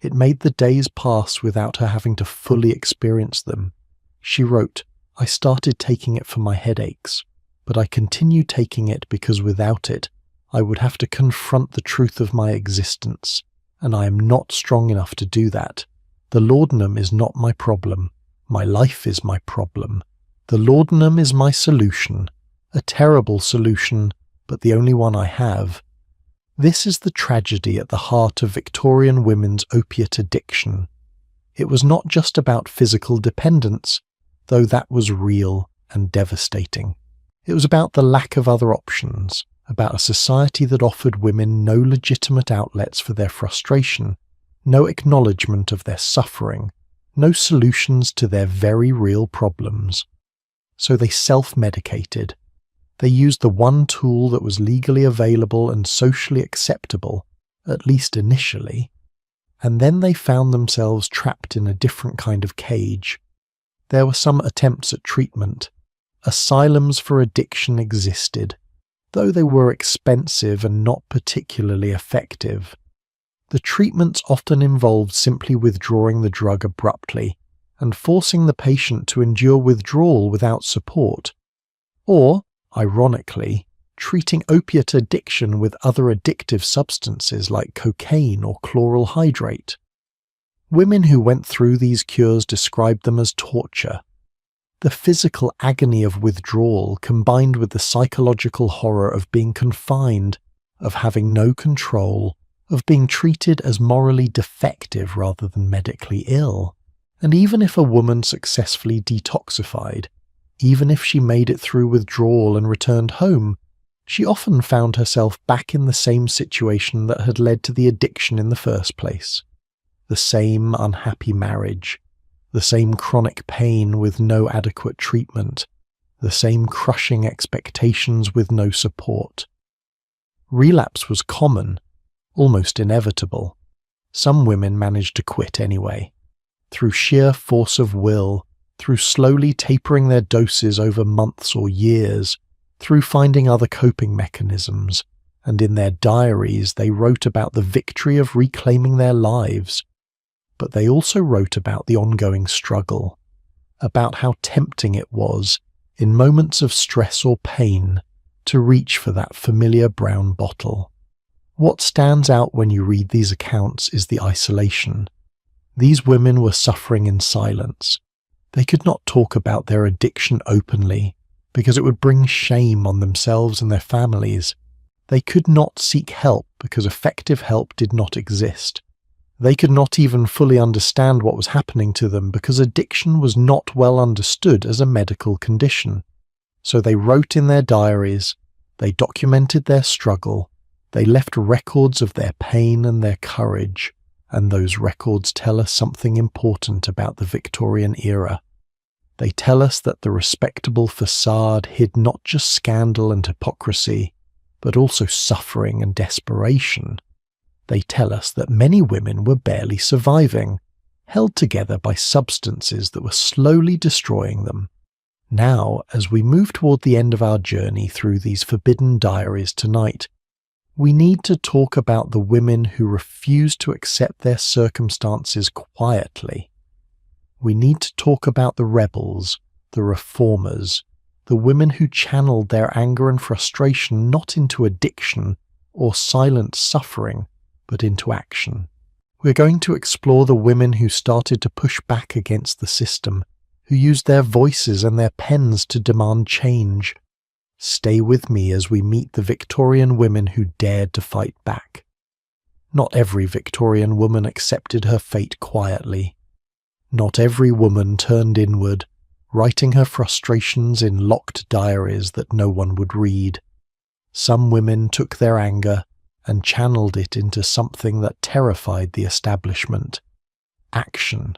It made the days pass without her having to fully experience them. She wrote, "I started taking it for my headaches, but I continued taking it because without it, I would have to confront the truth of my existence, and I am not strong enough to do that. The laudanum is not my problem. My life is my problem. The laudanum is my solution, a terrible solution, but the only one I have." This is the tragedy at the heart of Victorian women's opiate addiction. It was not just about physical dependence, though that was real and devastating. It was about the lack of other options, about a society that offered women no legitimate outlets for their frustration, no acknowledgement of their suffering, no solutions to their very real problems. So they self-medicated. They used the one tool that was legally available and socially acceptable, at least initially, and then they found themselves trapped in a different kind of cage. There were some attempts at treatment. Asylums for addiction existed, though they were expensive and not particularly effective. The treatments often involved simply withdrawing the drug abruptly and forcing the patient to endure withdrawal without support, or, ironically, treating opiate addiction with other addictive substances like cocaine or chloral hydrate. Women who went through these cures described them as torture. The physical agony of withdrawal combined with the psychological horror of being confined, of having no control, of being treated as morally defective rather than medically ill. And even if a woman successfully detoxified, even if she made it through withdrawal and returned home, she often found herself back in the same situation that had led to the addiction in the first place. The same unhappy marriage, the same chronic pain with no adequate treatment, the same crushing expectations with no support. Relapse was common, almost inevitable. Some women managed to quit anyway, through sheer force of will, through slowly tapering their doses over months or years, through finding other coping mechanisms, and in their diaries they wrote about the victory of reclaiming their lives. But they also wrote about the ongoing struggle, about how tempting it was, in moments of stress or pain, to reach for that familiar brown bottle. What stands out when you read these accounts is the isolation. These women were suffering in silence. They could not talk about their addiction openly because it would bring shame on themselves and their families. They could not seek help because effective help did not exist. They could not even fully understand what was happening to them because addiction was not well understood as a medical condition. So they wrote in their diaries, they documented their struggle, they left records of their pain and their courage, and those records tell us something important about the Victorian era. They tell us that the respectable facade hid not just scandal and hypocrisy, but also suffering and desperation. They tell us that many women were barely surviving, held together by substances that were slowly destroying them. Now, as we move toward the end of our journey through these forbidden diaries tonight, we need to talk about the women who refuse to accept their circumstances quietly. We need to talk about the rebels, the reformers, the women who channeled their anger and frustration not into addiction or silent suffering, but into action. We're going to explore the women who started to push back against the system, who used their voices and their pens to demand change. Stay with me as we meet the Victorian women who dared to fight back. Not every Victorian woman accepted her fate quietly. Not every woman turned inward, writing her frustrations in locked diaries that no one would read. Some women took their anger and channeled it into something that terrified the establishment: action.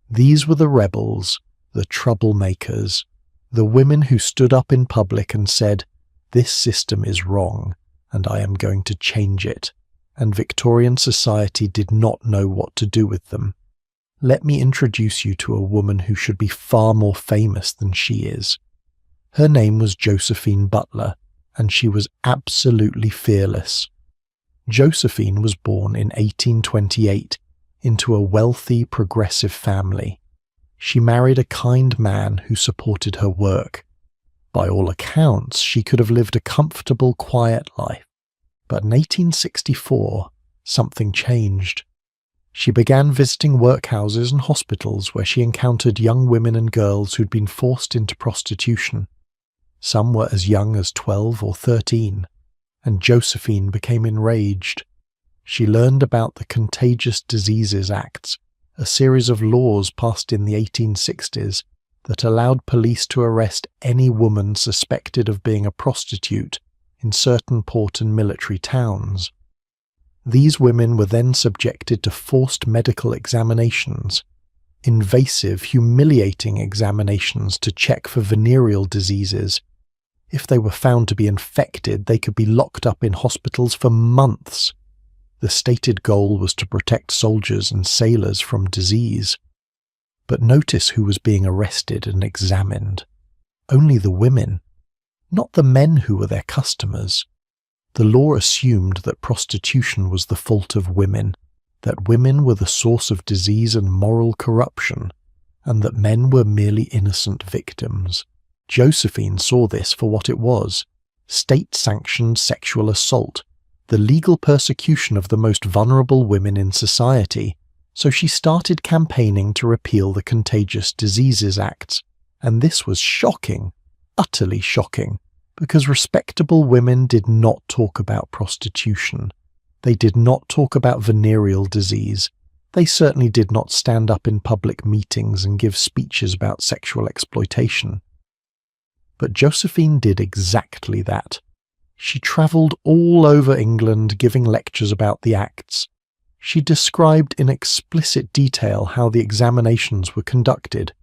These were the rebels, the troublemakers, the women who stood up in public and said, "This system is wrong, and I am going to change it," and Victorian society did not know what to do with them. Let me introduce you to a woman who should be far more famous than she is. Her name was Josephine Butler, and she was absolutely fearless. Josephine was born in 1828 into a wealthy, progressive family. She married a kind man who supported her work. By all accounts, she could have lived a comfortable, quiet life. But in 1864, something changed. She began visiting workhouses and hospitals where she encountered young women and girls who'd been forced into prostitution. Some were as young as 12 or 13, and Josephine became enraged. She learned about the Contagious Diseases Acts, a series of laws passed in the 1860s that allowed police to arrest any woman suspected of being a prostitute in certain port and military towns. These women were then subjected to forced medical examinations, invasive, humiliating examinations to check for venereal diseases. If they were found to be infected, they could be locked up in hospitals for months. The stated goal was to protect soldiers and sailors from disease. But notice who was being arrested and examined. Only the women, not the men who were their customers. The law assumed that prostitution was the fault of women, that women were the source of disease and moral corruption, and that men were merely innocent victims. Josephine saw this for what it was: state-sanctioned sexual assault, the legal persecution of the most vulnerable women in society. So she started campaigning to repeal the Contagious Diseases Acts, and this was shocking, utterly shocking, because respectable women did not talk about prostitution. They did not talk about venereal disease. They certainly did not stand up in public meetings and give speeches about sexual exploitation. But Josephine did exactly that. She travelled all over England giving lectures about the Acts. She described in explicit detail how the examinations were conducted.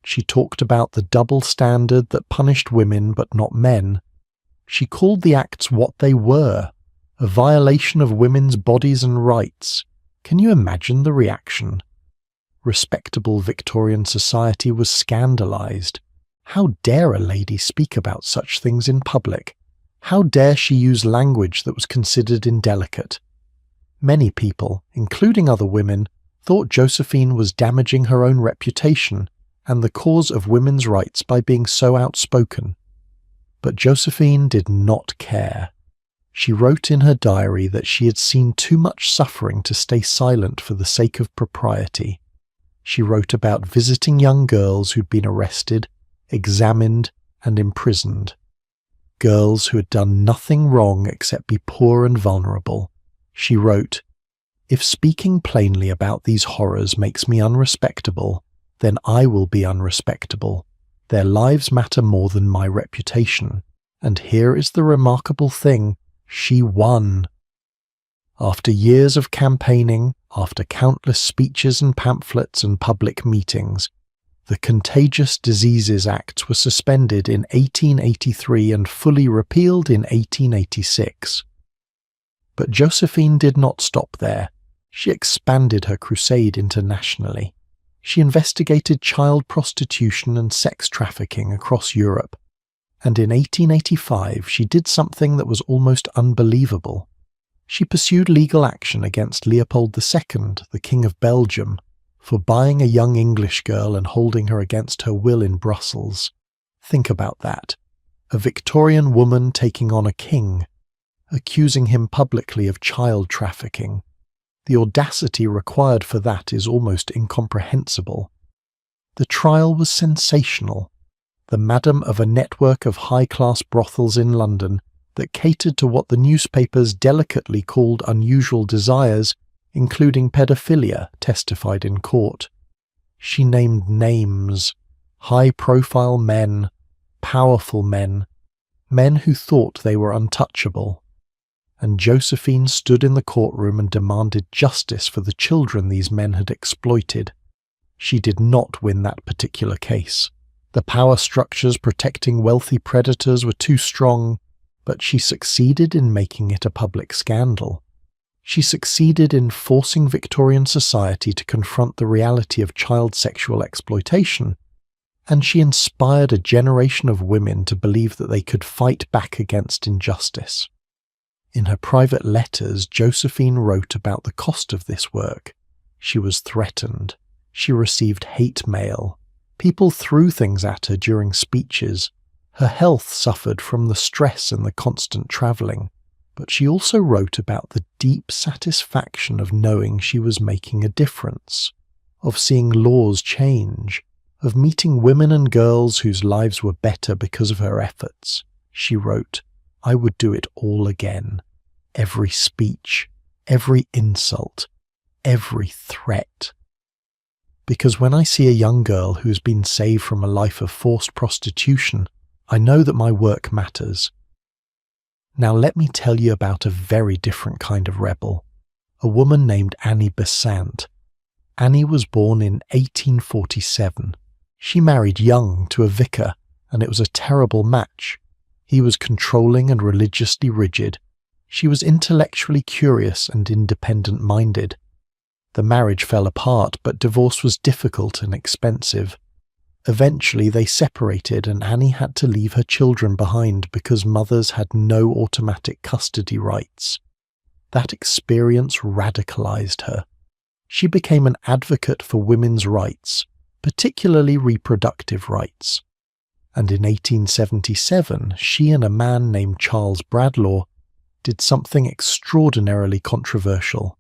She talked about the double standard that punished women but not men. She called the Acts what they were: a violation of women's bodies and rights. Can you imagine the reaction? Respectable Victorian society was scandalised. How dare a lady speak about such things in public? How dare she use language that was considered indelicate? Many people, including other women, thought Josephine was damaging her own reputation and the cause of women's rights by being so outspoken. But Josephine did not care. She wrote in her diary that she had seen too much suffering to stay silent for the sake of propriety. She wrote about visiting young girls who'd been arrested, examined, and imprisoned. Girls who had done nothing wrong except be poor and vulnerable. She wrote, "If speaking plainly about these horrors makes me unrespectable, then I will be unrespectable. Their lives matter more than my reputation. And here is the remarkable thing, she won." After years of campaigning, after countless speeches and pamphlets and public meetings, the Contagious Diseases Acts were suspended in 1883 and fully repealed in 1886. But Josephine did not stop there. She expanded her crusade internationally. She investigated child prostitution and sex trafficking across Europe. And in 1885 she did something that was almost unbelievable. She pursued legal action against Leopold II, the King of Belgium, for buying a young English girl and holding her against her will in Brussels. Think about that. A Victorian woman taking on a king, accusing him publicly of child trafficking. The audacity required for that is almost incomprehensible. The trial was sensational. The madam of a network of high-class brothels in London that catered to what the newspapers delicately called unusual desires, including pedophilia, testified in court. She named names, high-profile men, powerful men, men who thought they were untouchable. And Josephine stood in the courtroom and demanded justice for the children these men had exploited. She did not win that particular case. The power structures protecting wealthy predators were too strong, but she succeeded in making it a public scandal. She succeeded in forcing Victorian society to confront the reality of child sexual exploitation, and she inspired a generation of women to believe that they could fight back against injustice. In her private letters, Josephine wrote about the cost of this work. She was threatened. She received hate mail. People threw things at her during speeches. Her health suffered from the stress and the constant travelling, but she also wrote about the deep satisfaction of knowing she was making a difference, of seeing laws change, of meeting women and girls whose lives were better because of her efforts. She wrote, "I would do it all again. Every speech, every insult, every threat. Because when I see a young girl who has been saved from a life of forced prostitution, I know that my work matters." Now let me tell you about a very different kind of rebel, a woman named Annie Besant. Annie was born in 1847. She married young to a vicar, and it was a terrible match. He was controlling and religiously rigid. She was intellectually curious and independent-minded. The marriage fell apart, but divorce was difficult and expensive. Eventually they separated and Annie had to leave her children behind because mothers had no automatic custody rights. That experience radicalized her. She became an advocate for women's rights, particularly reproductive rights. And in 1877, she and a man named Charles Bradlaugh did something extraordinarily controversial.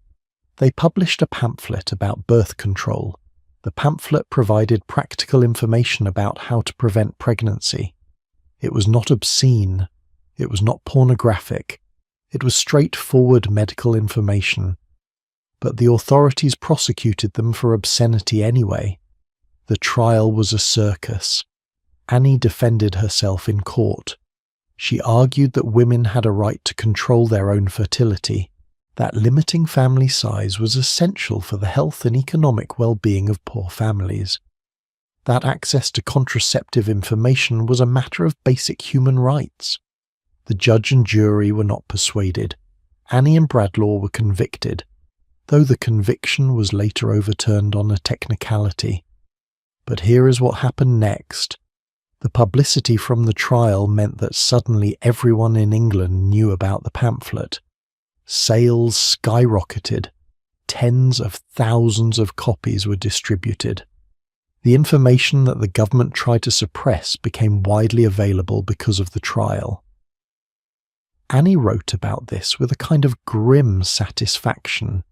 They published a pamphlet about birth control. The pamphlet provided practical information about how to prevent pregnancy. It was not obscene. It was not pornographic. It was straightforward medical information. But the authorities prosecuted them for obscenity anyway. The trial was a circus. Annie defended herself in court. She argued that women had a right to control their own fertility, that limiting family size was essential for the health and economic well-being of poor families, that access to contraceptive information was a matter of basic human rights. The judge and jury were not persuaded. Annie and Bradlaugh were convicted, though the conviction was later overturned on a technicality. But here is what happened next. The publicity from the trial meant that suddenly everyone in England knew about the pamphlet. Sales skyrocketed. Tens of thousands of copies were distributed. The information that the government tried to suppress became widely available because of the trial. Annie wrote about this with a kind of grim satisfaction.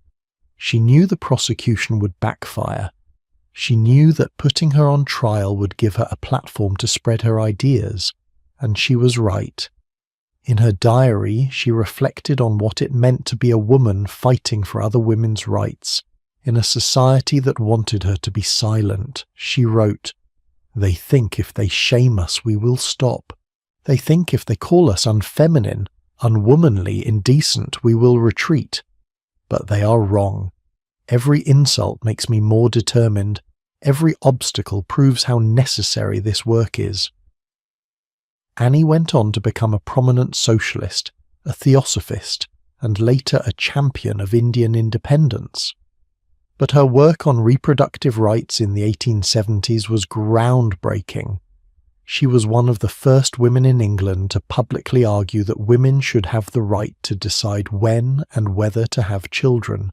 She knew the prosecution would backfire. She knew that putting her on trial would give her a platform to spread her ideas, and she was right. In her diary, she reflected on what it meant to be a woman fighting for other women's rights in a society that wanted her to be silent. She wrote, "They think if they shame us, we will stop. They think if they call us unfeminine, unwomanly, indecent, we will retreat. But they are wrong. Every insult makes me more determined. Every obstacle proves how necessary this work is." Annie went on to become a prominent socialist, a theosophist, and later a champion of Indian independence. But her work on reproductive rights in the 1870s was groundbreaking. She was one of the first women in England to publicly argue that women should have the right to decide when and whether to have children.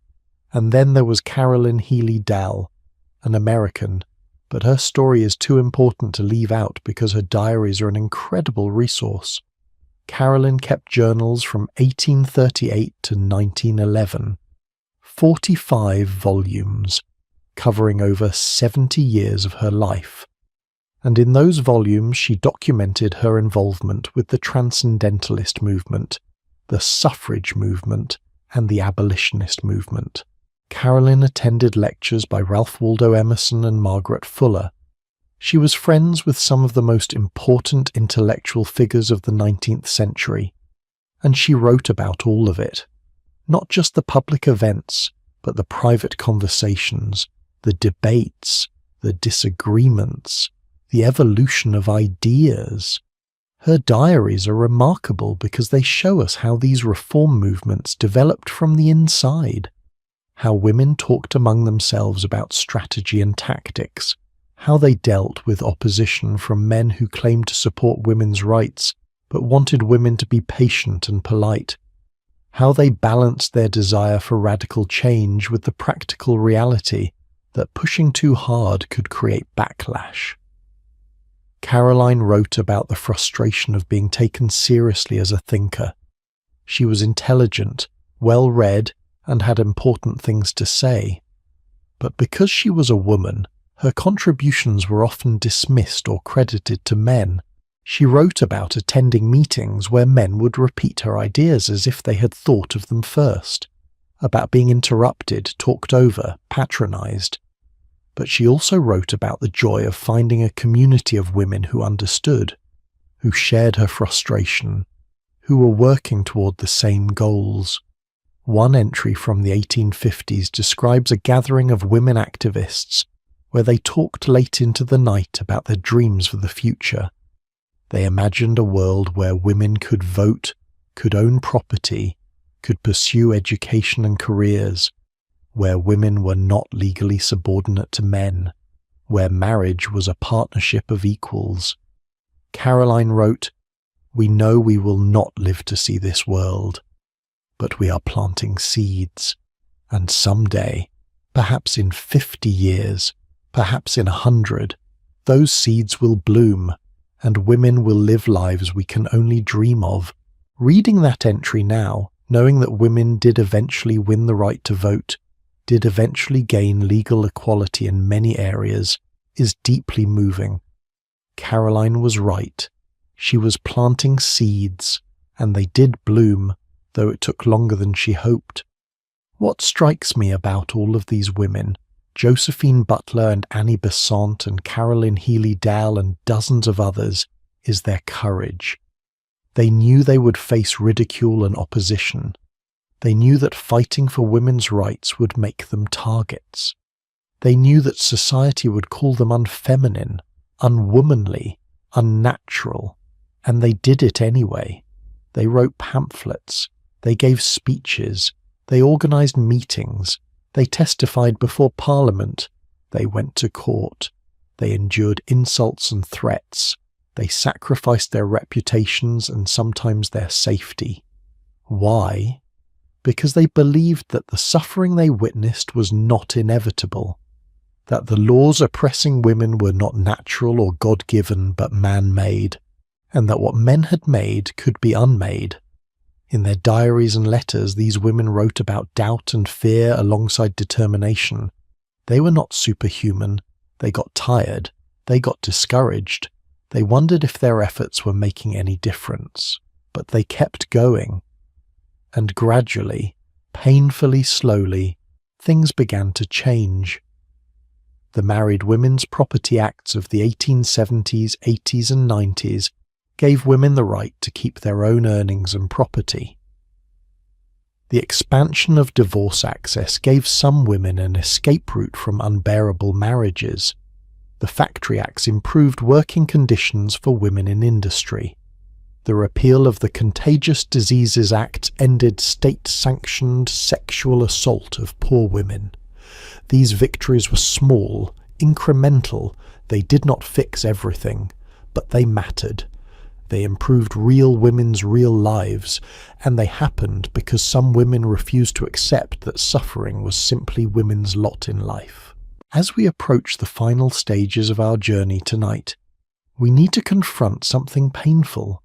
And then there was Caroline Healy Dell, an American, but her story is too important to leave out because her diaries are an incredible resource. Caroline kept journals from 1838 to 1911, 45 volumes, covering over 70 years of her life. And in those volumes she documented her involvement with the Transcendentalist movement, the suffrage movement, and the abolitionist movement. Caroline attended lectures by Ralph Waldo Emerson and Margaret Fuller. She was friends with some of the most important intellectual figures of the 19th century, and she wrote about all of it. Not just the public events, but the private conversations, the debates, the disagreements, the evolution of ideas. Her diaries are remarkable because they show us how these reform movements developed from the inside. How women talked among themselves about strategy and tactics, how they dealt with opposition from men who claimed to support women's rights but wanted women to be patient and polite, how they balanced their desire for radical change with the practical reality that pushing too hard could create backlash. Caroline wrote about the frustration of being taken seriously as a thinker. She was intelligent, well-read, and had important things to say. But because she was a woman, her contributions were often dismissed or credited to men. She wrote about attending meetings where men would repeat her ideas as if they had thought of them first, about being interrupted, talked over, patronized. But she also wrote about the joy of finding a community of women who understood, who shared her frustration, who were working toward the same goals. One entry from the 1850s describes a gathering of women activists where they talked late into the night about their dreams for the future. They imagined a world where women could vote, could own property, could pursue education and careers, where women were not legally subordinate to men, where marriage was a partnership of equals. Caroline wrote, "We know we will not live to see this world, but we are planting seeds, and someday, perhaps in 50 years, perhaps in 100, those seeds will bloom, and women will live lives we can only dream of." Reading that entry now, knowing that women did eventually win the right to vote, did eventually gain legal equality in many areas, is deeply moving. Caroline was right. She was planting seeds, and they did bloom, though it took longer than she hoped. What strikes me about all of these women, Josephine Butler and Annie Besant and Caroline Healy Dell and dozens of others, is their courage. They knew they would face ridicule and opposition. They knew that fighting for women's rights would make them targets. They knew that society would call them unfeminine, unwomanly, unnatural, and they did it anyway. They wrote pamphlets, they gave speeches, they organized meetings, they testified before Parliament, they went to court, they endured insults and threats, they sacrificed their reputations and sometimes their safety. Why? Because they believed that the suffering they witnessed was not inevitable, that the laws oppressing women were not natural or God-given but man-made, and that what men had made could be unmade. In their diaries and letters, these women wrote about doubt and fear alongside determination. They were not superhuman, They got tired. They got discouraged. They wondered if their efforts were making any difference. But they kept going. And gradually, painfully slowly, things began to change. The Married Women's Property Acts of the 1870s, 80s and 90s gave women the right to keep their own earnings and property. The expansion of divorce access gave some women an escape route from unbearable marriages. The Factory Acts improved working conditions for women in industry. The repeal of the Contagious Diseases Act ended state-sanctioned sexual assault of poor women. These victories were small, incremental. They did not fix everything, but they mattered. They improved real women's real lives, and they happened because some women refused to accept that suffering was simply women's lot in life. As we approach the final stages of our journey tonight, we need to confront something painful.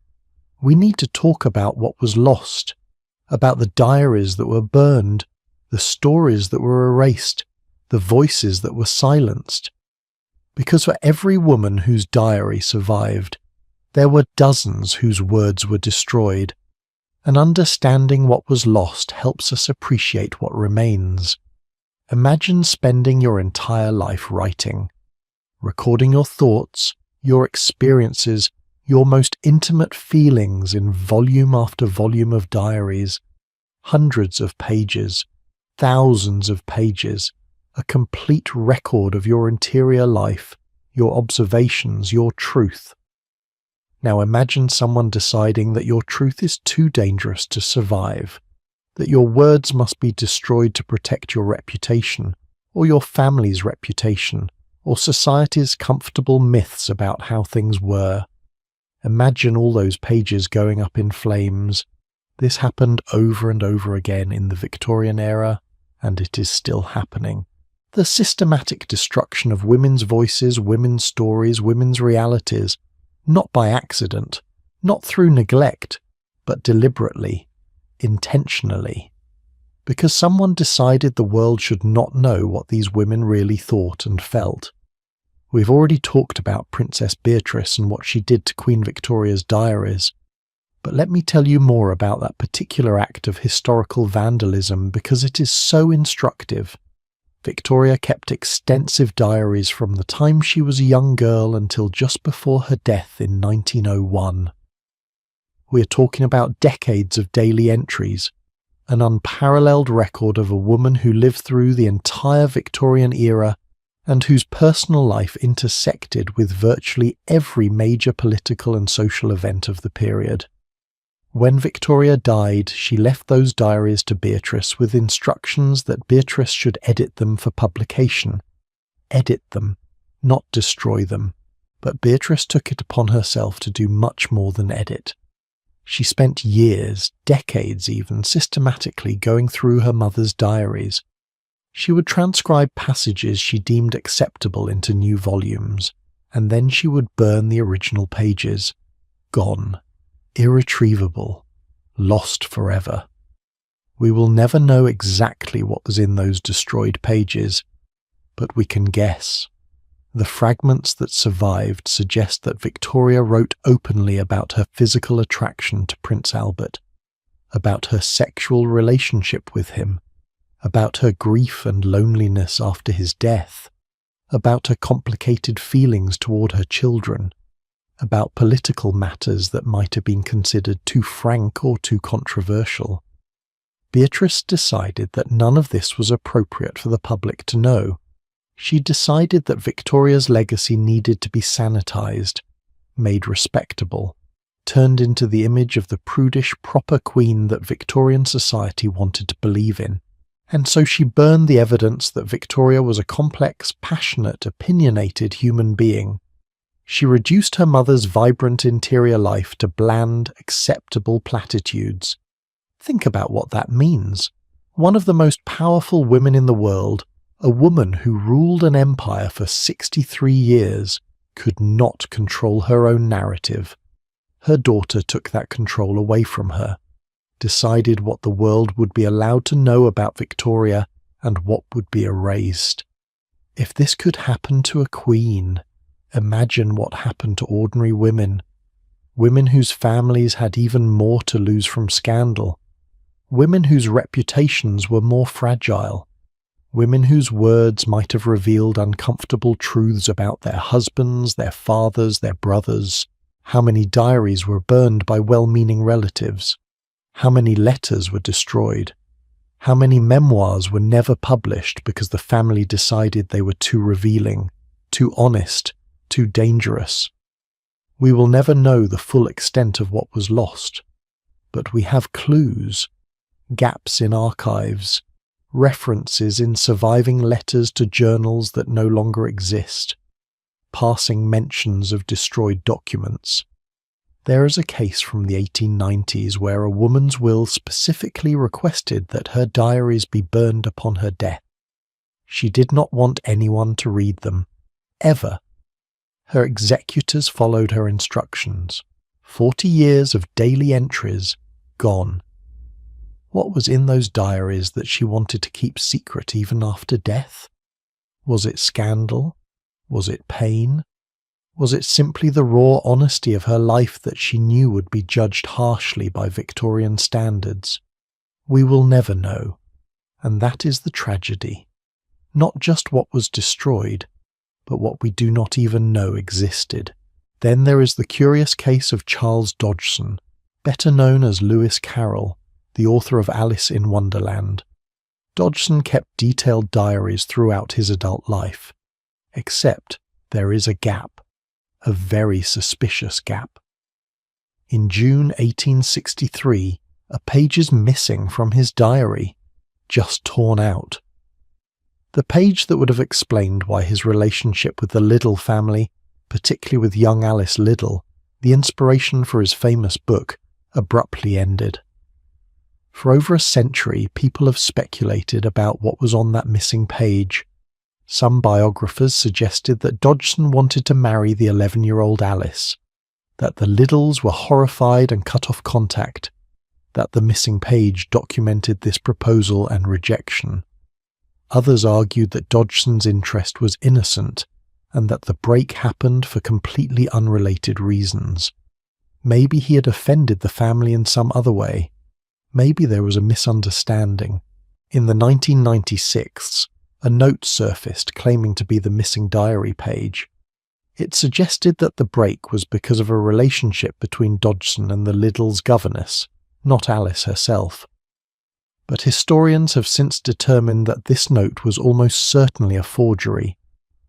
We need to talk about what was lost, about the diaries that were burned, the stories that were erased, the voices that were silenced. Because for every woman whose diary survived, there were dozens whose words were destroyed, and understanding what was lost helps us appreciate what remains. Imagine spending your entire life writing, recording your thoughts, your experiences, your most intimate feelings in volume after volume of diaries, hundreds of pages, thousands of pages, a complete record of your interior life, your observations, your truth. Now imagine someone deciding that your truth is too dangerous to survive, that your words must be destroyed to protect your reputation, or your family's reputation, or society's comfortable myths about how things were. Imagine all those pages going up in flames. This happened over and over again in the Victorian era, and it is still happening. The systematic destruction of women's voices, women's stories, women's realities, not by accident, not through neglect, but deliberately, intentionally. Because someone decided the world should not know what these women really thought and felt. We've already talked about Princess Beatrice and what she did to Queen Victoria's diaries, but let me tell you more about that particular act of historical vandalism because it is so instructive. Victoria kept extensive diaries from the time she was a young girl until just before her death in 1901. We are talking about decades of daily entries, an unparalleled record of a woman who lived through the entire Victorian era and whose personal life intersected with virtually every major political and social event of the period. When Victoria died, she left those diaries to Beatrice with instructions that Beatrice should edit them for publication. Edit them, not destroy them. But Beatrice took it upon herself to do much more than edit. She spent years, decades even, systematically going through her mother's diaries. She would transcribe passages she deemed acceptable into new volumes, and then she would burn the original pages. Gone. Irretrievable. Lost forever. We will never know exactly what was in those destroyed pages, but we can guess. The fragments that survived suggest that Victoria wrote openly about her physical attraction to Prince Albert, about her sexual relationship with him, about her grief and loneliness after his death, about her complicated feelings toward her children, about political matters that might have been considered too frank or too controversial. Beatrice decided that none of this was appropriate for the public to know. She decided that Victoria's legacy needed to be sanitized, made respectable, turned into the image of the prudish, proper queen that Victorian society wanted to believe in. And so she burned the evidence that Victoria was a complex, passionate, opinionated human being. She reduced her mother's vibrant interior life to bland, acceptable platitudes. Think about what that means. One of the most powerful women in the world, a woman who ruled an empire for 63 years, could not control her own narrative. Her daughter took that control away from her, decided what the world would be allowed to know about Victoria and what would be erased. If this could happen to a queen, imagine what happened to ordinary women, women whose families had even more to lose from scandal, women whose reputations were more fragile, women whose words might have revealed uncomfortable truths about their husbands, their fathers, their brothers. How many diaries were burned by well-meaning relatives? How many letters were destroyed? How many memoirs were never published because the family decided they were too revealing, too honest, too dangerous? We will never know the full extent of what was lost, but we have clues, gaps in archives, references in surviving letters to journals that no longer exist, passing mentions of destroyed documents. There is a case from the 1890s where a woman's will specifically requested that her diaries be burned upon her death. She did not want anyone to read them, ever. Her executors followed her instructions. 40 years of daily entries gone. What was in those diaries that she wanted to keep secret even after death? Was it scandal? Was it pain? Was it simply the raw honesty of her life that she knew would be judged harshly by Victorian standards? We will never know, and that is the tragedy. Not just what was destroyed, but what we do not even know existed. Then there is the curious case of Charles Dodgson, better known as Lewis Carroll, the author of Alice in Wonderland. Dodgson kept detailed diaries throughout his adult life, except there is a gap, a very suspicious gap. In June 1863, a page is missing from his diary, just torn out. The page that would have explained why his relationship with the Liddell family, particularly with young Alice Liddell, the inspiration for his famous book, abruptly ended. For over a century, people have speculated about what was on that missing page. Some biographers suggested that Dodgson wanted to marry the 11-year-old Alice, that the Liddells were horrified and cut off contact, that the missing page documented this proposal and rejection. Others argued that Dodgson's interest was innocent, and that the break happened for completely unrelated reasons. Maybe he had offended the family in some other way. Maybe there was a misunderstanding. In the 1996, a note surfaced claiming to be the missing diary page. It suggested that the break was because of a relationship between Dodgson and the Liddell's governess, not Alice herself. But historians have since determined that this note was almost certainly a forgery,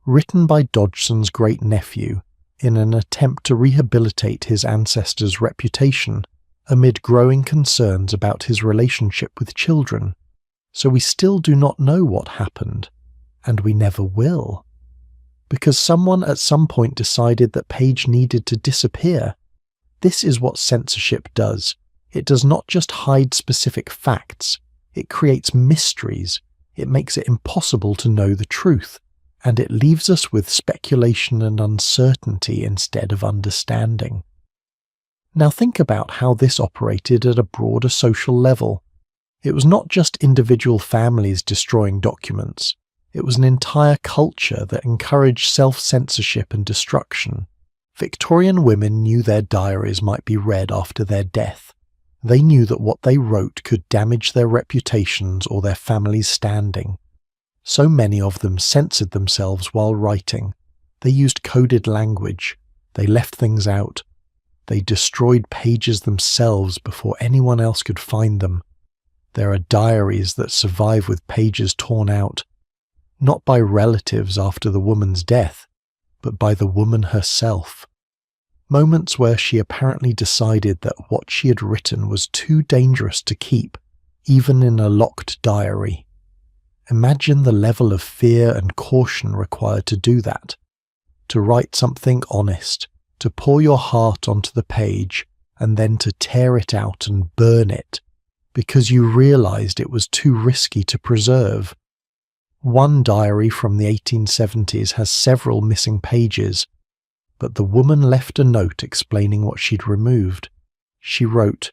written by Dodgson's great-nephew in an attempt to rehabilitate his ancestor's reputation amid growing concerns about his relationship with children. So we still do not know what happened, and we never will. Because someone at some point decided that page needed to disappear. This is what censorship does. It does not just hide specific facts, it creates mysteries, it makes it impossible to know the truth, and it leaves us with speculation and uncertainty instead of understanding. Now think about how this operated at a broader social level. It was not just individual families destroying documents. It was an entire culture that encouraged self-censorship and destruction. Victorian women knew their diaries might be read after their death. They knew that what they wrote could damage their reputations or their family's standing. So many of them censored themselves while writing. They used coded language. They left things out. They destroyed pages themselves before anyone else could find them. There are diaries that survive with pages torn out, not by relatives after the woman's death, but by the woman herself. Moments where she apparently decided that what she had written was too dangerous to keep, even in a locked diary. Imagine the level of fear and caution required to do that. To write something honest, to pour your heart onto the page, and then to tear it out and burn it, because you realized it was too risky to preserve. One diary from the 1870s has several missing pages, but the woman left a note explaining what she'd removed. She wrote,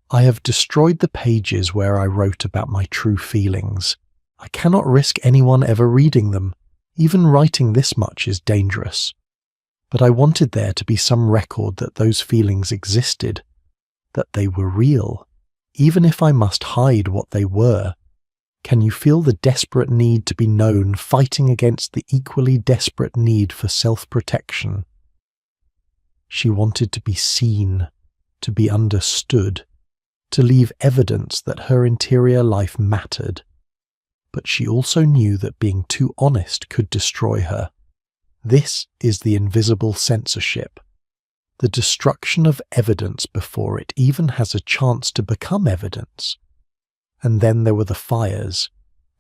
"I have destroyed the pages where I wrote about my true feelings. I cannot risk anyone ever reading them. Even writing this much is dangerous. But I wanted there to be some record that those feelings existed, that they were real, even if I must hide what they were. Can you feel the desperate need to be known fighting against the equally desperate need for self-protection? She wanted to be seen, to be understood, to leave evidence that her interior life mattered. But she also knew that being too honest could destroy her. This is the invisible censorship, the destruction of evidence before it even has a chance to become evidence. And then there were the fires,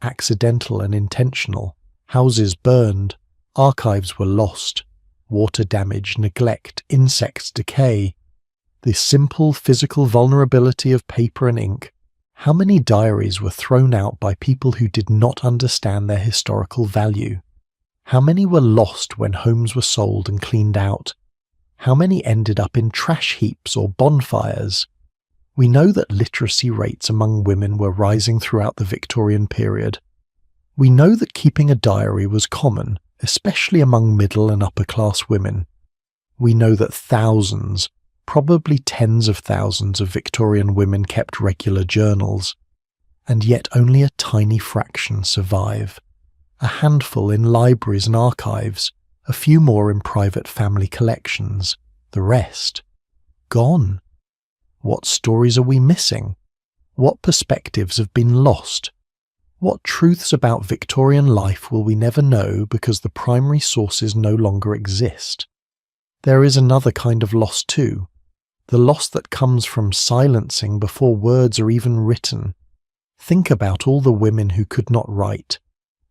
accidental and intentional, houses burned, archives were lost, water damage, neglect, insects decay, the simple physical vulnerability of paper and ink. How many diaries were thrown out by people who did not understand their historical value? How many were lost when homes were sold and cleaned out? How many ended up in trash heaps or bonfires? We know that literacy rates among women were rising throughout the Victorian period. We know that keeping a diary was common, especially among middle and upper class women. We know that thousands, probably tens of thousands of Victorian women kept regular journals, and yet only a tiny fraction survive. A handful in libraries and archives, a few more in private family collections, the rest gone. What stories are we missing? What perspectives have been lost? What truths about Victorian life will we never know because the primary sources no longer exist? There is another kind of loss too, the loss that comes from silencing before words are even written. Think about all the women who could not write,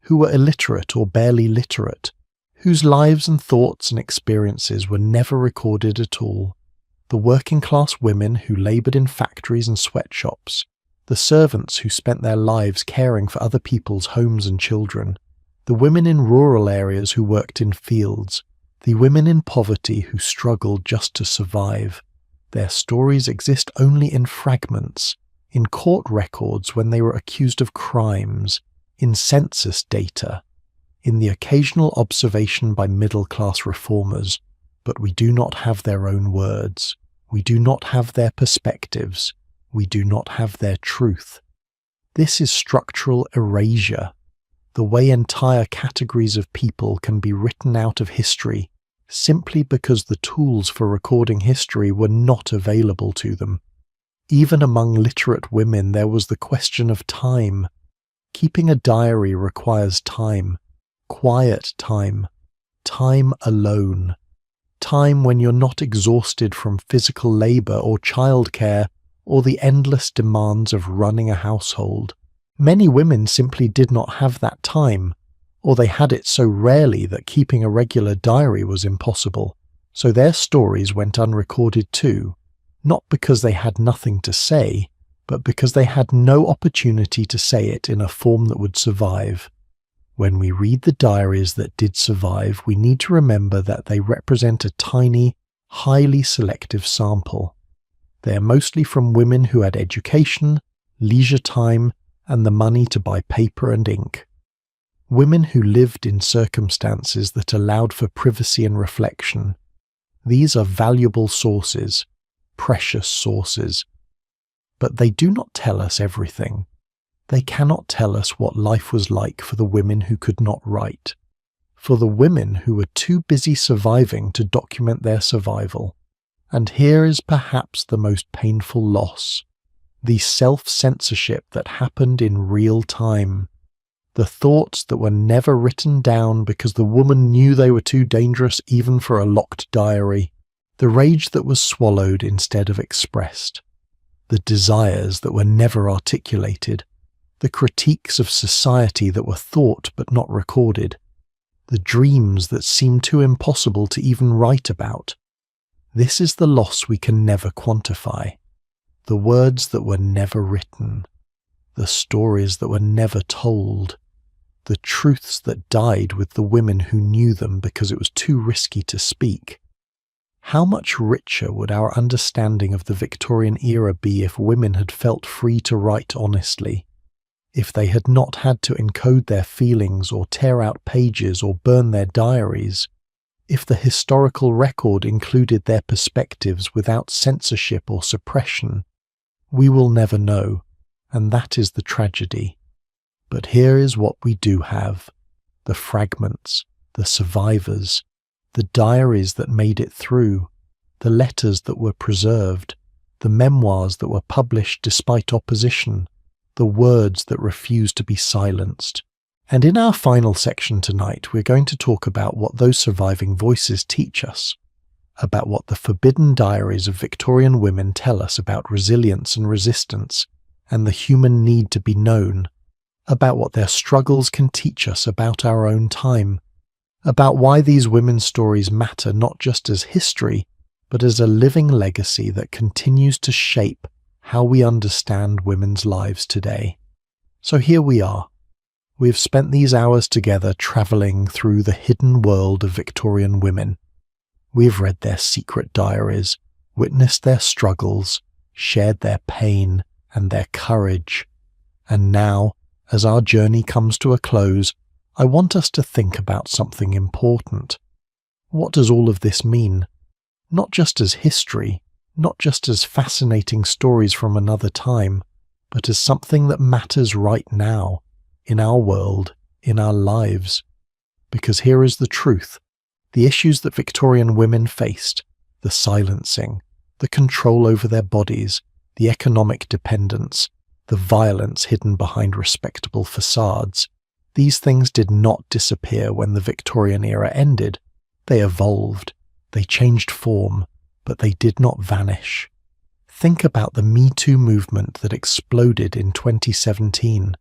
who were illiterate or barely literate, whose lives and thoughts and experiences were never recorded at all. The working-class women who laboured in factories and sweatshops, the servants who spent their lives caring for other people's homes and children, the women in rural areas who worked in fields, the women in poverty who struggled just to survive. Their stories exist only in fragments, in court records when they were accused of crimes, in census data, in the occasional observation by middle-class reformers, but we do not have their own words. We do not have their perspectives. We do not have their truth. This is structural erasure, the way entire categories of people can be written out of history simply because the tools for recording history were not available to them. Even among literate women there was the question of time. Keeping a diary requires time, quiet time, time alone. Time when you're not exhausted from physical labour or childcare or the endless demands of running a household. Many women simply did not have that time, or they had it so rarely that keeping a regular diary was impossible, so their stories went unrecorded too, not because they had nothing to say, but because they had no opportunity to say it in a form that would survive. When we read the diaries that did survive, we need to remember that they represent a tiny, highly selective sample. They are mostly from women who had education, leisure time, and the money to buy paper and ink. Women who lived in circumstances that allowed for privacy and reflection. These are valuable sources, precious sources. But they do not tell us everything. They cannot tell us what life was like for the women who could not write, for the women who were too busy surviving to document their survival. And here is perhaps the most painful loss, the self-censorship that happened in real time. The thoughts that were never written down because the woman knew they were too dangerous even for a locked diary. The rage that was swallowed instead of expressed. The desires that were never articulated. The critiques of society that were thought but not recorded. The dreams that seemed too impossible to even write about. This is the loss we can never quantify. The words that were never written. The stories that were never told. The truths that died with the women who knew them because it was too risky to speak. How much richer would our understanding of the Victorian era be if women had felt free to write honestly? if they had not had to encode their feelings or tear out pages or burn their diaries, if the historical record included their perspectives without censorship or suppression, we will never know, and that is the tragedy. But here is what we do have: the fragments, the survivors, the diaries that made it through, the letters that were preserved, the memoirs that were published despite opposition, the words that refused to be silenced. And in our final section tonight, we're going to talk about what those surviving voices teach us, about what the forbidden diaries of Victorian women tell us about resilience and resistance, and the human need to be known, about what their struggles can teach us about our own time, about why these women's stories matter not just as history, but as a living legacy that continues to shape how we understand women's lives today. So here we are. We have spent these hours together travelling through the hidden world of Victorian women. We have read their secret diaries, witnessed their struggles, shared their pain and their courage. And now, as our journey comes to a close, I want us to think about something important. What does all of this mean? Not just as history, not just as fascinating stories from another time, but as something that matters right now, in our world, in our lives. Because here is the truth: the issues that Victorian women faced, the silencing, the control over their bodies, the economic dependence, the violence hidden behind respectable facades, these things did not disappear when the Victorian era ended. They evolved, they changed form, but they did not vanish. Think about the Me Too movement that exploded in 2017.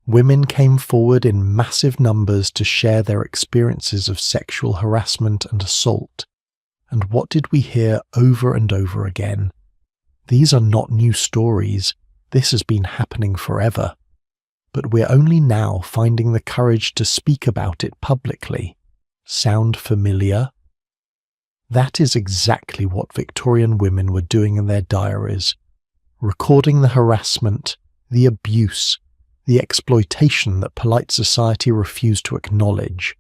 Women came forward in massive numbers to share their experiences of sexual harassment and assault. And what did we hear over and over again? These are not new stories. This has been happening forever. But we're only now finding the courage to speak about it publicly. Sound familiar? That is exactly what Victorian women were doing in their diaries, recording the harassment, the abuse, the exploitation that polite society refused to acknowledge,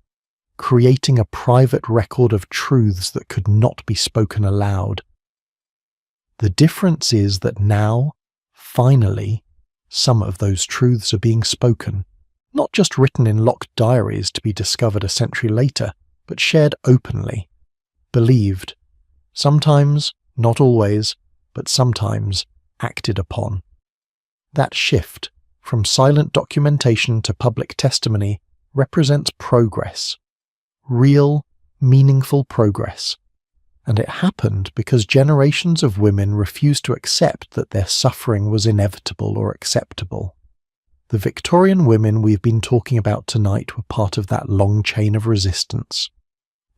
creating a private record of truths that could not be spoken aloud. The difference is that now, finally, some of those truths are being spoken, not just written in locked diaries to be discovered a century later, but shared openly, believed, sometimes, not always, but sometimes acted upon. That shift, from silent documentation to public testimony, represents progress. Real, meaningful progress. And it happened because generations of women refused to accept that their suffering was inevitable or acceptable. The Victorian women we've been talking about tonight were part of that long chain of resistance.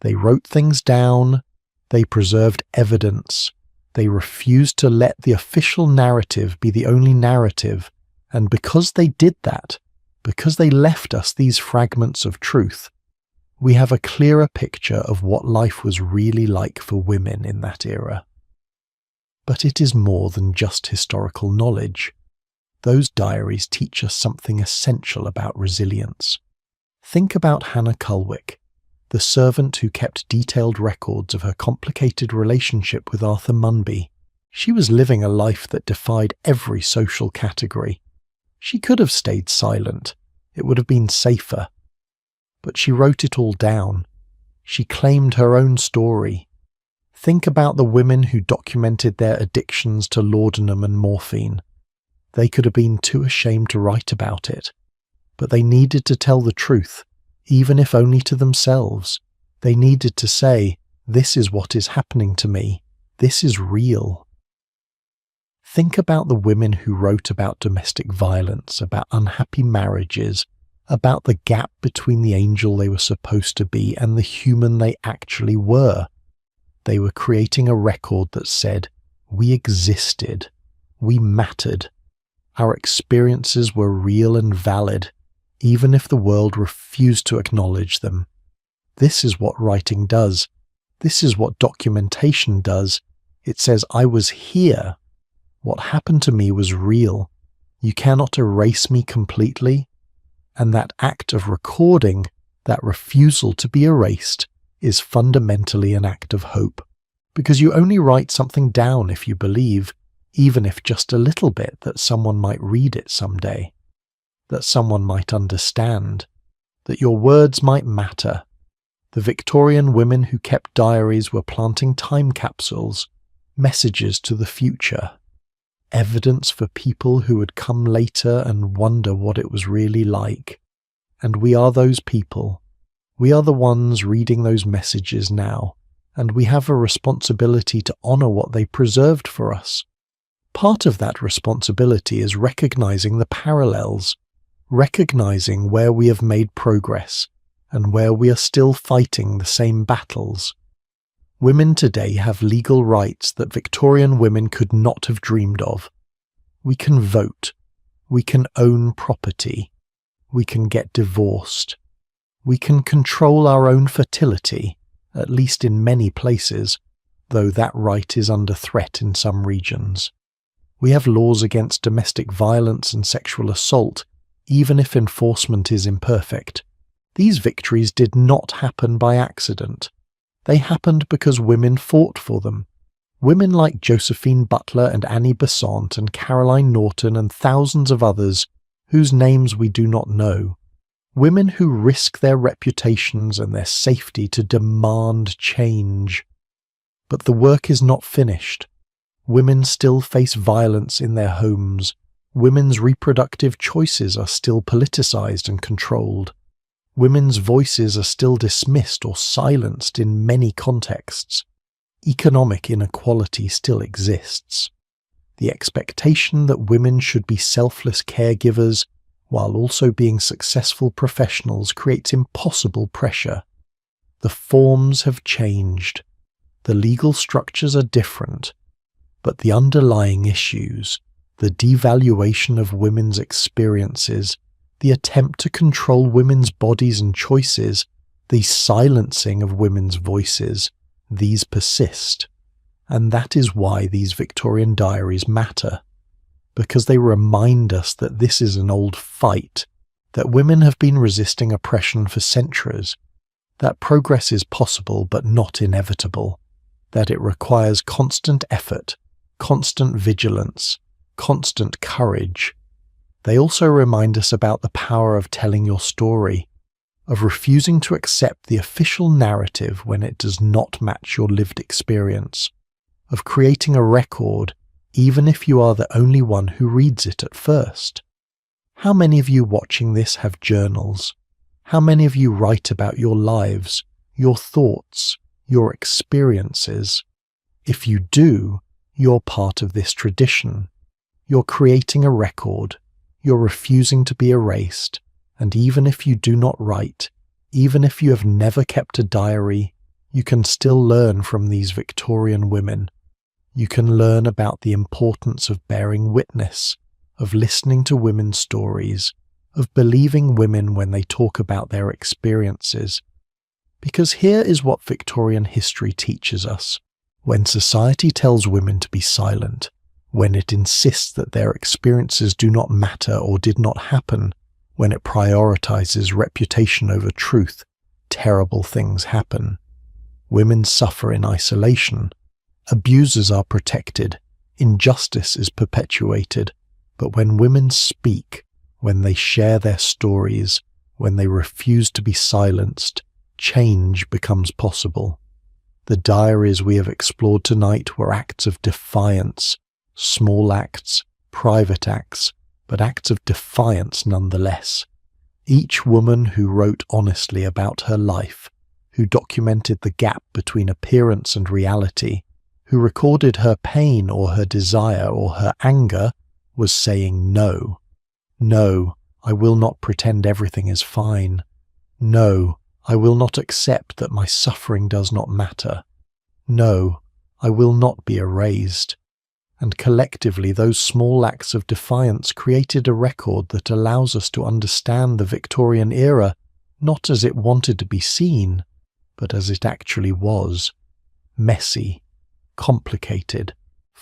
They wrote things down, they preserved evidence, they refused to let the official narrative be the only narrative, and because they did that, because they left us these fragments of truth, we have a clearer picture of what life was really like for women in that era. But it is more than just historical knowledge. Those diaries teach us something essential about resilience. Think about Hannah Culwick, the servant who kept detailed records of her complicated relationship with Arthur Munby. She was living a life that defied every social category. She could have stayed silent. It would have been safer. But she wrote it all down. She claimed her own story. Think about the women who documented their addictions to laudanum and morphine. They could have been too ashamed to write about it, but they needed to tell the truth, even if only to themselves. They needed to say, "This is what is happening to me. This is real." Think about the women who wrote about domestic violence, about unhappy marriages, about the gap between the angel they were supposed to be and the human they actually were. They were creating a record that said, we existed, we mattered, our experiences were real and valid, even if the world refused to acknowledge them. This is what writing does. This is what documentation does. It says, I was here. What happened to me was real. You cannot erase me completely. And that act of recording, that refusal to be erased, is fundamentally an act of hope. Because you only write something down if you believe, even if just a little bit, that someone might read it someday, that someone might understand, that your words might matter. The Victorian women who kept diaries were planting time capsules, messages to the future, evidence for people who would come later and wonder what it was really like. And we are those people. We are the ones reading those messages now, and we have a responsibility to honor what they preserved for us. Part of that responsibility is recognizing the parallels, recognizing where we have made progress and where we are still fighting the same battles. Women today have legal rights that Victorian women could not have dreamed of. We can vote. We can own property. We can get divorced. We can control our own fertility, at least in many places, though that right is under threat in some regions. We have laws against domestic violence and sexual assault, even if enforcement is imperfect. These victories did not happen by accident. They happened because women fought for them. Women like Josephine Butler and Annie Besant and Caroline Norton and thousands of others whose names we do not know. Women who risk their reputations and their safety to demand change. But the work is not finished. Women still face violence in their homes. Women's reproductive choices are still politicized and controlled. Women's voices are still dismissed or silenced in many contexts. Economic inequality still exists. The expectation that women should be selfless caregivers while also being successful professionals creates impossible pressure. The forms have changed. The legal structures are different. But the underlying issues, the devaluation of women's experiences, the attempt to control women's bodies and choices, the silencing of women's voices, these persist. And that is why these Victorian diaries matter. Because they remind us that this is an old fight, that women have been resisting oppression for centuries, that progress is possible but not inevitable, that it requires constant effort, constant vigilance, constant courage. They also remind us about the power of telling your story, of refusing to accept the official narrative when it does not match your lived experience, of creating a record even if you are the only one who reads it at first. How many of you watching this have journals? How many of you write about your lives, your thoughts, your experiences? If you do, you're part of this tradition. You're creating a record. You're refusing to be erased. And even if you do not write, even if you have never kept a diary, you can still learn from these Victorian women. You can learn about the importance of bearing witness, of listening to women's stories, of believing women when they talk about their experiences. Because here is what Victorian history teaches us. When society tells women to be silent, when it insists that their experiences do not matter or did not happen, when it prioritizes reputation over truth, terrible things happen. Women suffer in isolation. Abusers are protected. Injustice is perpetuated. But when women speak, when they share their stories, when they refuse to be silenced, change becomes possible. The diaries we have explored tonight were acts of defiance, small acts, private acts, but acts of defiance nonetheless. Each woman who wrote honestly about her life, who documented the gap between appearance and reality, who recorded her pain or her desire or her anger, was saying no. No, I will not pretend everything is fine. No, I will not accept that my suffering does not matter. No, I will not be erased. And collectively those small acts of defiance created a record that allows us to understand the Victorian era not as it wanted to be seen, but as it actually was. Messy, complicated,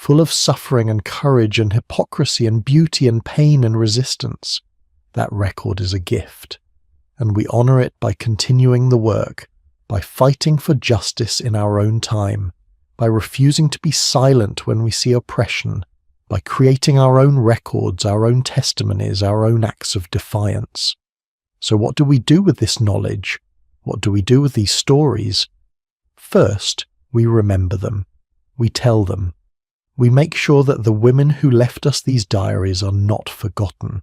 full of suffering and courage and hypocrisy and beauty and pain and resistance. That record is a gift, and we honor it by continuing the work, by fighting for justice in our own time, by refusing to be silent when we see oppression, by creating our own records, our own testimonies, our own acts of defiance. So what do we do with this knowledge? What do we do with these stories? First, we remember them. We tell them. We make sure that the women who left us these diaries are not forgotten,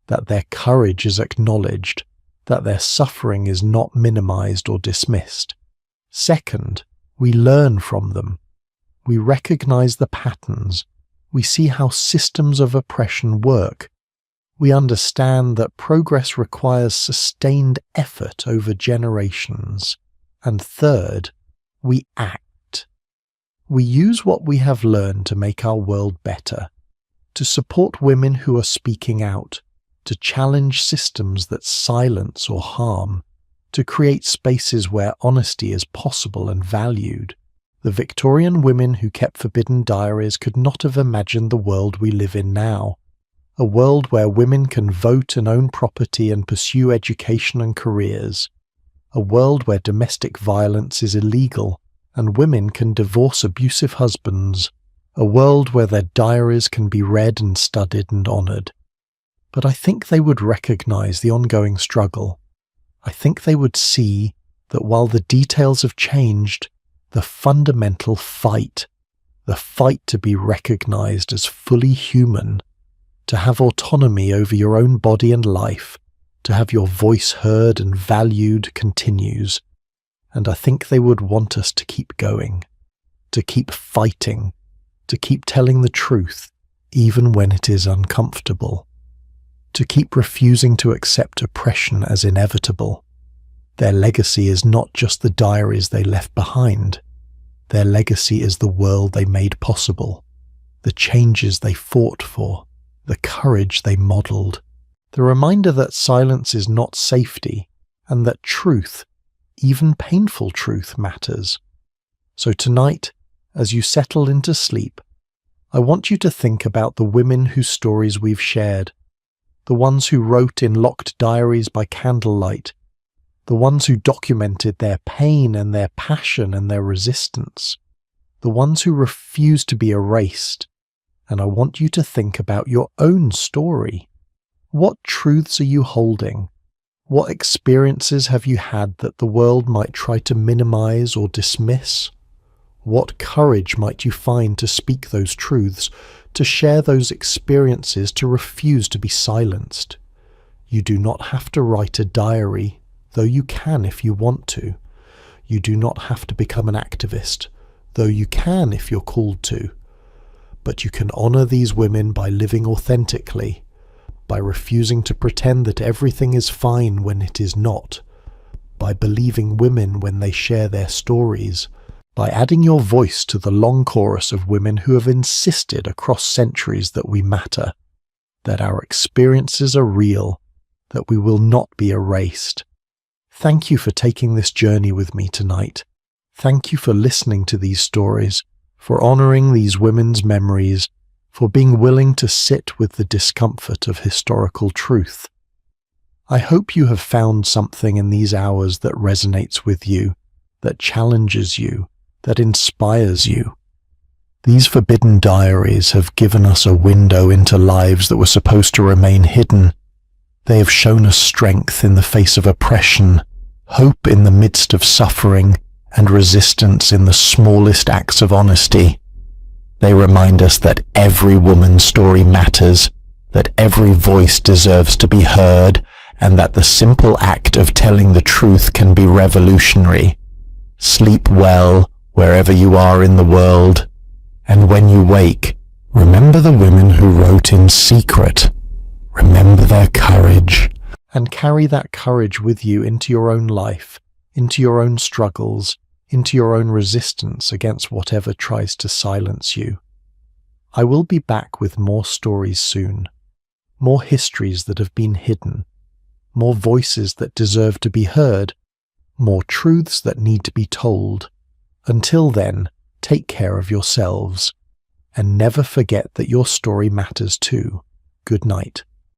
that their courage is acknowledged, that their suffering is not minimized or dismissed. Second, we learn from them. We recognize the patterns. We see how systems of oppression work. We understand that progress requires sustained effort over generations. And third, we act. We use what we have learned to make our world better, to support women who are speaking out, to challenge systems that silence or harm, to create spaces where honesty is possible and valued. The Victorian women who kept forbidden diaries could not have imagined the world we live in now. A world where women can vote and own property and pursue education and careers. A world where domestic violence is illegal and women can divorce abusive husbands. A world where their diaries can be read and studied and honored. But I think they would recognize the ongoing struggle. I think they would see that while the details have changed, the fundamental fight, the fight to be recognized as fully human, to have autonomy over your own body and life, to have your voice heard and valued continues. And I think they would want us to keep going, to keep fighting, to keep telling the truth, even when it is uncomfortable, to keep refusing to accept oppression as inevitable. Their legacy is not just the diaries they left behind. Their legacy is the world they made possible, the changes they fought for, the courage they modeled, the reminder that silence is not safety, and that truth, even painful truth, matters. So tonight, as you settle into sleep, I want you to think about the women whose stories we've shared, the ones who wrote in locked diaries by candlelight, the ones who documented their pain and their passion and their resistance, the ones who refused to be erased. And I want you to think about your own story. What truths are you holding? What experiences have you had that the world might try to minimize or dismiss? What courage might you find to speak those truths, to share those experiences, to refuse to be silenced? You do not have to write a diary, though you can if you want to. You do not have to become an activist, though you can if you're called to. But you can honor these women by living authentically, by refusing to pretend that everything is fine when it is not, by believing women when they share their stories, by adding your voice to the long chorus of women who have insisted across centuries that we matter, that our experiences are real, that we will not be erased. Thank you for taking this journey with me tonight. Thank you for listening to these stories, for honoring these women's memories, for being willing to sit with the discomfort of historical truth. I hope you have found something in these hours that resonates with you, that challenges you, that inspires you. These forbidden diaries have given us a window into lives that were supposed to remain hidden. They have shown us strength in the face of oppression, hope in the midst of suffering, and resistance in the smallest acts of honesty. They remind us that every woman's story matters, that every voice deserves to be heard, and that the simple act of telling the truth can be revolutionary. Sleep well wherever you are in the world, and when you wake, remember the women who wrote in secret. Remember their courage. And carry that courage with you into your own life, into your own struggles, into your own resistance against whatever tries to silence you. I will be back with more stories soon, more histories that have been hidden, more voices that deserve to be heard, more truths that need to be told. Until then, take care of yourselves. and never forget that your story matters too. Good night.